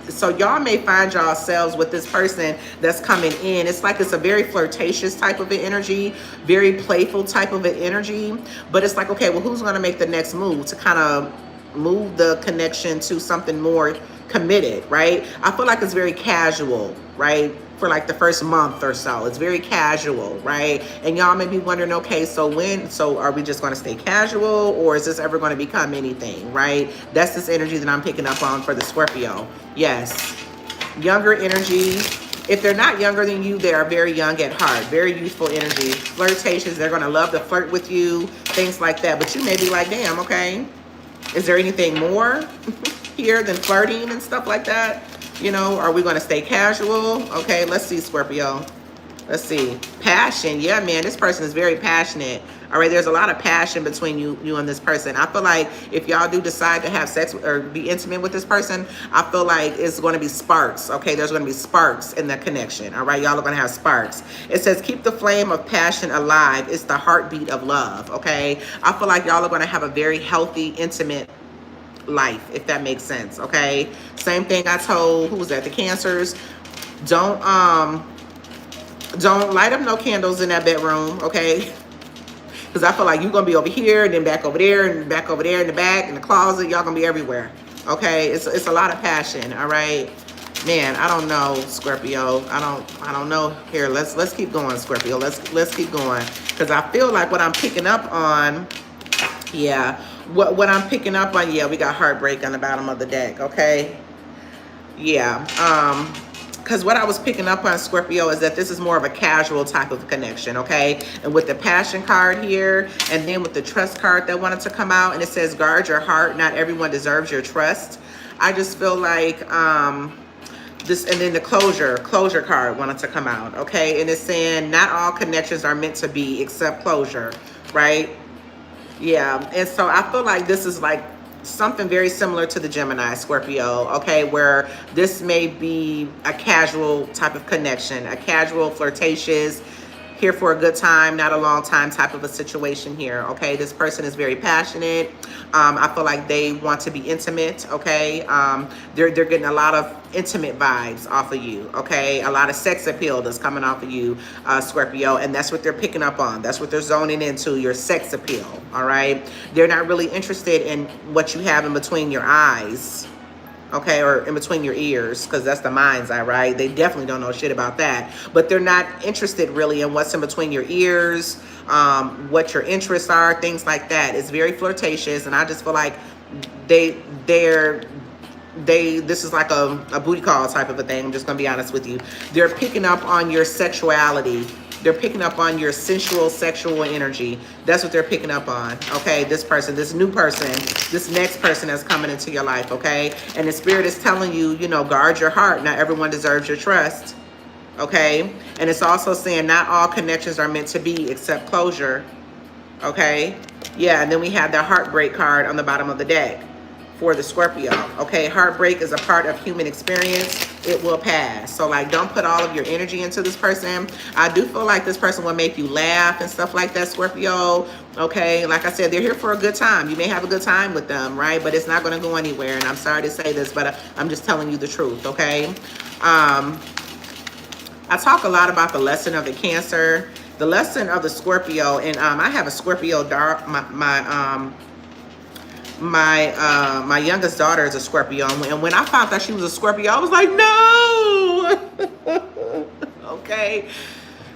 so y'all may find yourselves with this person that's coming in. It's like it's a very flirtatious type of an energy, very playful type of an energy. But it's like, okay, well, who's going to make the next move to kind of move the connection to something more committed, right? I feel like it's very casual, right? For like the first month or so, it's very casual, right? And y'all may be wondering, okay, so are we just going to stay casual, or is this ever going to become anything, right? That's this energy that I'm picking up on for the Scorpio. Yes, younger energy. If they're not younger than you, they are very young at heart, very youthful energy, flirtatious. They're going to love to flirt with you, things like that. But you may be like, damn, okay, is there anything more here than flirting and stuff like that? You know, are we going to stay casual? Okay, let's see, Scorpio. Let's see. Passion. Yeah, man, this person is very passionate. All right, there's a lot of passion between you and this person. I feel like if y'all do decide to have sex or be intimate with this person, I feel like it's going to be sparks. Okay, there's going to be sparks in the connection. All right, y'all are going to have sparks. It says keep the flame of passion alive. It's the heartbeat of love. Okay, I feel like y'all are going to have a very healthy, intimate life, if that makes sense, okay? Same thing I told, who was that, the Cancers. Don't light up no candles in that bedroom, okay? Because I feel like you're gonna be over here and then back over there and back over there in the back in the closet. Y'all gonna be everywhere, okay? It's a lot of passion, all right? Man, I don't know, Scorpio. I don't know. Here, let's keep going, Scorpio. Let's keep going, because I feel like what I'm picking up on, yeah. What I'm picking up on, yeah, we got heartbreak on the bottom of the deck, okay? Yeah, because what I was picking up on, Scorpio, is that this is more of a casual type of connection, okay? And with the passion card here, and then with the trust card that wanted to come out, and it says guard your heart, not everyone deserves your trust. I just feel like this, and then the closure card wanted to come out, okay? And it's saying not all connections are meant to be except closure, right? Yeah, and so I feel like this is like something very similar to the Gemini, Scorpio, okay, where this may be a casual type of connection, a casual, flirtatious, here for a good time, not a long time type of a situation here, okay? This person is very passionate. I feel like they want to be intimate, okay? They're getting a lot of intimate vibes off of you, okay? A lot of sex appeal that's coming off of you, Scorpio, and that's what they're picking up on. That's what they're zoning into, your sex appeal, all right? They're not really interested in what you have in between your eyes, okay, or in between your ears, because that's the mind's eye, right? They definitely don't know shit about that, but they're not interested really in what's in between your ears, what your interests are, things like that. It's very flirtatious, and I just feel like they're this is like a booty call type of a thing. I'm just gonna be honest with you. They're picking up on your sexuality. They're picking up on your sensual, sexual energy. That's what they're picking up on, okay? This person, this new person, this next person that's coming into your life, okay? And the spirit is telling you, you know, guard your heart. Not everyone deserves your trust, okay? And it's also saying not all connections are meant to be except closure, okay? Yeah, and then we have the heartbreak card on the bottom of the deck for the Scorpio, okay? Heartbreak is a part of human experience. It will pass. So like, don't put all of your energy into this person. I do feel like this person will make you laugh and stuff like that, Scorpio, okay? Like I said, they're here for a good time. You may have a good time with them, right? But it's not going to go anywhere. And I'm sorry to say this, but I'm just telling you the truth, okay? I talk a lot about the lesson of the Cancer, the lesson of the Scorpio, and I have a Scorpio dark, my youngest daughter is a Scorpio, and when I found out she was a Scorpio, I was like, no. Okay,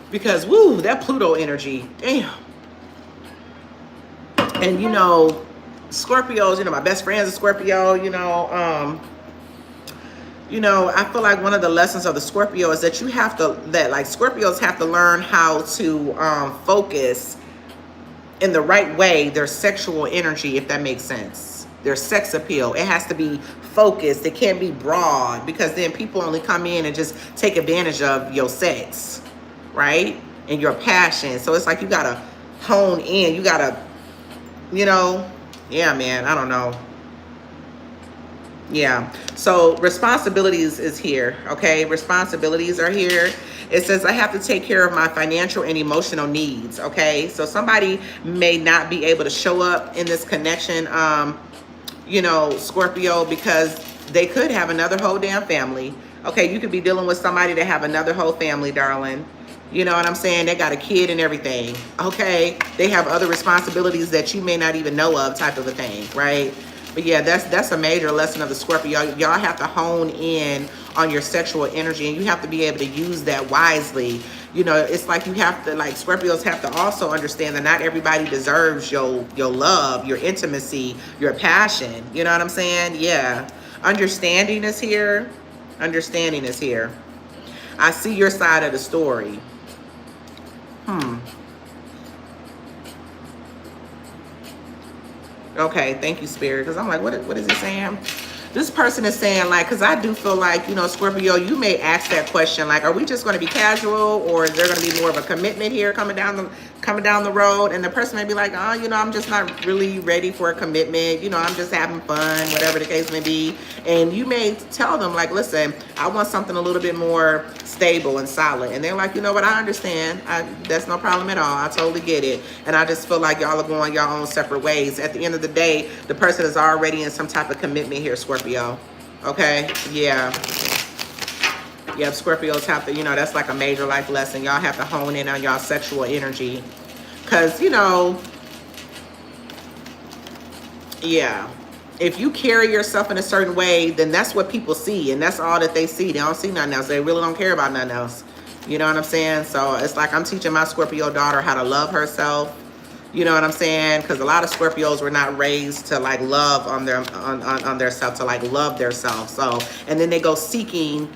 because woo, that Pluto energy, damn. And you know, Scorpios, you know, my best friend's a Scorpio, you know, I feel like one of the lessons of the Scorpio is that you have to, like Scorpios have to learn how to focus in the right way their sexual energy, if that makes sense. Their sex appeal, it has to be focused. It can't be broad, because then people only come in and just take advantage of your sex, right? And your passion. So it's like you gotta hone in. You gotta, you know, yeah, man, I don't know. Yeah, so responsibilities is here, okay? Responsibilities are here. It says I have to take care of my financial and emotional needs, okay? So somebody may not be able to show up in this connection, you know, Scorpio, because they could have another whole damn family. Okay, you could be dealing with somebody that have another whole family, darling. You know what I'm saying? They got a kid and everything, okay? They have other responsibilities that you may not even know of, type of a thing, right? But yeah, that's a major lesson of the Scorpio. Y'all have to hone in on your sexual energy, and you have to be able to use that wisely. You know, it's like you have to, like, Scorpios have to also understand that not everybody deserves your love, your intimacy, your passion. You know what I'm saying? Yeah. Understanding is here. Understanding is here. I see your side of the story. Okay, thank you, Spirit, because I'm like, what is he saying? This person is saying, like, because I do feel like, you know, Scorpio, you may ask that question, like, are we just going to be casual, or is there going to be more of a commitment here coming down the road? And the person may be like, oh, you know, I'm just not really ready for a commitment. You know, I'm just having fun, whatever the case may be. And you may tell them, like, listen, I want something a little bit more stable and solid. And they're like, you know what, I understand. That's no problem at all. I totally get it. And I just feel like y'all are going your own separate ways. At the end of the day, the person is already in some type of commitment here, Scorpio. Okay? Yeah. Yeah, Scorpios have to, you know, that's like a major life lesson. Y'all have to hone in on y'all sexual energy. Because, you know, yeah, if you carry yourself in a certain way, then that's what people see. And that's all that they see. They don't see nothing else. They really don't care about nothing else. You know what I'm saying? So it's like I'm teaching my Scorpio daughter how to love herself. You know what I'm saying? Because a lot of Scorpios were not raised to, like, love on their self, to, like, love their self. So, and then they go seeking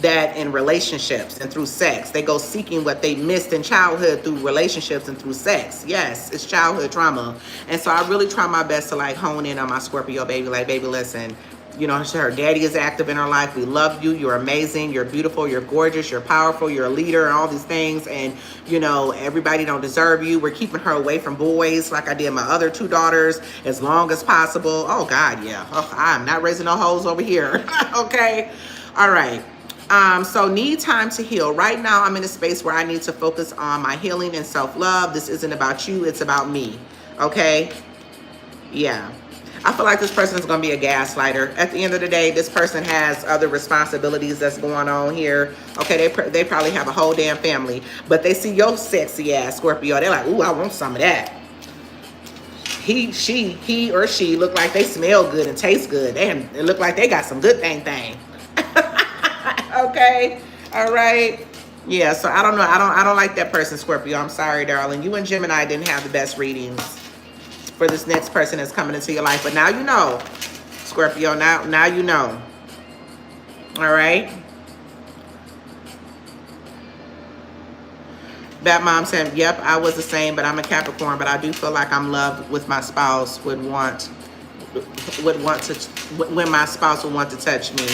that in relationships and through sex. They go seeking what they missed in childhood through relationships and through sex. Yes, it's childhood trauma. And so I really try my best to, like, hone in on my Scorpio baby. Like, baby, listen, you know, her daddy is active in her life. We love you. You're amazing. You're beautiful. You're gorgeous. You're powerful. You're a leader and all these things. And, you know, everybody don't deserve you. We're keeping her away from boys like I did my other two daughters as long as possible. Oh, God, yeah. Oh, I'm not raising no hoes over here. Okay. All right. So need time to heal. Right now, I'm in a space where I need to focus on my healing and self-love. This isn't about you. It's about me. Okay. Yeah. I feel like this person is going to be a gaslighter. At the end of the day, this person has other responsibilities that's going on here. Okay, they probably have a whole damn family. But they see your sexy ass, Scorpio. They're like, ooh, I want some of that. he or she look like they smell good and taste good. Damn, it look like they got some good thing. Okay, all right. Yeah, so I don't know. I don't like that person, Scorpio. I'm sorry, darling. You and Gemini didn't have the best readings for this next person that's coming into your life. But now you know, Scorpio. Now you know. All right. Bat Mom said, yep, I was the same, but I'm a Capricorn, but I do feel like I'm loved with my spouse would want to, when my spouse would want to touch me.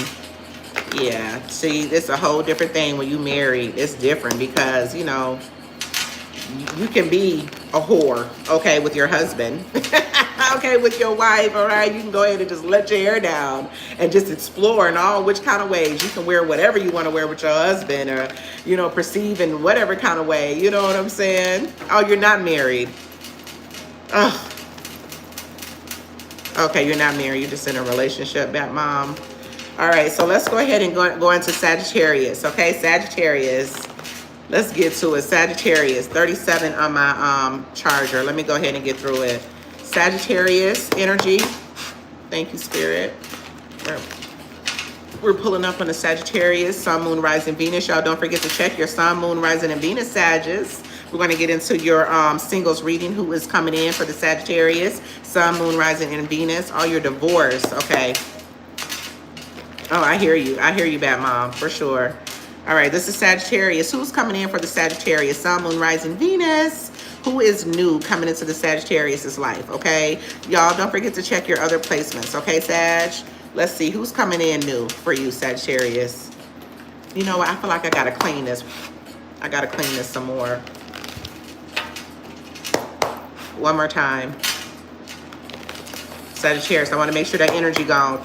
Yeah, see, it's a whole different thing when you married. It's different because, you know, you can be a whore, okay, with your husband. Okay, with your wife, all right? You can go ahead and just let your hair down and just explore in all which kind of ways. You can wear whatever you want to wear with your husband, or, you know, perceive in whatever kind of way. You know what I'm saying? Oh, you're not married. Oh. Okay, you're not married. You're just in a relationship, Bat Mom. All right, so let's go ahead and go into Sagittarius, okay? Sagittarius. Let's get to it. Sagittarius, 37 on my charger. Let me go ahead and get through it. Sagittarius energy. Thank you, Spirit. We're pulling up on the Sagittarius, Sun, Moon, Rising, Venus. Y'all don't forget to check your Sun, Moon, Rising, and Venus Sagittarius. We're going to get into your singles reading, who is coming in for the Sagittarius, Sun, Moon, Rising, and Venus. Oh, you're divorced. Okay. Oh, I hear you. I hear you, Bat Mom, for sure. All right, this is Sagittarius. Who's coming in for the Sagittarius, Sun, Moon, Rising, Venus? Who is new coming into the Sagittarius' life, okay? Y'all, don't forget to check your other placements, okay, Sag? Let's see who's coming in new for you, Sagittarius. You know what? I feel like I got to clean this. I got to clean this some more. One more time. Sagittarius, I want to make sure that energy gone.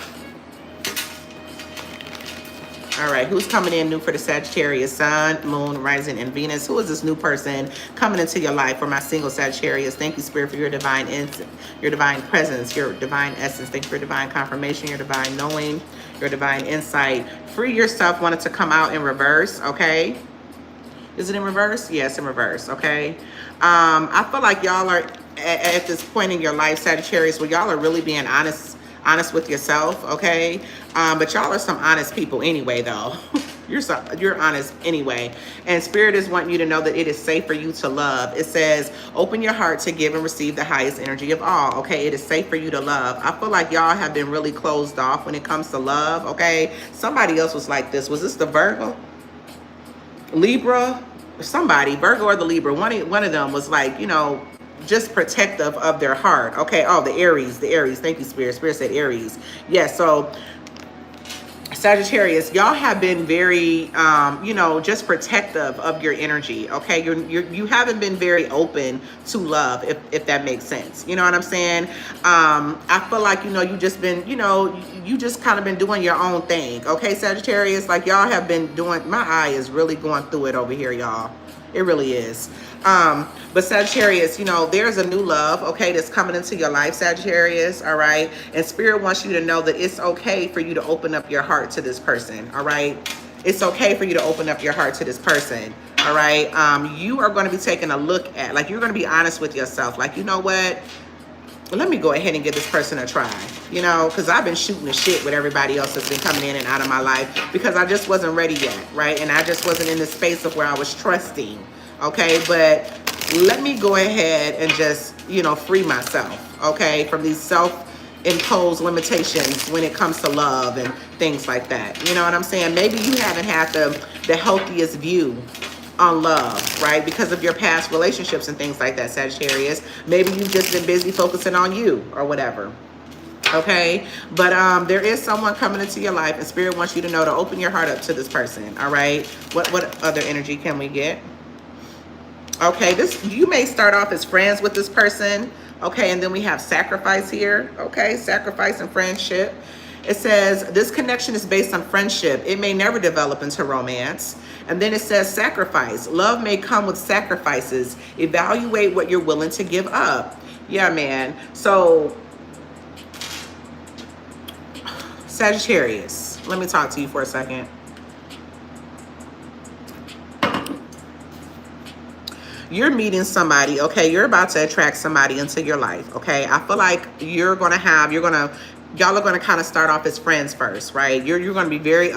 All right, who's coming in new for the Sagittarius, Sun, Moon, Rising, and Venus? Who is this new person coming into your life for my single Sagittarius? Thank you, Spirit, for your divine presence, your divine essence. Thank you for your divine confirmation, your divine knowing, your divine insight. Free yourself wanted to come out in reverse, okay? Is it in reverse? Yes, in reverse, okay? I feel like y'all are at this point in your life, Sagittarius, where y'all are really being honest with yourself, okay? But y'all are some honest people anyway, though. You're honest anyway. And Spirit is wanting you to know that it is safe for you to love. It says, open your heart to give and receive the highest energy of all, okay? It is safe for you to love. I feel like y'all have been really closed off when it comes to love, okay? Somebody else was like this. Was this the Virgo? Libra? Somebody, Virgo or the Libra. One of them was like, you know, just protective of their heart. Okay. Oh, the Aries. Thank you, Spirit. Spirit said Aries. Yes. So Sagittarius, y'all have been very, you know, just protective of your energy. Okay. You haven't been very open to love, if that makes sense. You know what I'm saying? I feel like, you know, you just been, you know, you just kind of been doing your own thing. Okay. Sagittarius, like y'all have been doing, my eye is really going through it over here, y'all. It really is. But Sagittarius, you know, there's a new love, okay, that's coming into your life, Sagittarius, all right? And Spirit wants you to know that it's okay for you to open up your heart to this person, all right? It's okay for you to open up your heart to this person, all right? You are going to be taking a look at, like, you're going to be honest with yourself. Like, you know what? Well, let me go ahead and give this person a try, you know, because I've been shooting the shit with everybody else that's been coming in and out of my life because I just wasn't ready yet, right? And I just wasn't in the space of where I was trusting, okay? But let me go ahead and just, you know, free myself, okay, from these self-imposed limitations when it comes to love and things like that. You know what I'm saying? Maybe you haven't had the healthiest view on love, right? Because of your past relationships and things like that, Sagittarius. Maybe you've just been busy focusing on you or whatever. Okay, but there is someone coming into your life, and Spirit wants you to know to open your heart up to this person. All right, what other energy can we get? Okay, you may start off as friends with this person. Okay, and then we have sacrifice here. Okay, sacrifice and friendship. It says this connection is based on friendship. It may never develop into romance. And then it says sacrifice. Love may come with sacrifices. Evaluate what you're willing to give up. Yeah, man. So Sagittarius, let me talk to you for a second. you're meeting somebody, okay? You're about to attract somebody into your life, okay? I feel like y'all are gonna kind of start off as friends first, right? You're gonna be very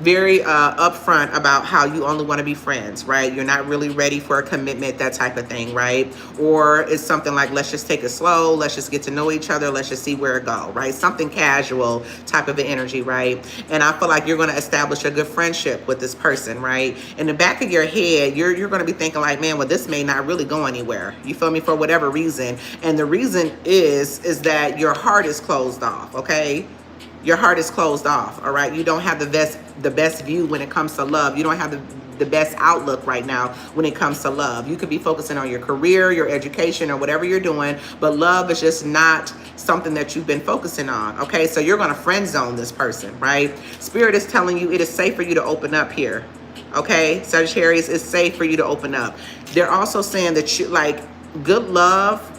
very upfront about how you only want to be friends, right? You're not really ready for a commitment, that type of thing, right? Or it's something like, let's just take it slow, let's just get to know each other, let's just see where it goes, right? Something casual type of an energy, right? And I feel like you're going to establish a good friendship with this person, right? In the back of your head, you're going to be thinking like, man, well, this may not really go anywhere. You feel me? For whatever reason. And the reason is that your heart is closed off, okay? Your heart is closed off, all right? You don't have the best view when it comes to love. You don't have the best outlook right now when it comes to love. You could be focusing on your career, your education, or whatever you're doing, but love is just not something that you've been focusing on, okay? So you're going to friend zone this person, right? Spirit is telling you it is safe for you to open up here, okay? Sagittarius, it's safe for you to open up. They're also saying that you, like, good love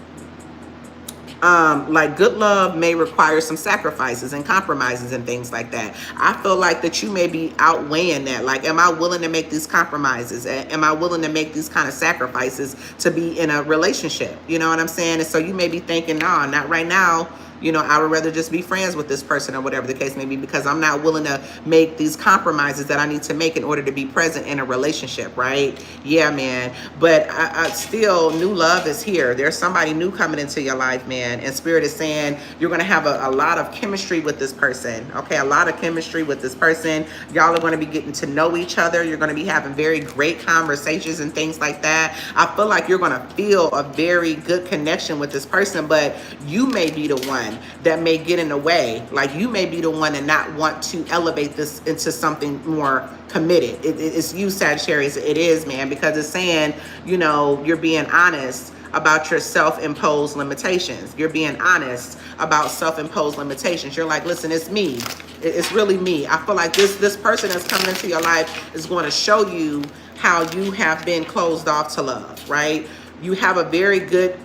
may require some sacrifices and compromises and things like that. I feel like that you may be outweighing that. Like, am I willing to make these compromises? Am I willing to make these kind of sacrifices to be in a relationship? You know what I'm saying? And so you may be thinking, no, not right now. You know, I would rather just be friends with this person or whatever the case may be, because I'm not willing to make these compromises that I need to make in order to be present in a relationship, right? Yeah, man. But I still, new love is here. There's somebody new coming into your life, man. And Spirit is saying you're going to have a lot of chemistry with this person, okay? A lot of chemistry with this person. Y'all are going to be getting to know each other. You're going to be having very great conversations and things like that. I feel like you're going to feel a very good connection with this person, but you may be the one that may get in the way. Like, you may be the one and not want to elevate this into something more committed. It's you, Sagittarius. It is, man, because it's saying, you know, you're being honest about your self-imposed limitations. You're being honest about self-imposed limitations. You're like, listen, it's me. It's really me. I feel like this person that's coming into your life is going to show you how you have been closed off to love, right? You have a very good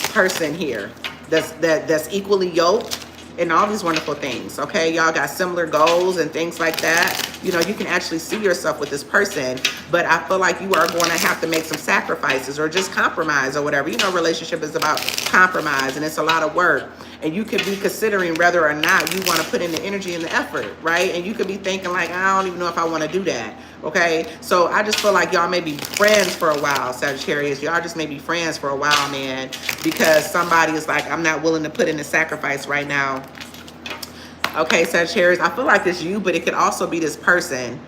person here that's equally yoked and all these wonderful things, okay? Y'all got similar goals and things like that. You know, you can actually see yourself with this person, but I feel like you are going to have to make some sacrifices or just compromise or whatever. You know, relationship is about compromise, and it's a lot of work. And you could be considering whether or not you want to put in the energy and the effort, right? And you could be thinking like, I don't even know if I want to do that, okay? So I just feel like y'all may be friends for a while, Sagittarius. Y'all just may be friends for a while, man, because somebody is like, I'm not willing to put in the sacrifice right now. Okay, Sagittarius, I feel like it's you, but it could also be this person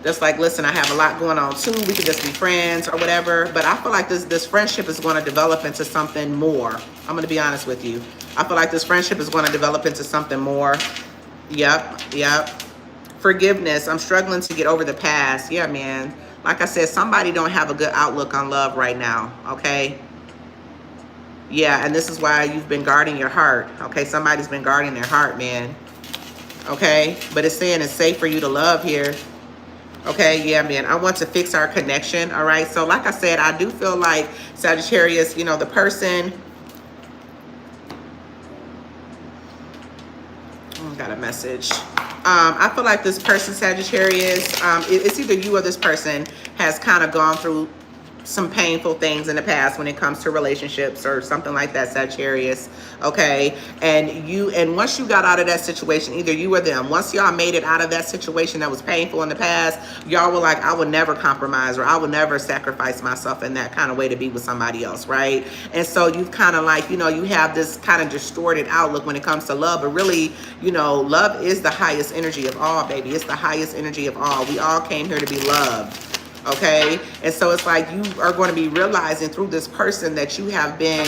that's like, listen, I have a lot going on too. We could just be friends or whatever. But I feel like this friendship is going to develop into something more. I'm going to be honest with you. I feel like this friendship is going to develop into something more. Yep. Forgiveness. I'm struggling to get over the past. Yeah, man. Like I said, somebody don't have a good outlook on love right now, okay? Yeah, and this is why you've been guarding your heart, okay? Somebody's been guarding their heart, man, okay? But it's saying it's safe for you to love here. Okay, yeah, man, I want to fix our connection, all right? So like I said, I do feel like, Sagittarius, you know, the person, got a message. I feel like this person, Sagittarius, it's either you or this person has kind of gone through some painful things in the past when it comes to relationships or something like that, Sagittarius, okay? And once you got out of that situation, either you or them, once y'all made it out of that situation that was painful in the past, y'all were like, I would never compromise, or I would never sacrifice myself in that kind of way to be with somebody else, right? And so you've kind of like, you know, you have this kind of distorted outlook when it comes to love, but really, you know, love is the highest energy of all, baby. It's the highest energy of all. We all came here to be loved. Okay, and so it's like you are going to be realizing through this person that you have been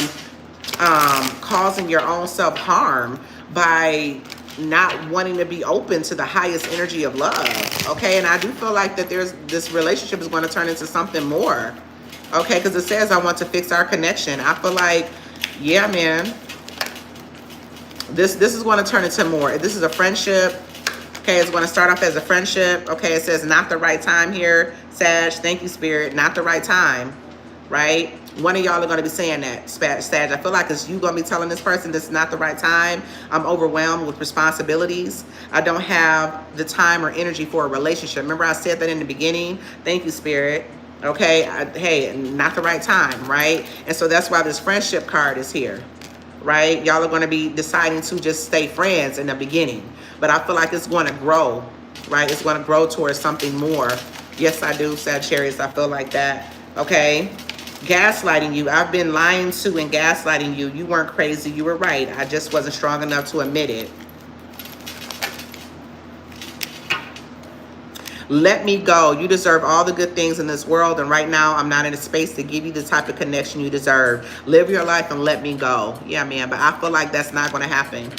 causing your own self-harm by not wanting to be open to the highest energy of love. Okay, and I do feel like that this relationship is going to turn into something more. Okay, because it says I want to fix our connection. I feel like, yeah, man, this is going to turn into more. This is a friendship. Okay, it's going to start off as a friendship. Okay, it says not the right time here, Sag. Thank you, Spirit. Not the right time, right? One of y'all are going to be saying that, Sag. I feel like it's you going to be telling this person this is not the right time. I'm overwhelmed with responsibilities. I don't have the time or energy for a relationship. Remember I said that in the beginning? Thank you, Spirit. Okay, hey, not the right time, right? And so that's why this friendship card is here, right? Y'all are going to be deciding to just stay friends in the beginning, but I feel like it's going to grow, right? It's going to grow towards something more. Yes, I do, Sagittarius. I feel like that. Okay. Gaslighting you. I've been lying to and gaslighting you. You weren't crazy. You were right. I just wasn't strong enough to admit it. Let me go. You deserve all the good things in this world, and right now I'm not in a space to give you the type of connection you deserve. Live your life and let me go. Yeah, man, but I feel like that's not going to happen.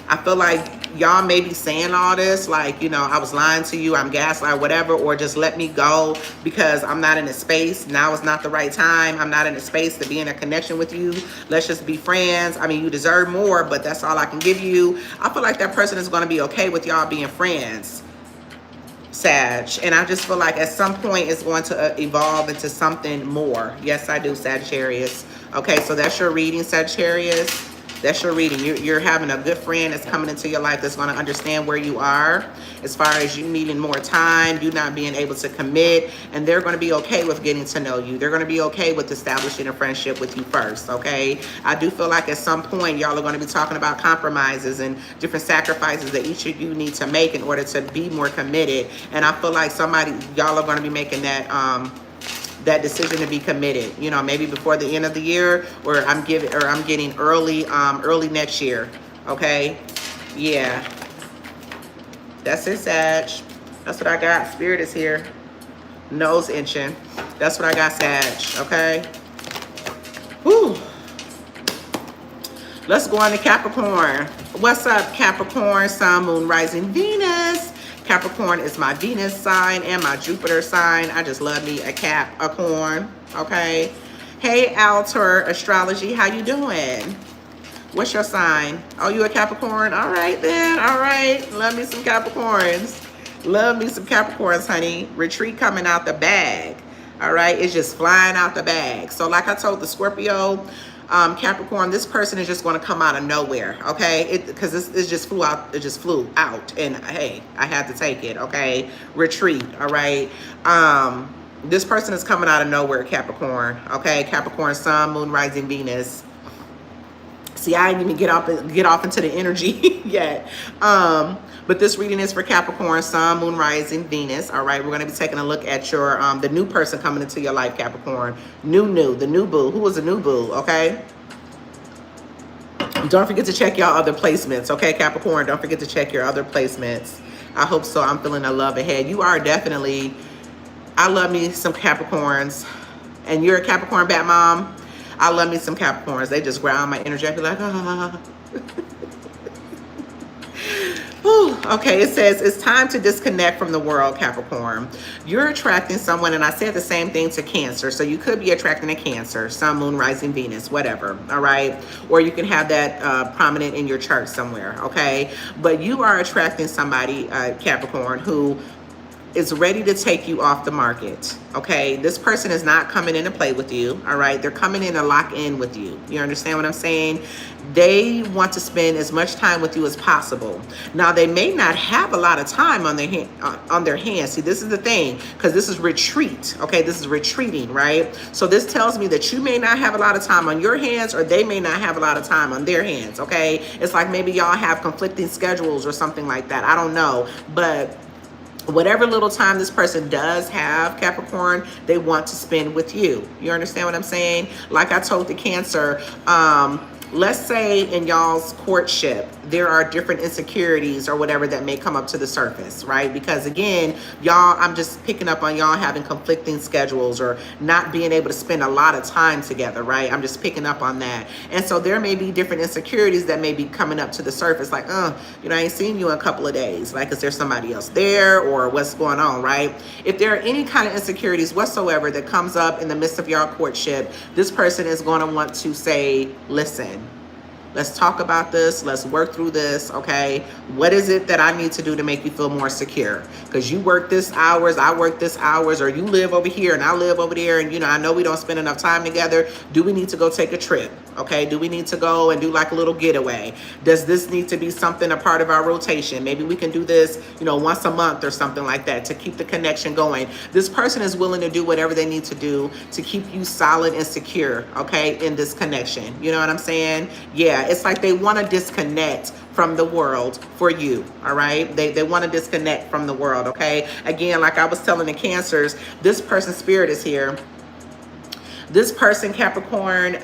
I feel like y'all may be saying all this, like, you know, I was lying to you, I'm gaslight, whatever, or just let me go because I'm not in a space. Now is not the right time. I'm not in a space to be in a connection with you. Let's just be friends. I mean, you deserve more, but that's all I can give you. I feel like that person is going to be okay with y'all being friends, Sag, and I just feel like at some point it's going to evolve into something more. Yes, I do, Sagittarius. Okay, so that's your reading, Sagittarius. That's your reading. You're having a good friend that's coming into your life that's going to understand where you are as far as you needing more time, you not being able to commit, and they're going to be okay with getting to know you. They're going to be okay with establishing a friendship with you first, okay? I do feel like at some point y'all are going to be talking about compromises and different sacrifices that each of you need to make in order to be more committed, and I feel like y'all are going to be making that that decision to be committed, you know, maybe before the end of the year, or I'm getting early next year. Okay, yeah, that's it, Sag. That's what I got. Spirit is here, nose inching. That's what I got, Sag. Okay. Whew. Let's go on to Capricorn. What's up, Capricorn? Sun, Moon, Rising, Venus. Capricorn is my Venus sign and my Jupiter sign. I just love me a Capricorn, okay? Hey, Alter Astrology, how you doing? What's your sign? Oh, you a Capricorn? All right, then. All right. Love me some Capricorns. Love me some Capricorns, honey. Retreat coming out the bag. All right? It's just flying out the bag. So like I told the Scorpio, Capricorn, this person is just going to come out of nowhere, okay? Because it just flew out. It just flew out, and hey, I had to take it, okay? Retreat, all right? This person is coming out of nowhere, Capricorn, okay? Capricorn, Sun, Moon, Rising, Venus. See, I didn't even get off into the energy yet. But this reading is for Capricorn, Sun, Moon, Rising, Venus. All right, we're going to be taking a look at your the new person coming into your life, Capricorn. The new boo. Who was the new boo? Okay. Don't forget to check your other placements. Okay, Capricorn. Don't forget to check your other placements. I hope so. I'm feeling the love ahead. You are definitely. I love me some Capricorns, and you're a Capricorn bat mom. I love me some Capricorns. They just ground my energy. I be like, ah. Okay, it says it's time to disconnect from the world, Capricorn. You're attracting someone, and I said the same thing to Cancer. So you could be attracting a Cancer, Sun, Moon, Rising, Venus, whatever. All right, or you can have that prominent in your chart somewhere. Okay, but you are attracting somebody, Capricorn, who is ready to take you off the market. Okay, this person is not coming in to play with you. All right, they're coming in to lock in with you. You understand what I'm saying? They want to spend as much time with you as possible. Now, they may not have a lot of time on their hands. See, this is the thing, because this is retreat. Okay, this is retreating, right? So this tells me that you may not have a lot of time on your hands, or they may not have a lot of time on their hands. Okay, it's like maybe y'all have conflicting schedules or something like that. I don't know, but whatever little time this person does have, Capricorn, they want to spend with you. You understand what I'm saying? Like I told the Cancer, let's say in y'all's courtship, there are different insecurities or whatever that may come up to the surface, right? Because again, y'all, I'm just picking up on y'all having conflicting schedules or not being able to spend a lot of time together, right? I'm just picking up on that. And so there may be different insecurities that may be coming up to the surface, like, you know, I ain't seen you in a couple of days. Like, is there somebody else there, or what's going on, right? If there are any kind of insecurities whatsoever that comes up in the midst of y'all courtship, this person is going to want to say, listen, let's talk about this. Let's work through this, okay? What is it that I need to do to make you feel more secure? Because you work this hours, I work this hours, or you live over here and I live over there, and, you know, I know we don't spend enough time together. Do we need to go take a trip? Okay, do we need to go and do like a little getaway? Does this need to be something a part of our rotation? Maybe we can do this, you know, once a month or something like that to keep the connection going. This person is willing to do whatever they need to do to keep you solid and secure, okay, in this connection. You know what I'm saying? Yeah, it's like they want to disconnect from the world for you. All right, they want to disconnect from the world. Okay, again, like I was telling the Cancers, this person's spirit is here. This person, Capricorn,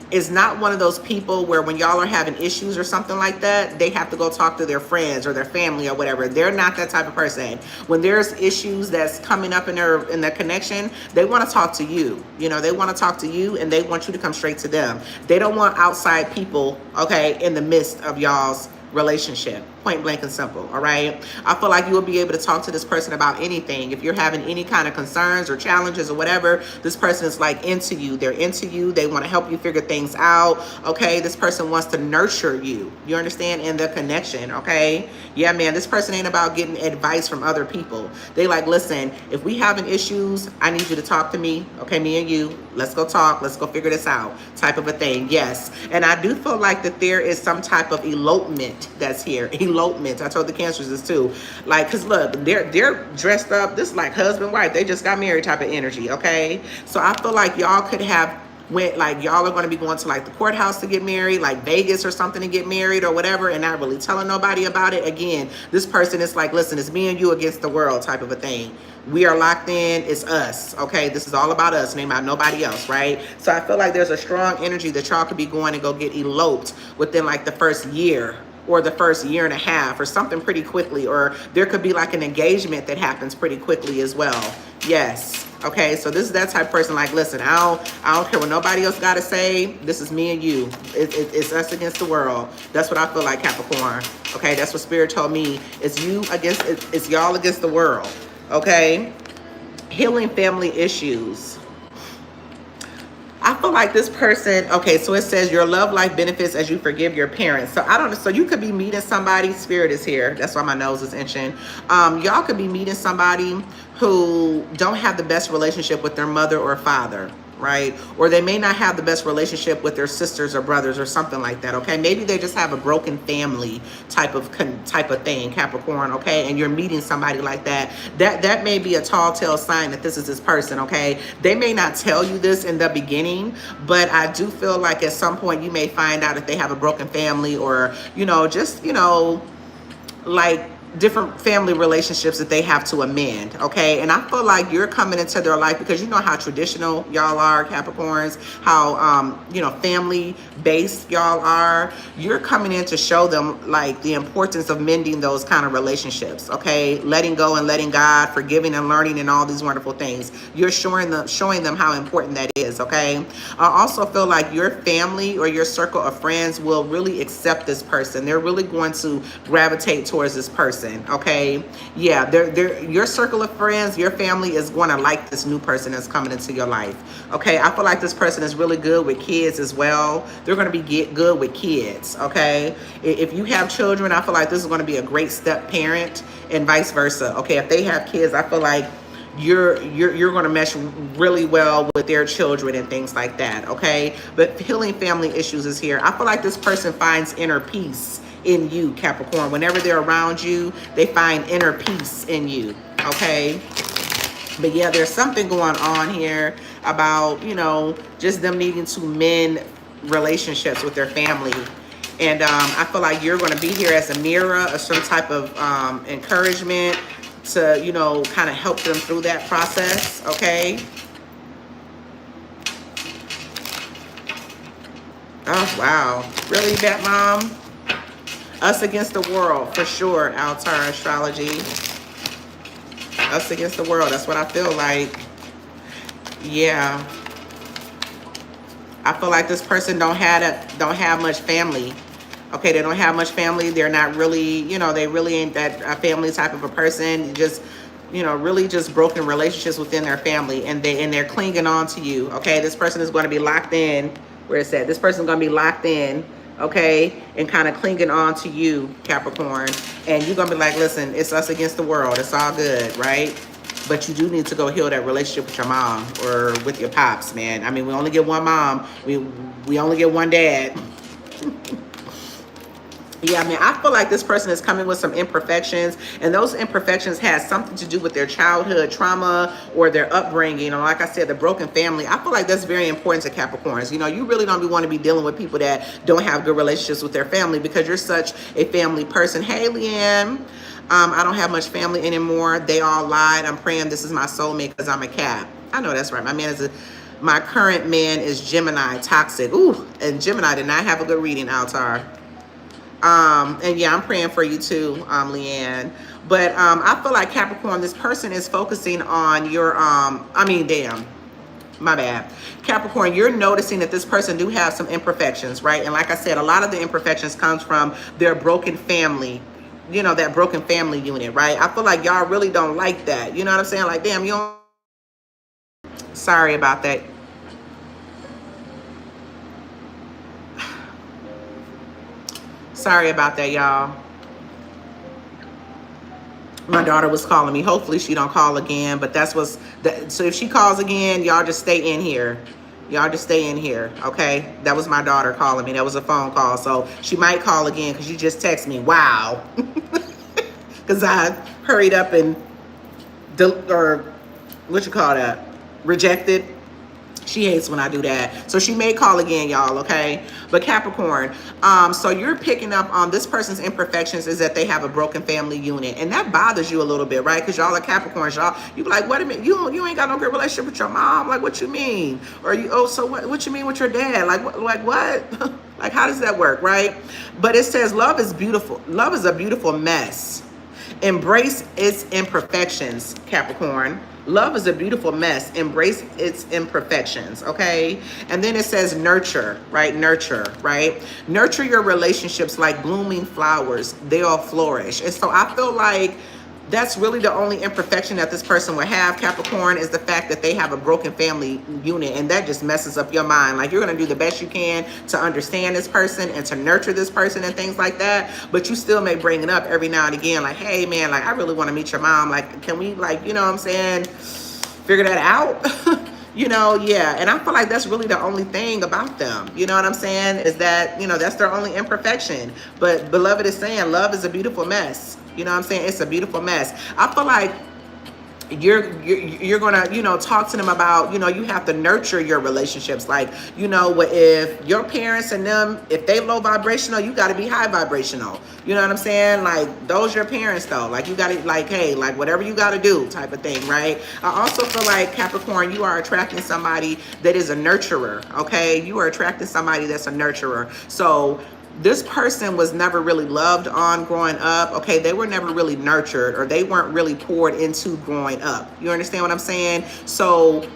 is not one of those people where when y'all are having issues or something like that, they have to go talk to their friends or their family or whatever. They're not that type of person. When there's issues that's coming up in their connection, they want to talk to you. You know, they want to talk to you and they want you to come straight to them. They don't want outside people, okay, in the midst of y'all's relationship. Point blank and simple. All right, I feel like you will be able to talk to this person about anything. If you're having any kind of concerns or challenges or whatever, this person is like into you. They're into you. They want to help you figure things out. Okay, this person wants to nurture you. You understand? In the connection. Okay, yeah, man, this person ain't about getting advice from other people. They like, listen, if we having issues, I need you to talk to me. Okay, me and you, let's go talk, let's go figure this out, type of a thing. Yes, and I do feel like that there is some type of elopement that's here. Elopement. I told the Cancers this too. Like, cause look, they're dressed up. This is like husband, wife. They just got married type of energy. Okay. So I feel like y'all could have went, like, y'all are going to be going to like the courthouse to get married, like Vegas or something to get married or whatever, and not really telling nobody about it. Again, this person is like, listen, it's me and you against the world type of a thing. We are locked in. It's us. Okay. This is all about us, name out nobody else. Right. So I feel like there's a strong energy that y'all could be going and go get eloped within like the first year or the first year and a half or something pretty quickly, or there could be like an engagement that happens pretty quickly as well. Yes. Okay, so this is that type of person, like, listen, I don't care what nobody else got to say. This is me and you. It's us against the world. That's what I feel like, Capricorn. Okay, that's what Spirit told me. It's you against, it's y'all against the world. Okay, healing family issues. I feel like this person, okay, so it says your love life benefits as you forgive your parents. So I don't know, so you could be meeting somebody, Spirit is here. That's why my nose is itching. Y'all could be meeting somebody who don't have the best relationship with their mother or father, right? Or they may not have the best relationship with their sisters or brothers or something like that, okay? Maybe they just have a broken family type of thing, Capricorn, okay? And you're meeting somebody like that. That may be a tall tale sign that this is this person, okay? They may not tell you this in the beginning, but I do feel like at some point you may find out if they have a broken family or, you know, just, you know, like different family relationships that they have to amend. Okay, and I feel like you're coming into their life because you know how traditional y'all are, Capricorns, how you know, family based y'all are. You're coming in to show them like the importance of mending those kind of relationships. Okay, letting go and letting God, forgiving and learning, and all these wonderful things. You're showing them how important that is. Okay, I also feel like your family or your circle of friends will really accept this person. They're really going to gravitate towards this person. Okay, yeah, they're your circle of friends, your family is going to like this new person that's coming into your life. Okay, I feel like this person is really good with kids as well. They're going to be good with kids. Okay, if you have children, I feel like this is going to be a great step parent, and vice versa. Okay, if they have kids, I feel like you're going to mesh really well with their children and things like that. Okay, but healing family issues is here. I feel like this person finds inner peace in you, Capricorn. Whenever they're around you, they find inner peace in you. Okay, but yeah, there's something going on here about, you know, just them needing to mend relationships with their family. And I feel like you're going to be here as a mirror or some type of encouragement to, you know, kind of help them through that process. Okay, oh wow, really, Bat Mom? Us against the world, for sure, Altar Astrology. Us against the world, that's what I feel like. Yeah. I feel like this person don't have much family. Okay, they don't have much family. They're not really, you know, they really ain't that a family type of a person. Just, you know, really just broken relationships within their family, and they're clinging on to you. Okay, this person is going to be locked in. Where it's at, this person is going to be locked in. Okay, and kind of clinging on to you, Capricorn, and you're gonna be like, listen, it's us against the world, it's all good, right? But you do need to go heal that relationship with your mom or with your pops, man. I mean, we only get one mom. We only get one dad. Yeah, I mean, I feel like this person is coming with some imperfections, and those imperfections has something to do with their childhood trauma or their upbringing, or like I said, the broken family. I feel like that's very important to Capricorns. You know, you really don't want to be dealing with people that don't have good relationships with their family because you're such a family person. Hey, Leanne. I don't have much family anymore. They all lied. I'm praying this is my soulmate because I'm a Cap. I know that's right. My current man is Gemini, toxic. Ooh, and Gemini did not have a good reading, Altar. And yeah, I'm praying for you too, Leanne. But I feel like Capricorn, this person is focusing on your, damn, my bad. Capricorn, you're noticing that this person do have some imperfections, right? And like I said, a lot of the imperfections comes from their broken family, you know, that broken family unit, right? I feel like y'all really don't like that. You know what I'm saying? Like, damn, you don't. Sorry about that. Sorry about that, y'all. My daughter was calling me. Hopefully she don't call again, but so if she calls again, y'all just stay in here. Y'all just stay in here, okay? That was my daughter calling me. That was a phone call. So she might call again because you just text me. Wow. Because I hurried up and, rejected. She hates when I do that. So she may call again, y'all, okay? But Capricorn, so you're picking up on this person's imperfections is that they have a broken family unit. And that bothers you a little bit, right? Because y'all are Capricorns, y'all. You be like, wait a minute, you ain't got no good relationship with your mom. Like, what you mean? Or so what you mean with your dad? Like what? Like, how does that work, right? But it says love is beautiful. Love is a beautiful mess. Embrace its imperfections, Capricorn. Love is a beautiful mess. Embrace its imperfections, okay? And then it says nurture, right? Nurture, right? Nurture your relationships like blooming flowers. They'll flourish. And so I feel like that's really the only imperfection that this person will have, Capricorn, is the fact that they have a broken family unit, and that just messes up your mind. Like, you're going to do the best you can to understand this person and to nurture this person and things like that, but you still may bring it up every now and again, like, hey, man, like, I really want to meet your mom. Like, can we, like, you know what I'm saying, figure that out? You know, yeah. And I feel like that's really the only thing about them. You know what I'm saying? Is that, you know, that's their only imperfection. But Beloved is saying love is a beautiful mess. You know what I'm saying? It's a beautiful mess. I feel like you're gonna, you know, talk to them about, you know, you have to nurture your relationships. Like, you know, if your parents and them, if they low vibrational, you got to be high vibrational. You know what I'm saying? Like, those your parents though. Like, you got to, like, hey, like, whatever you got to do type of thing, right? I also feel like, Capricorn, you are attracting somebody that is a nurturer, okay? You are attracting somebody that's a nurturer. So this person was never really loved on growing up, okay? They were never really nurtured, or they weren't really poured into growing up. You understand what I'm saying? So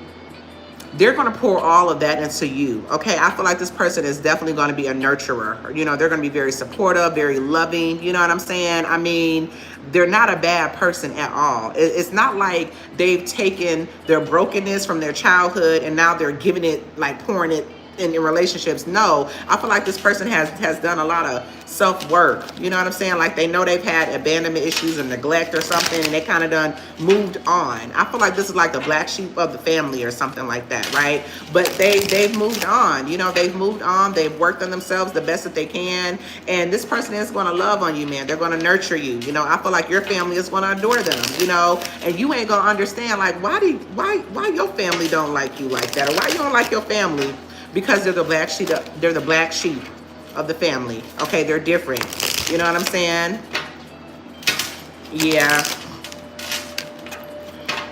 they're going to pour all of that into you, okay? I feel like this person is definitely going to be a nurturer. You know, they're going to be very supportive, very loving. You know what I'm saying? I mean, they're not a bad person at all. It's not like they've taken their brokenness from their childhood and now they're giving it, like, pouring it in relationships. No, I feel like this person has done a lot of self-work. You know what I'm saying? Like, they know they've had abandonment issues or neglect or something, and they kind of done moved on. I feel like this is like the black sheep of the family or something like that, right? But they've moved on. You know, they've moved on. They've worked on themselves the best that they can, and this person is going to love on you, man. They're going to nurture you. You know, I feel like your family is going to adore them, you know, and you ain't going to understand, like, why your family don't like you like that, or why you don't like your family. Because they're the black sheep. They're the black sheep of the family. Okay, they're different. You know what I'm saying? Yeah.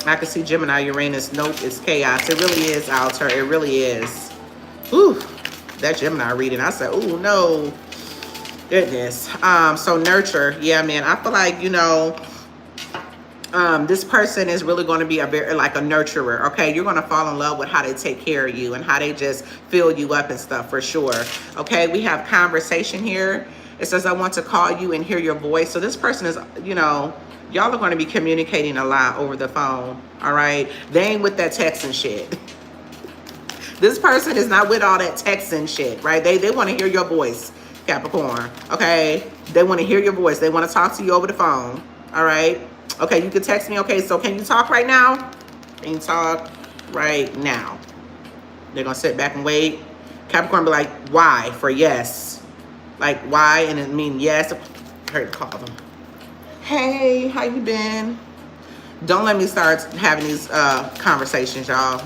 I can see Gemini, Uranus. Nope, it's chaos. It really is, Altar. It really is. Ooh, that Gemini reading. I said, ooh, no. Goodness. So nurture. Yeah, man. I feel like, you know, this person is really going to be a nurturer, okay? You're going to fall in love with how they take care of you and how they just fill you up and stuff, for sure. Okay, we have conversation here. It says, I want to call you and hear your voice. So this person is, you know, y'all are going to be communicating a lot over the phone, all right? They ain't with that texting shit. This person is not with all that texting shit, right? They want to hear your voice, Capricorn, okay? They want to hear your voice. They want to talk to you over the phone, all right? Okay, you can text me. Okay, so can you talk right now? Can you talk right now? They're going to sit back and wait. Capricorn be like, why? For yes. Like, why? And it mean yes. I heard to call them. Hey, how you been? Don't let me start having these conversations, y'all.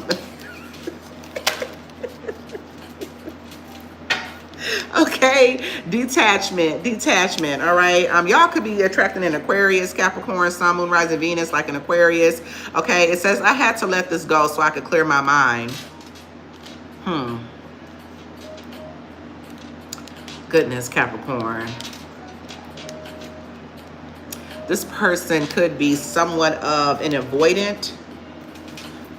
Okay, detachment. All right, y'all could be attracting an Aquarius, Capricorn, Sun, Moon, Rising, Venus, like an Aquarius. Okay, it says I had to let this go so I could clear my mind. Goodness, Capricorn. This person could be somewhat of an avoidant.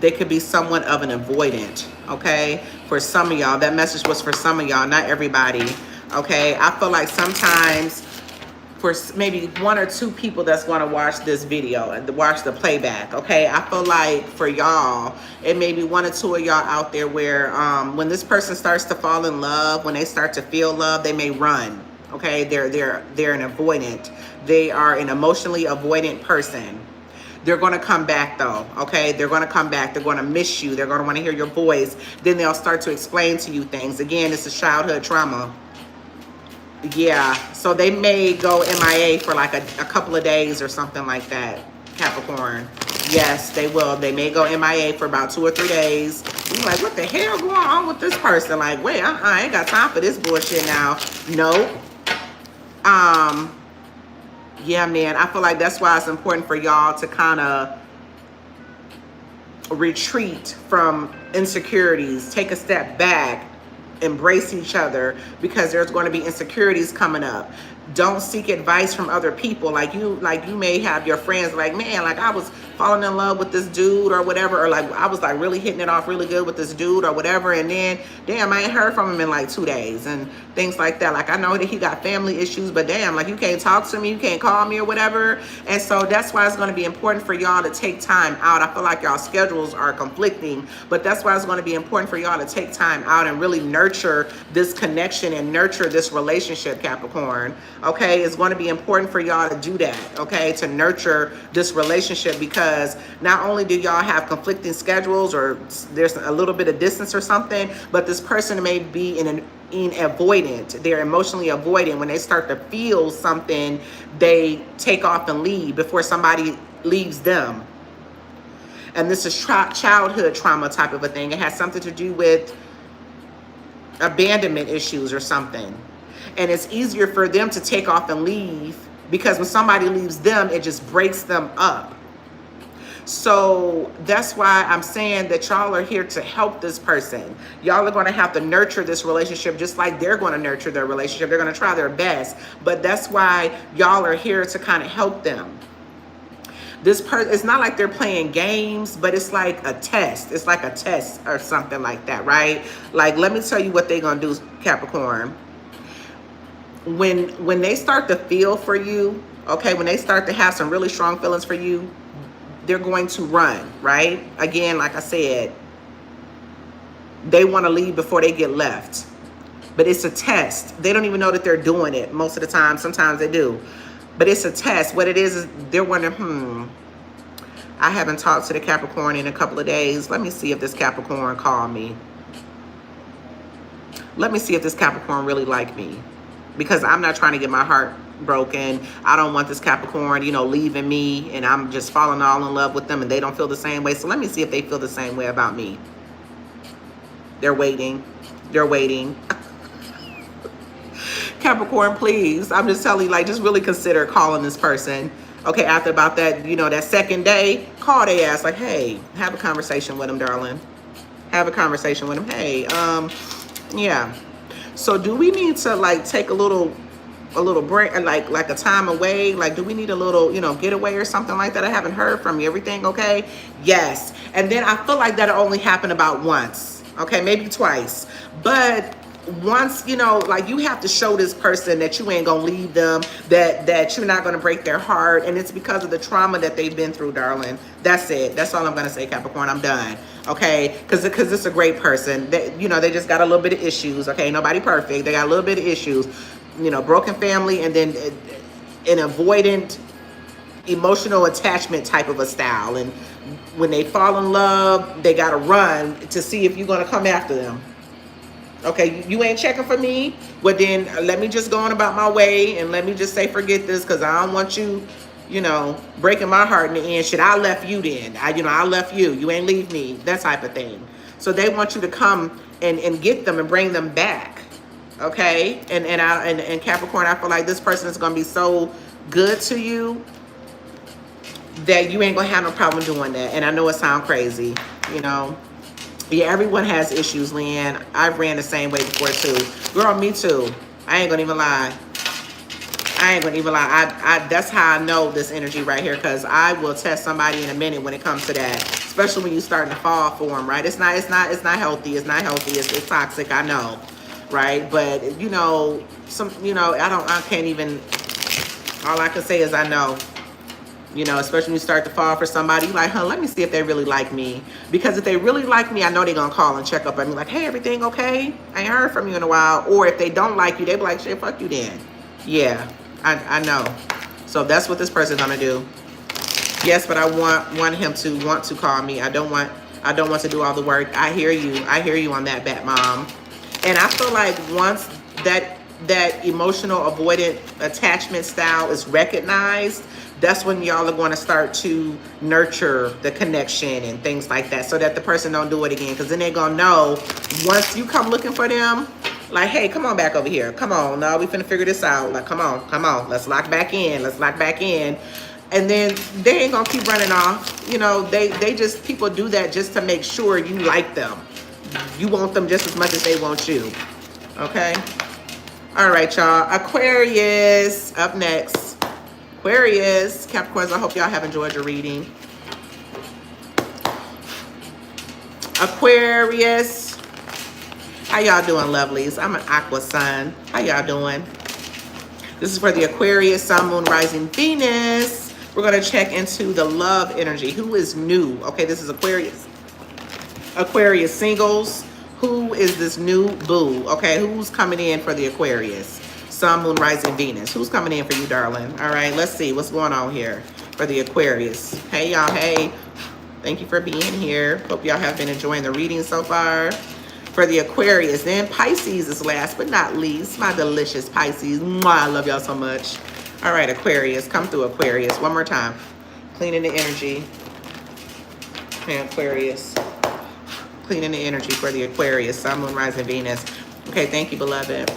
They could be somewhat of an avoidant, okay? For some of y'all, that message was for some of y'all, not everybody, okay? I feel like sometimes for maybe 1 or 2 people that's going to watch this video and watch the playback, okay? I feel like for y'all, it may be 1 or 2 of y'all out there where when this person starts to fall in love, when they start to feel love, they may run, okay? They're an avoidant. They are an emotionally avoidant person. They're going to come back though, okay? They're going to come back. They're going to miss you. They're going to want to hear your voice. Then they'll start to explain to you things. Again, it's a childhood trauma. Yeah, so they may go MIA for like a couple of days or something like that, Capricorn. Yes, they will. They may go MIA for about 2 or 3 days. You're like, what the hell going on with this person? Like, wait, I ain't got time for this bullshit now. Nope. Yeah, man, I feel like that's why it's important for y'all to kind of retreat from insecurities, take a step back, embrace each other, because there's going to be insecurities coming up. Don't seek advice from other people. Like you may have your friends like, man, like I was falling in love with this dude or whatever, or like I was like really hitting it off really good with this dude or whatever, and then damn, I ain't heard from him in like 2 days and things like that. Like I know that he got family issues, but damn, like you can't talk to me, you can't call me or whatever. And so that's why it's going to be important for y'all to take time out. I feel like y'all schedules are conflicting, but that's why it's going to be important for y'all to take time out and really nurture this connection and nurture this relationship, Capricorn. Okay, it's going to be important for y'all to do that, okay, to nurture this relationship, because not only do y'all have conflicting schedules or there's a little bit of distance or something, but this person may be in avoidant. They're emotionally avoidant. When they start to feel something, they take off and leave before somebody leaves them. And this is childhood trauma type of a thing. It has something to do with abandonment issues or something. And it's easier for them to take off and leave because when somebody leaves them, it just breaks them up. So that's why I'm saying that y'all are here to help this person. Y'all are going to have to nurture this relationship just like they're going to nurture their relationship. They're going to try their best. But that's why y'all are here to kind of help them. This person, it's not like they're playing games, but it's like a test. It's like a test or something like that, right? Like, let me tell you what they're going to do, Capricorn. When they start to feel for you, okay, when they start to have some really strong feelings for you, they're going to run, right? Again, like I said, they want to leave before they get left. But it's a test. They don't even know that they're doing it most of the time. Sometimes they do. But it's a test. What it is they're wondering, I haven't talked to the Capricorn in a couple of days. Let me see if this Capricorn called me. Let me see if this Capricorn really liked me. Because I'm not trying to get my heart broken. I don't want this Capricorn, you know, leaving me and I'm just falling all in love with them and they don't feel the same way. So let me see if they feel the same way about me. They're waiting. They're waiting. Capricorn, please. I'm just telling you, like, just really consider calling this person. Okay, after about that, you know, that second day, call their ass like, hey, have a conversation with them, darling. Have a conversation with them. Hey, yeah. So do we need to like take a little break, like a time away? Like, do we need a little, you know, getaway or something like that? I haven't heard from you. Everything okay? Yes. And then I feel like that'll only happen about once. Okay, maybe twice. But once, you know, like you have to show this person that you ain't gonna leave them, that you're not gonna break their heart, and it's because of the trauma that they've been through, darling. That's it. That's all I'm gonna say, Capricorn. I'm done. Okay, because it's a great person. You know, they just got a little bit of issues. Okay, nobody perfect. They got a little bit of issues. You know, broken family, and then an avoidant emotional attachment type of a style. And when they fall in love, they got to run to see if you're going to come after them. Okay, you ain't checking for me. Well, then let me just go on about my way and let me just say forget this, because I don't want you, you know, breaking my heart in the end. Shit, I left you then. I left you. You ain't leave me. That type of thing. So they want you to come and get them and bring them back. Okay, and Capricorn, I feel like this person is gonna be so good to you that you ain't gonna have no problem doing that. And I know it sounds crazy, you know. Yeah, everyone has issues, Leanne. I've ran the same way before too. Girl, me too. I ain't gonna even lie. I that's how I know this energy right here, because I will test somebody in a minute when it comes to that. Especially when you're starting to fall for them, right? It's not healthy. It's not healthy. It's toxic, I know. Right? But you know, I can't even, all I can say is I know. You know, especially when you start to fall for somebody, you're like, huh, let me see if they really like me. Because if they really like me, I know they're going to call and check up on me like, hey, everything okay? I ain't heard from you in a while. Or if they don't like you, they be like, shit, fuck you then. Yeah, I know. So that's what this person's going to do. Yes, but I want him to want to call me. I don't want to do all the work. I hear you on that, Bat Mom. And I feel like once that emotional avoidant attachment style is recognized, that's when y'all are going to start to nurture the connection and things like that, so that the person don't do it again. Because then they're going to know once you come looking for them, like, hey, come on back over here. Come on. No, we finna figure this out. Like, come on. Let's lock back in. And then they ain't going to keep running off. You know, they just, people do that just to make sure you like them. You want them just as much as they want you. Okay? All right, y'all. Aquarius up next. Aquarius, Capricorns, I hope y'all have enjoyed your reading. Aquarius, how y'all doing, lovelies? I'm an Aqua Sun. How y'all doing? This is for the Aquarius, Sun, Moon, Rising, Venus. We're going to check into the love energy. Who is new? Okay, this is Aquarius. Aquarius singles. Who is this new boo? Okay, who's coming in for the Aquarius? Sun, Moon, Rising, Venus. Who's coming in for you, darling? All right, let's see what's going on here for the Aquarius. Hey, y'all. Hey, thank you for being here. Hope y'all have been enjoying the reading so far. For the Aquarius, then Pisces is last but not least. My delicious Pisces. Mwah, I love y'all so much. All right, Aquarius, come through, Aquarius. One more time. Cleaning the energy. Okay, Aquarius. Cleaning the energy for the Aquarius, Sun, Moon, Rising, Venus. Okay, thank you, beloved.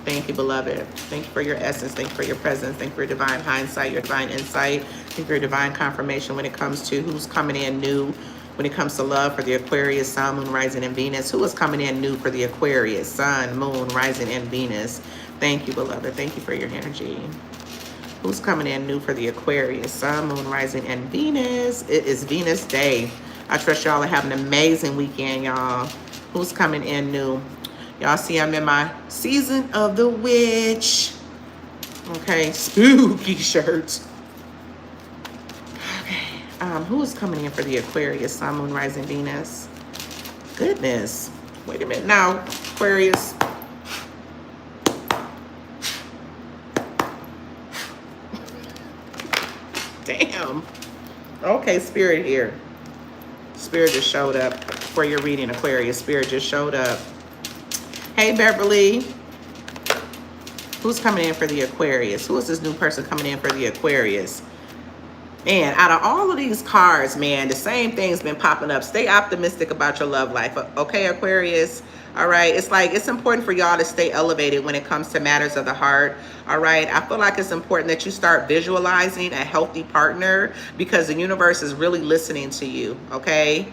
Thank you, beloved. Thank you for your essence. Thank you for your presence. Thank you for your divine hindsight, your divine insight. Thank you for your divine confirmation when it comes to who's coming in new when it comes to love for the Aquarius, Sun, Moon, Rising, and Venus. Who is coming in new for the Aquarius, Sun, Moon, Rising, and Venus? Thank you, beloved. Thank you for your energy. Who's coming in new for the Aquarius, Sun, Moon, Rising, and Venus? It is Venus Day. I trust y'all are having an amazing weekend, y'all. Who's coming in new? Y'all see I'm in my Season of the Witch. Okay, spooky shirt. Okay, who's coming in for the Aquarius, Sun, Moon, Rising, Venus? Goodness. Wait a minute now, Aquarius. Damn. Okay, Spirit here. Spirit just showed up for your reading, Aquarius. Spirit just showed up. Hey, Beverly. Who's coming in for the Aquarius? Who is this new person coming in for the Aquarius? And out of all of these cards, man, the same thing's been popping up. Stay optimistic about your love life. Okay, Aquarius? All right. It's like, it's important for y'all to stay elevated when it comes to matters of the heart. All right. I feel like it's important that you start visualizing a healthy partner, because the universe is really listening to you. Okay.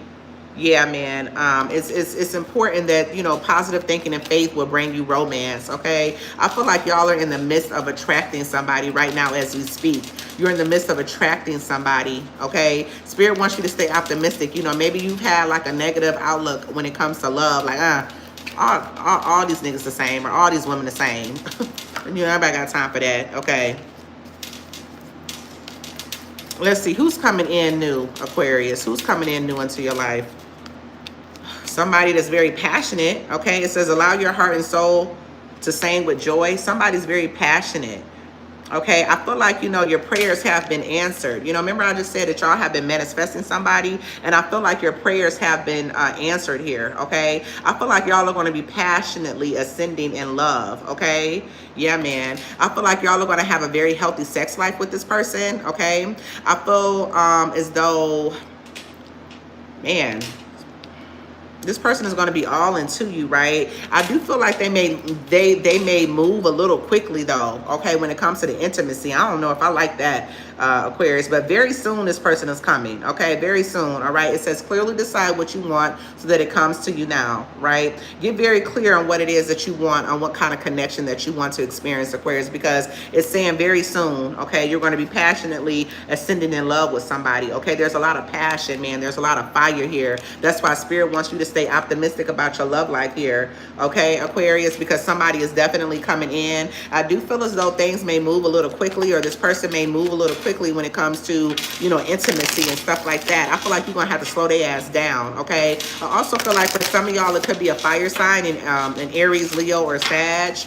Yeah, man. It's important that, you know, positive thinking and faith will bring you romance, okay? I feel like y'all are in the midst of attracting somebody right now as we speak. You're in the midst of attracting somebody, okay? Spirit wants you to stay optimistic. You know, maybe you've had like a negative outlook when it comes to love, like, all these niggas the same, or all these women the same. You know, everybody got time for that, okay? Let's see, who's coming in new, Aquarius? Who's coming in new into your life? Somebody that's very passionate, okay? It says, allow your heart and soul to sing with joy. Somebody's very passionate. Okay, I feel like, your prayers have been answered. Remember I just said that y'all have been manifesting somebody, and I feel like your prayers have been answered here, okay? I feel like y'all are going to be passionately ascending in love, okay? Yeah, man. I feel like y'all are going to have a very healthy sex life with this person, okay? I feel as though, man, this person is going to be all into you, right? I do feel like they may move a little quickly though, okay, when it comes to the intimacy. I don't know if I like that, Aquarius, but very soon this person is coming, okay? Very soon, all right? It says clearly decide what you want so that it comes to you now, right? Get very clear on what it is that you want, on what kind of connection that you want to experience, Aquarius, because it's saying very soon, okay, you're going to be passionately ascending in love with somebody, okay? There's a lot of passion, man. There's a lot of fire here. That's why Spirit wants you to stay optimistic about your love life here, okay, Aquarius, because somebody is definitely coming in. I do feel as though things may move a little quickly, or this person may move a little quickly when it comes to, intimacy and stuff like that. I feel like you're going to have to slow their ass down, okay? I also feel like for some of y'all, it could be a fire sign in Aries, Leo, or Sag.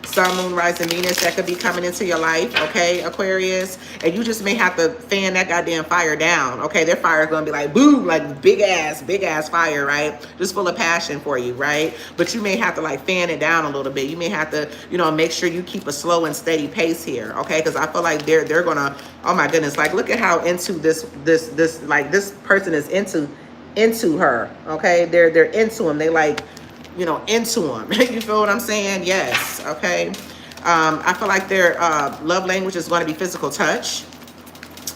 Sun, Moon, Rising, Venus, that could be coming into your life, okay, Aquarius? And you just may have to fan that goddamn fire down, okay? Their fire is going to be like, boom, like big ass fire, right? Just full of passion for you, right? But you may have to like fan it down a little bit. You may have to, make sure you keep a slow and steady pace here, okay? Because I feel like they're going to, oh my goodness, like look at how into this person is into her, okay? They're into him. They like, into them. You feel what I'm saying? Yes. Okay. I feel like their love language is going to be physical touch.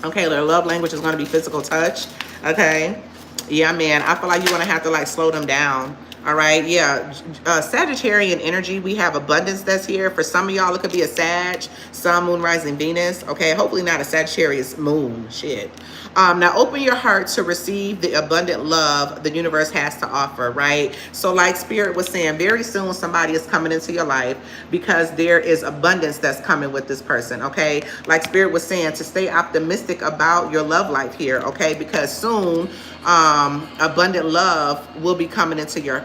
Okay. Their love language is going to be physical touch. Okay. Yeah, man. I feel like you're going to have to like slow them down. All right. Yeah. Sagittarian energy. We have abundance that's here. For some of y'all, it could be a Sag, Sun, Moon, Rising, Venus. Okay. Hopefully not a Sagittarius moon. Shit. Now open your heart to receive the abundant love the universe has to offer, right? So like Spirit was saying, very soon somebody is coming into your life because there is abundance that's coming with this person, okay? Like Spirit was saying, to stay optimistic about your love life here, okay? Because soon abundant love will be coming into your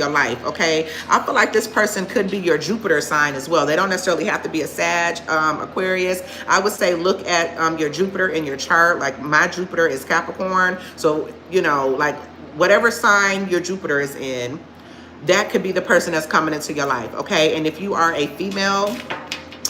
life, okay? I feel like this person could be your Jupiter sign as well. They don't necessarily have to be a Sag, Aquarius. I would say look at your Jupiter in your chart. Like my Jupiter is Capricorn. So, like whatever sign your Jupiter is in, that could be the person that's coming into your life, okay? And if you are a female,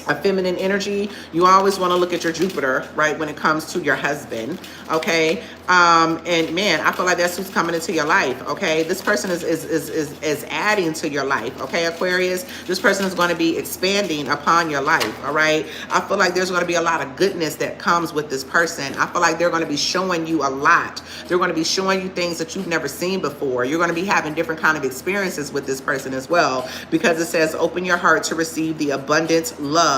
a feminine energy, you always want to look at your Jupiter, right, when it comes to your husband, okay? And man, I feel like that's who's coming into your life, okay? This person is adding to your life, okay, Aquarius? This person is going to be expanding upon your life, all right? I feel like there's going to be a lot of goodness that comes with this person. I feel like they're going to be showing you a lot. They're going to be showing you things that you've never seen before. You're going to be having different kind of experiences with this person as well, because it says open your heart to receive the abundant love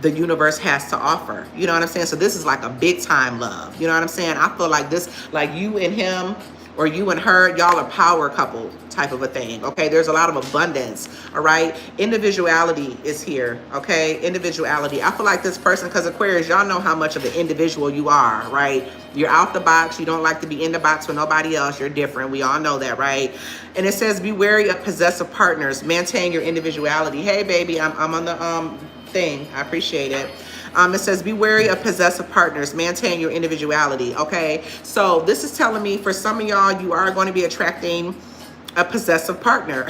the universe has to offer. You know what I'm saying? So this is like a big time love. You know what I'm saying? I feel like this, like you and him or you and her, y'all are power couple type of a thing. Okay. There's a lot of abundance. All right. Individuality is here. Okay. Individuality. I feel like this person, because Aquarius, y'all know how much of an individual you are, right? You're out the box. You don't like to be in the box with nobody else. You're different. We all know that, right? And it says be wary of possessive partners. Maintain your individuality. Hey, baby, I'm on the thing. I appreciate it. It says be wary of possessive partners. Maintain your individuality. Okay. So this is telling me for some of y'all, you are going to be attracting a possessive partner.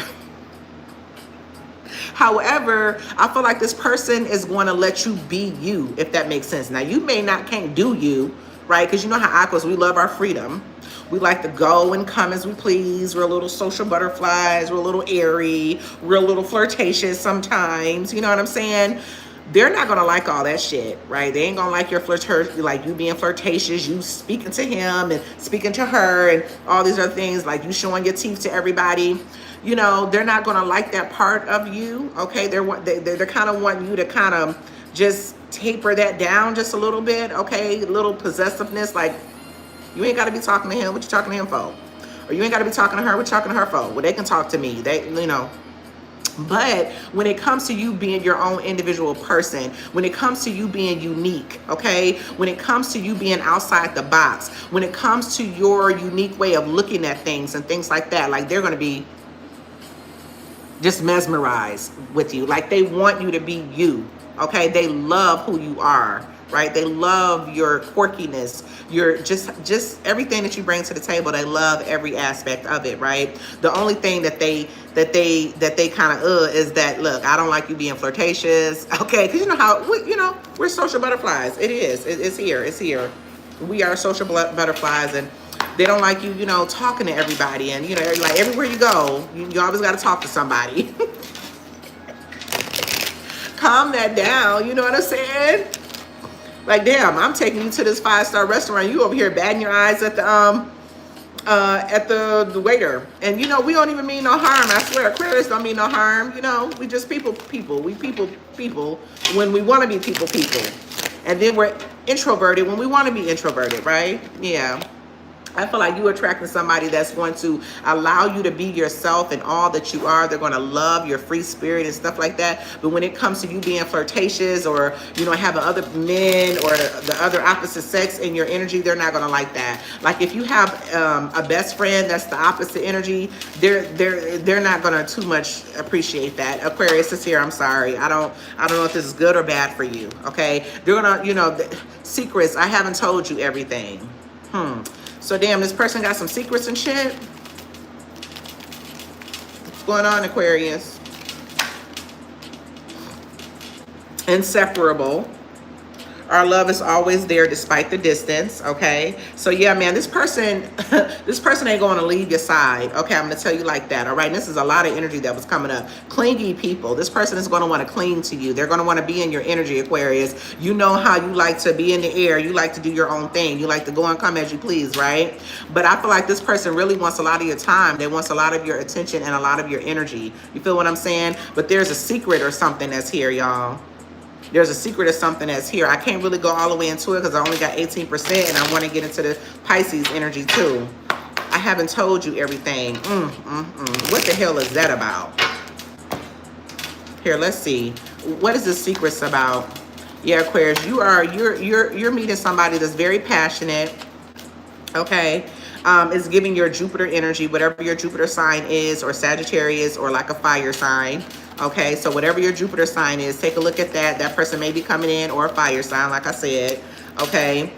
However, I feel like this person is going to let you be you, if that makes sense. Now, you can't do you, right? Because you know how Aquas, we love our freedom. We like to go and come as we please. We're a little social butterflies. We're a little airy. We're a little flirtatious sometimes. You know what I'm saying? They're not going to like all that shit, right? They ain't going to like your like you being flirtatious, you speaking to him and speaking to her and all these other things, like you showing your teeth to everybody. You know, they're not going to like that part of you, okay? They're kind of wanting you to kind of just taper that down just a little bit, okay? A little possessiveness, like, you ain't got to be talking to him. What you talking to him for? Or you ain't got to be talking to her. What you talking to her for? Well, they can talk to me. They, But when it comes to you being your own individual person, when it comes to you being unique, okay? When it comes to you being outside the box, when it comes to your unique way of looking at things and things like that, like they're going to be just mesmerized with you. Like they want you to be you. Okay, they love who you are, right? They love your quirkiness, your just everything that you bring to the table. They love every aspect of it, right? The only thing that they kind of is that, look, I don't like you being flirtatious, okay? Because you know how we're social butterflies. It's here. It's here. We are social butterflies, and they don't like you, talking to everybody, and like everywhere you go, you always got to talk to somebody. Calm that down. You know what I'm saying? Like, damn, I'm taking you to this 5-star restaurant. You over here batting your eyes at the waiter. And we don't even mean no harm. I swear, Aquarius don't mean no harm. We just people. We people when we want to be people. And then we're introverted when we want to be introverted, right? Yeah. I feel like you're attracting somebody that's going to allow you to be yourself and all that you are. They're going to love your free spirit and stuff like that. But when it comes to you being flirtatious or, having other men or the other opposite sex in your energy, they're not going to like that. Like if you have a best friend that's the opposite energy, they're not going to too much appreciate that. Aquarius is here. I'm sorry. I don't know if this is good or bad for you. Okay. They're going to, secrets. I haven't told you everything. So damn, this person got some secrets and shit. What's going on, Aquarius? Inseparable. Our love is always there despite the distance, okay? So yeah, man, this person ain't going to leave your side, okay? I'm going to tell you like that, all right? And this is a lot of energy that was coming up. Clingy people. This person is going to want to cling to you. They're going to want to be in your energy, Aquarius. You know how you like to be in the air. You like to do your own thing. You like to go and come as you please, right? But I feel like this person really wants a lot of your time. They want a lot of your attention and a lot of your energy. You feel what I'm saying? But there's a secret or something that's here, y'all. There's a secret of something that's here. I can't really go all the way into it because I only got 18% and I want to get into the Pisces energy too. I haven't told you everything. What the hell is that about? Here, let's see. What is the secrets about? Yeah, Aquarius, you're meeting somebody that's very passionate. Okay. It's giving your Jupiter energy, whatever your Jupiter sign is, or Sagittarius, or like a fire sign. Okay, so whatever your Jupiter sign is, take a look at that. That person may be coming in, or a fire sign, like I said. Okay,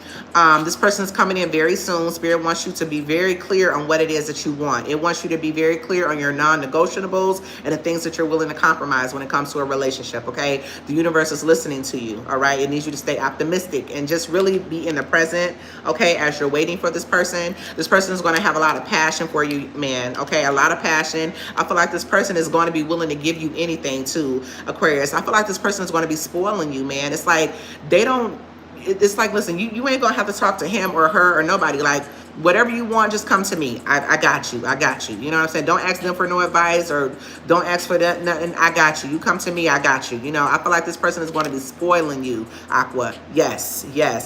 this person is coming in very soon. Spirit wants you to be very clear on what it is that you want. It wants you to be very clear on your non-negotiables and the things that you're willing to compromise when it comes to a relationship. Okay, the universe is listening to you. All right, it needs you to stay optimistic and just really be in the present. Okay, as you're waiting for this person is going to have a lot of passion for you, man. Okay, a lot of passion. I feel like this person is going to be willing to give you anything too, Aquarius. I feel like this person is going to be spoiling you, man. It's like they don't. It's like, listen, you ain't gonna have to talk to him or her or nobody. Like, whatever you want, just come to me. I got you. You know what I'm saying? Don't ask them for no advice or don't ask for that. Nothing. I got you. You come to me. I got you. I feel like this person is going to be spoiling you, Aqua. Yes.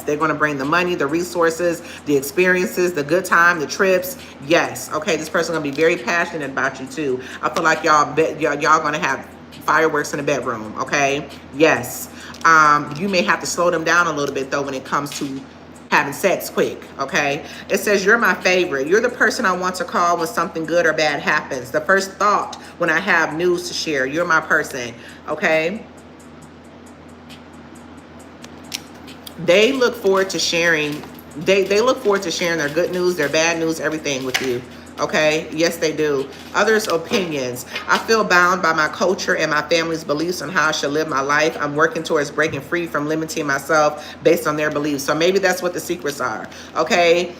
They're going to bring the money, the resources, the experiences, the good time, the trips. Yes. Okay. This person is going to be very passionate about you too. I feel like y'all going to have fireworks in the bedroom. Okay. Yes. You may have to slow them down a little bit though when it comes to having sex quick. Okay, it says you're my favorite. You're the person I want to call when something good or bad happens. The first thought when I have news to share. You're my person. Okay, they look forward to sharing. They look forward to sharing their good news, their bad news, everything with you. Okay, yes they do. Others' opinions. I feel bound by my culture and my family's beliefs on how I should live my life. I'm working towards breaking free from limiting myself based on their beliefs. So maybe that's what the secrets are. Okay,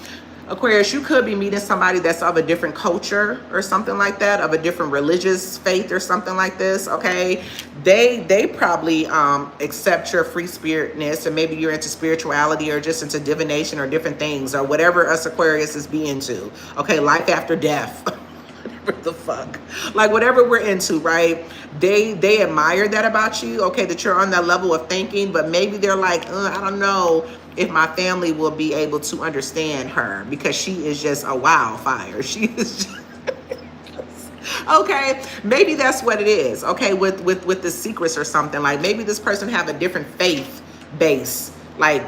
Aquarius, you could be meeting somebody that's of a different culture or something like that, of a different religious faith or something like this. Okay, they probably accept your free spiritness, and maybe you're into spirituality or just into divination or different things or whatever us Aquarius is be into. Okay, life after death. Whatever the fuck, like whatever we're into, right? They admire that about you. Okay, that you're on that level of thinking, but maybe they're like, I don't know if my family will be able to understand her because she is just a wildfire. She is just okay, maybe that's what it is. Okay, with the secrets or something. Like maybe this person have a different faith base. Like,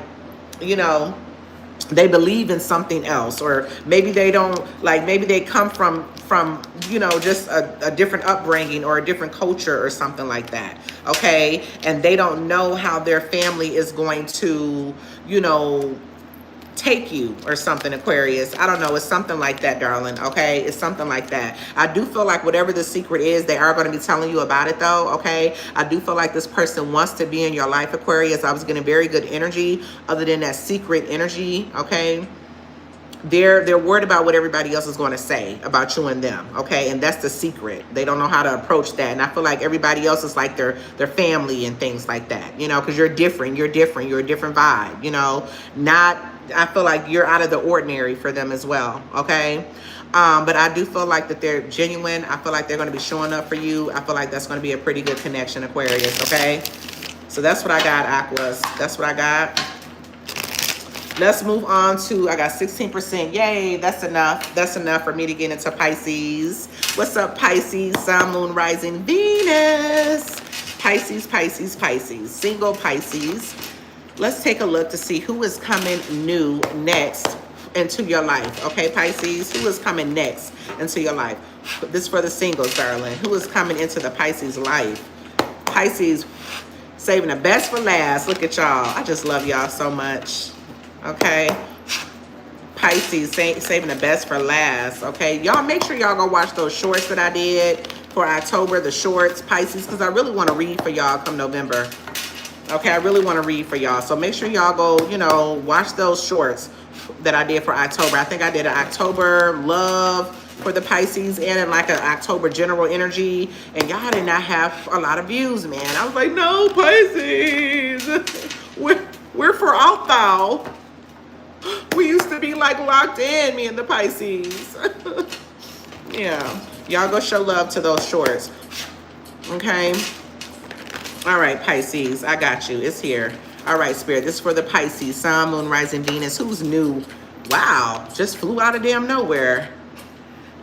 they believe in something else, or maybe they don't, like maybe they come from you know, just a different upbringing or a different culture or something like that, okay? And they don't know how their family is going to, you know, take you or something, Aquarius. I don't know. It's something like that, darling. Okay. It's something like that. I do feel like whatever the secret is, they are going to be telling you about it though. Okay. I do feel like this person wants to be in your life, Aquarius. I was getting very good energy other than that secret energy. Okay. They're worried about what everybody else is going to say about you and them, okay? And that's the secret. They don't know how to approach that. And I feel like everybody else is like their family and things like that, you know, because you're different. You're different. You're a different vibe, you know. Not, I feel like you're out of the ordinary for them as well, okay? But I do feel like that they're genuine. I feel like they're going to be showing up for you. I feel like that's going to be a pretty good connection, Aquarius, okay? So that's what I got, Aquas. That's what I got. Let's move on to, I got 16%. Yay, that's enough. That's enough for me to get into Pisces. What's up, Pisces? Sun, Moon, Rising, Venus. Pisces, Pisces, Pisces. Single Pisces. Let's take a look to see who is coming new next into your life. Okay, Pisces, who is coming next into your life? This is for the singles, darling. Who is coming into the Pisces life? Pisces, saving the best for last. Look at y'all. I just love y'all so much. Okay, Pisces, saving the best for last. Okay, y'all make sure y'all go watch those shorts that I did for October, the shorts, Pisces, because I really want to read for y'all come November. Okay, I really want to read for y'all. So make sure y'all go, you know, watch those shorts that I did for October. I think I did an October love for the Pisces and like an October general energy. And y'all did not have a lot of views, man. I was like, no, Pisces, we're for out thou. We used to be like locked in, me and the Pisces. Yeah. Y'all go show love to those shorts. Okay. All right, Pisces. I got you. It's here. All right, Spirit. This is for the Pisces. Sun, Moon, Rising, Venus. Who's new? Wow. Just flew out of damn nowhere.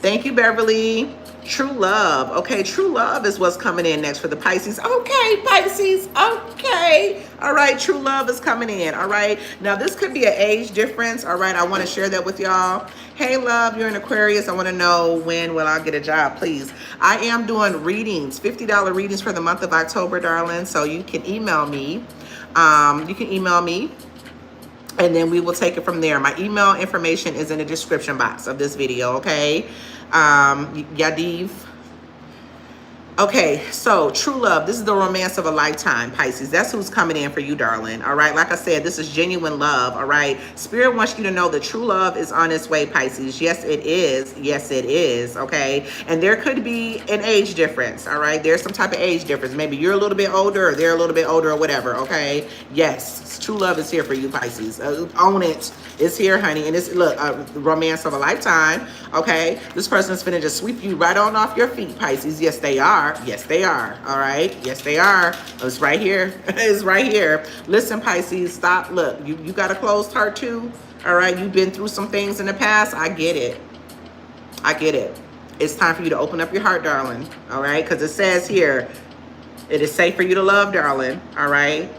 Thank you, Beverly. True love. Okay, true love is what's coming in next for the Pisces. Okay, Pisces. Okay. All right, true love is coming in. All right. Now, this could be an age difference. All right, I want to share that with y'all. Hey, love, you're an Aquarius. I want to know when will I get a job, please. I am doing readings, $50 readings for the month of October, darling. So you can email me. And then we will take it from there. My email information is in the description box of this video, okay? Yadiv. Okay, so true love. This is the romance of a lifetime, Pisces. That's who's coming in for you, darling. All right, like I said, this is genuine love. All right, Spirit wants you to know that true love is on its way, Pisces. Yes, it is. Yes, it is. Okay, and there could be an age difference. All right, there's some type of age difference. Maybe you're a little bit older, or they're a little bit older, or whatever. Okay, yes, true love is here for you, Pisces. Own it. It's here, honey. And it's, look, romance of a lifetime. Okay, this person's finna just sweep you right on off your feet, Pisces. Yes, they are. Yes, they are. All right. Yes, they are. It's right here. It's right here. Listen, Pisces, stop. Look, you got a closed heart too. All right. You've been through some things in the past. I get it. I get it. It's time for you to open up your heart, darling. All right. Because it says here, it is safe for you to love, darling. All right.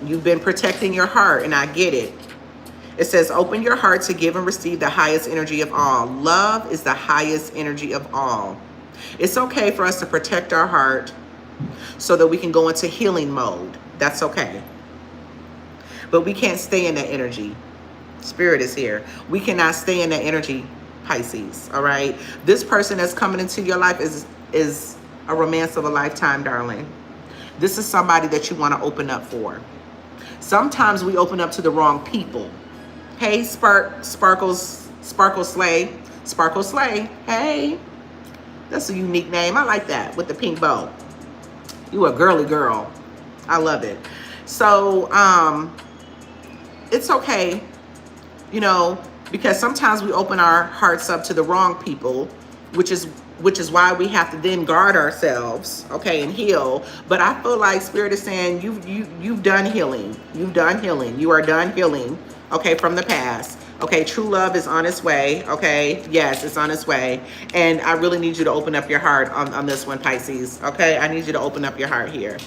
You've been protecting your heart, and I get it. It says, open your heart to give and receive the highest energy of all. Love is the highest energy of all. It's okay for us to protect our heart so that we can go into healing mode. That's okay. But we can't stay in that energy. Spirit is here. We cannot stay in that energy, Pisces. All right. This person that's coming into your life is a romance of a lifetime, darling. This is somebody that you want to open up for. Sometimes we open up to the wrong people. Hey, Sparkle Slay. Sparkle Slay. Hey. That's a unique name. I like that with the pink bow. You a girly girl. I love it. So, it's okay, you know, because sometimes we open our hearts up to the wrong people, which is why we have to then guard ourselves, okay, and heal. But I feel like Spirit is saying you've done healing. You've done healing. You are done healing, okay, from the past. Okay, true love is on its way. Okay, yes, it's on its way. And I really need you to open up your heart on this one, Pisces. Okay, I need you to open up your heart here.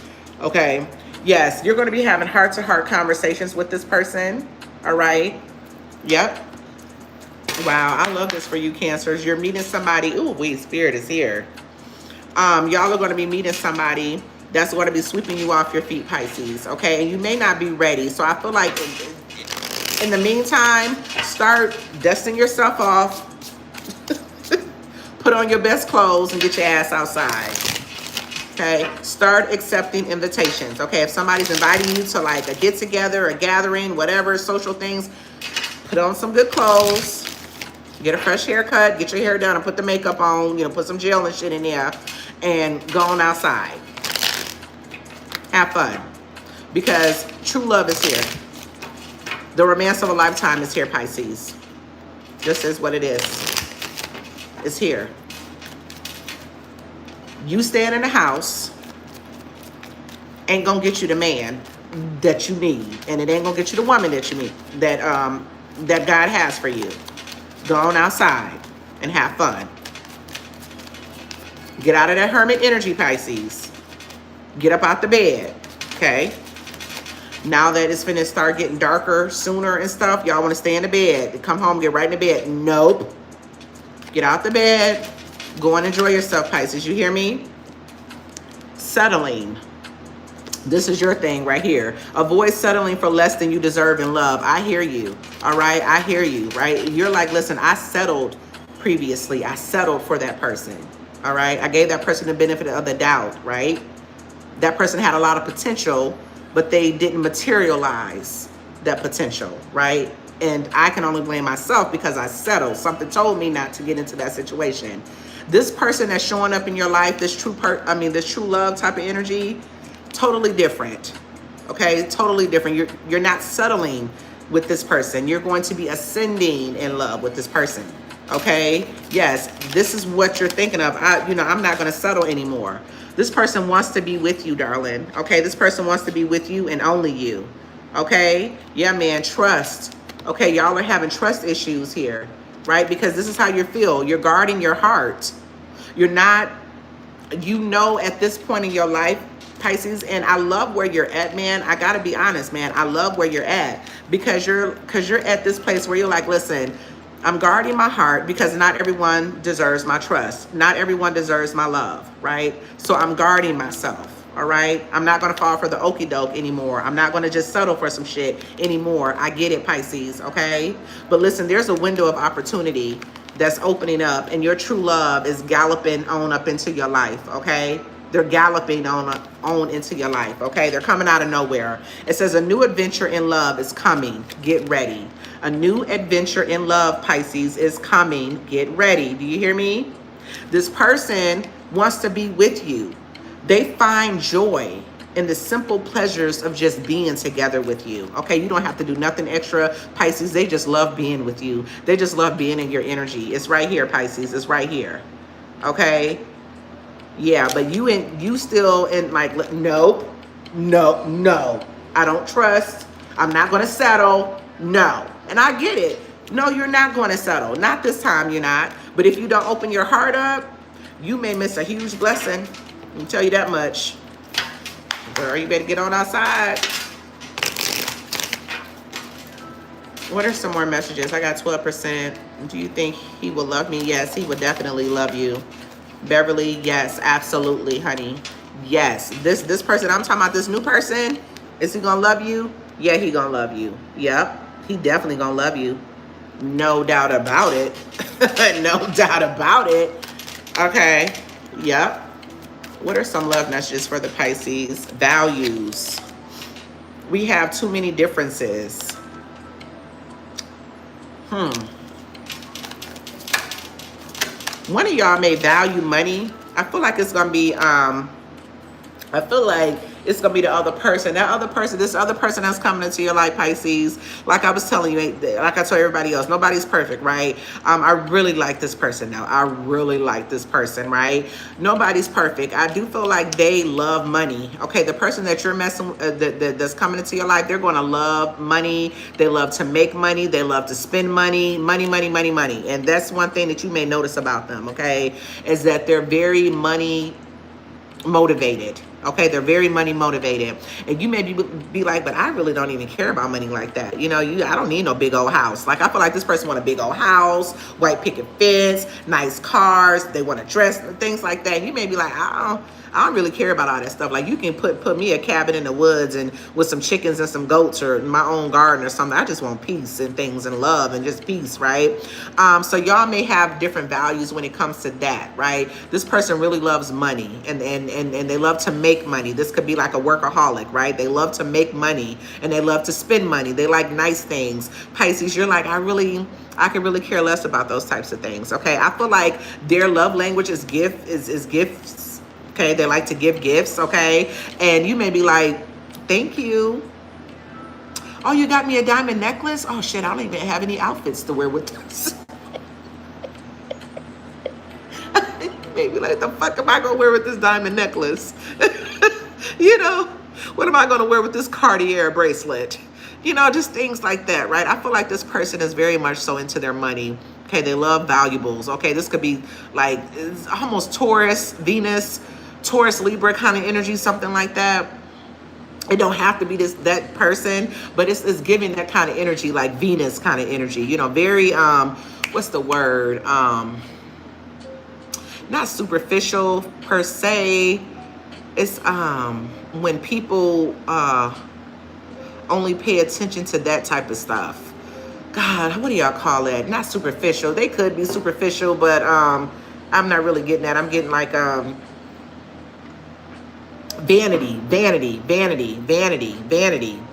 Okay, yes, you're going to be having heart-to-heart conversations with this person. All right. Yep. Wow, I love this for you, Cancers. You're meeting somebody. Ooh, wait, Spirit is here. Y'all are going to be meeting somebody that's going to be sweeping you off your feet, Pisces. Okay, and you may not be ready. So I feel like in the meantime, start dusting yourself off. Put on your best clothes and get your ass outside. Okay, start accepting invitations. Okay, if somebody's inviting you to like a get together, a gathering, whatever, social things, put on some good clothes, get a fresh haircut, get your hair done, and put the makeup on, you know, put some gel and shit in there, and go on outside. Have fun. Because true love is here. The romance of a lifetime is here, Pisces. This is what it is. It's here. You staying in the house ain't gonna get you the man that you need, and it ain't gonna get you the woman that you need, that that God has for you. Go on outside and have fun. Get out of that hermit energy, Pisces. Get up out the bed, okay? Now that it's finna start getting darker sooner and stuff, y'all wanna stay in the bed. Come home, get right in the bed. Nope. Get out the bed. Go and enjoy yourself, Pisces. You hear me? Settling. This is your thing right here. Avoid settling for less than you deserve in love. I hear you. All right? I hear you, right? You're like, listen, I settled previously. I settled for that person. All right? I gave that person the benefit of the doubt, right? That person had a lot of potential, but they didn't materialize that potential, right? And I can only blame myself because I settled. Something told me not to get into that situation. This person that's showing up in your life, this true love type of energy, totally different. Okay, totally different. You're not settling with this person. You're going to be ascending in love with this person. Okay, yes, this is what you're thinking of. I'm not going to settle anymore. This person wants to be with you, darling. Okay, this person wants to be with you and only you. Okay, yeah, man, trust. Okay, y'all are having trust issues here, right? Because this is how you feel. You're guarding your heart. You're not, at this point in your life, Pisces, and I love where you're at, man. I gotta be honest, man. I love where you're at because you're at this place where you're like, listen, I'm guarding my heart because not everyone deserves my trust. Not everyone deserves my love, right? So I'm guarding myself. All right, I'm not gonna fall for the okie doke anymore. I'm not gonna just settle for some shit anymore. I get it, Pisces, okay? But listen, there's a window of opportunity that's opening up, and your true love is galloping on up into your life, okay? They're galloping on into your life, okay? They're coming out of nowhere. It says a new adventure in love is coming. Get ready. A new adventure in love, Pisces, is coming. Get ready. Do you hear me? This person wants to be with you. They find joy in the simple pleasures of just being together with you. Okay, you don't have to do nothing extra, Pisces. They just love being with you. They just love being in your energy. It's right here, Pisces. It's right here. Okay? Yeah, but you still in like, nope, no. I don't trust. I'm not going to settle. No. And I get it. No, you're not going to settle. Not this time, you're not. But if you don't open your heart up, you may miss a huge blessing. Let me tell you that much. Girl, you better get on outside. What are some more messages? I got 12%. Do you think he will love me? Yes, he will definitely love you. Beverly, yes, absolutely, honey. Yes, this person, I'm talking about this new person. Is he gonna love you? Yeah, he gonna love you. Yep, he definitely gonna love you. No doubt about it. No doubt about it. Okay, yep. What are some love messages for the Pisces? Values. We have too many differences. One of y'all may value money. I feel like it's gonna be it's gonna be the other person. This other person that's coming into your life, Pisces. Like I was telling you, like I told everybody else, nobody's perfect, right? I really like this person now. I really like this person, right? Nobody's perfect. I do feel like they love money. Okay, the person that you're messing that's coming into your life, they're gonna love money. They love to make money. They love to spend money. Money. And that's one thing that you may notice about them, okay? Is that they're very money motivated. Okay, they're very money motivated. And you may be like, but I really don't even care about money like that. You know, I don't need no big old house. Like, I feel like this person want a big old house, white picket fence, nice cars. They want to dress, things like that. And you may be like, I don't really care about all that stuff. Like, you can put me a cabin in the woods and with some chickens and some goats or my own garden or something. I just want peace and things and love and just peace, right? So y'all may have different values when it comes to that, right? This person really loves money and they love to make money. This could be like a workaholic, right? They love to make money and they love to spend money. They like nice things. Pisces, you're like, I could really care less about those types of things. Okay, I feel like their love language is gifts. Okay, they like to give gifts. Okay, and you may be like, thank you. Oh, you got me a diamond necklace? Oh shit, I don't even have any outfits to wear with this. Maybe like, the fuck am I gonna wear with this diamond necklace? You know, what am I gonna wear with this Cartier bracelet? You know, just things like that, right? I feel like this person is very much so into their money. Okay, they love valuables. Okay, this could be like, it's almost Taurus, Venus, Taurus, Libra kind of energy, something like that. It don't have to be that person, but it's giving that kind of energy, like Venus kind of energy. You know, very what's the word? Not superficial per se. It's when people only pay attention to that type of stuff. God, what do y'all call that? Not superficial. They could be superficial, but I'm not really getting that. I'm getting like vanity.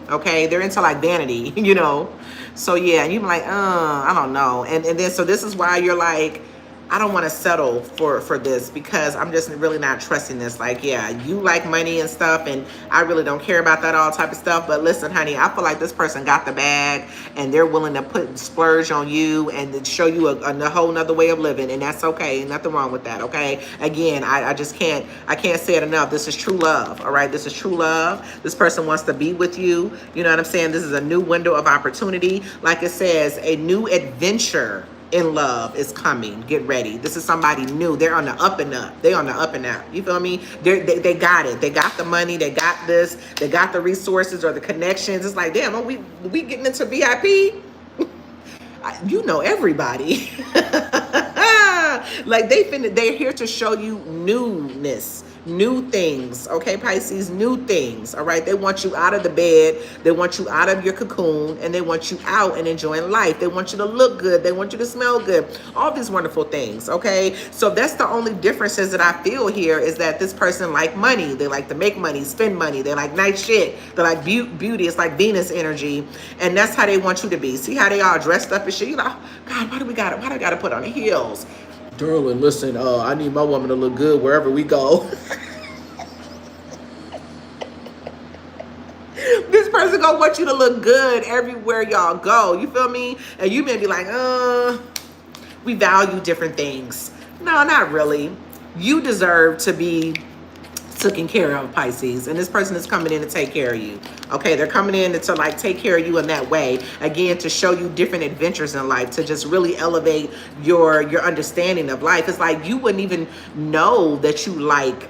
Okay, they're into like vanity, you know. So yeah, and you're like, I don't know. And then so this is why you're like, I don't want to settle for this because I'm just really not trusting this. Like, yeah, you like money and stuff, and I really don't care about that all type of stuff. But listen, honey, I feel like this person got the bag, and they're willing to splurge on you and show you a whole nother way of living, and that's okay. Nothing wrong with that. Okay. Again, I just can't say it enough. This is true love. All right, this is true love. This person wants to be with you. You know what I'm saying? This is a new window of opportunity. Like it says, a new adventure in love is coming. Get ready. This is somebody new. They're on the up and up. They on the up and up. You feel me? They got it. They got the money. They got this. They got the resources or the connections. It's like, damn, are we getting into VIP? You know everybody. Like they're here to show you newness. New things, okay, Pisces, new things, all right? They want you out of the bed. They want you out of your cocoon, and they want you out and enjoying life. They want you to look good. They want you to smell good. All these wonderful things, okay? So that's the only differences that I feel here is that this person like money. They like to make money, spend money. They like nice shit. They like beauty. It's like Venus energy, and that's how they want you to be. See how they all dressed up and shit? You're like, God, why do I gotta put on the heels? Darling, listen, I need my woman to look good wherever we go. This person gonna want you to look good everywhere y'all go. You feel me? And you may be like, we value different things. No, not really. You deserve to be taken care of, Pisces, and this person is coming in to take care of you. Okay, they're coming in to like take care of you in that way, again, to show you different adventures in life, to just really elevate your understanding of life. It's like you wouldn't even know that you like,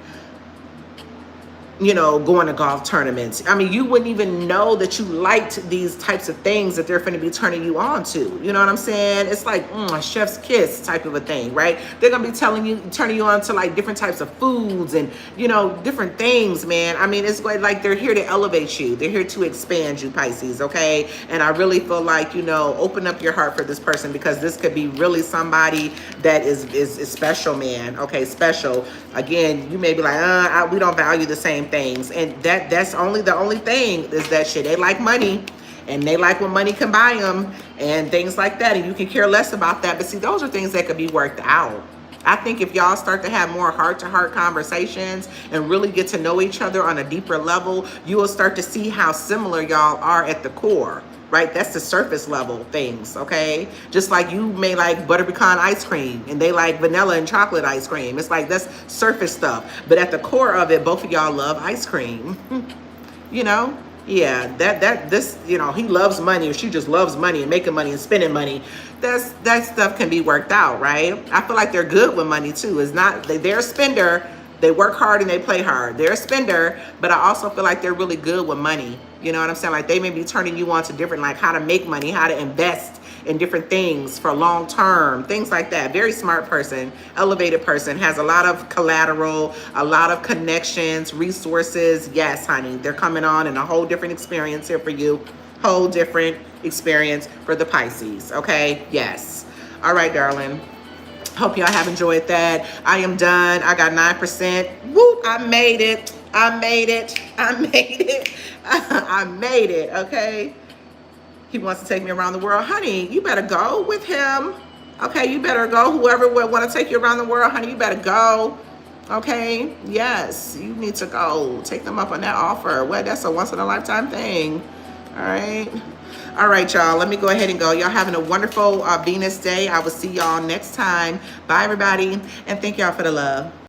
you know, going to golf tournaments. I mean, you wouldn't even know that you liked these types of things that they're going to be turning you on to. You know what I'm saying? It's like a chef's kiss type of a thing, right? They're going to be turning you on to like different types of foods and, you know, different things, man. I mean, it's like they're here to elevate you. They're here to expand you, Pisces, okay? And I really feel like, you know, open up your heart for this person, because this could be really somebody that is special, man. Okay, special. Again, you may be like, we don't value the same things, and that's the only thing is that shit. They like money, and they like when money can buy them, and things like that, and you can care less about that. But see, those are things that could be worked out. I think if y'all start to have more heart-to-heart conversations and really get to know each other on a deeper level, you will start to see how similar y'all are at the core. Right? That's the surface level things, okay? Just like you may like butter pecan ice cream and they like vanilla and chocolate ice cream. It's like that's surface stuff. But at the core of it, both of y'all love ice cream. You know? Yeah, this, you know, he loves money or she just loves money and making money and spending money. That stuff can be worked out, right? I feel like they're good with money too. It's not, they're a spender, They work hard and they play hard. They're a spender, but I also feel like they're really good with money. You know what I'm saying? Like they may be turning you on to different, like how to make money, how to invest in different things for long term, things like that. Very smart person, elevated person, has a lot of collateral, a lot of connections, resources. Yes, honey, they're coming on in a whole different experience here for you. Whole different experience for the Pisces. Okay, yes. All right, darling. Hope y'all have enjoyed that. I am done. I got 9%. Woo, I made it. I made it. I made it. I made it, okay? He wants to take me around the world. Honey, you better go with him. Okay, you better go. Whoever would want to take you around the world, honey, you better go. Okay, yes, you need to go. Take them up on that offer. What? That's a once-in-a-lifetime thing. All right. All right, y'all. Let me go ahead and go. Y'all having a wonderful Venus day. I will see y'all next time. Bye, everybody. And thank y'all for the love.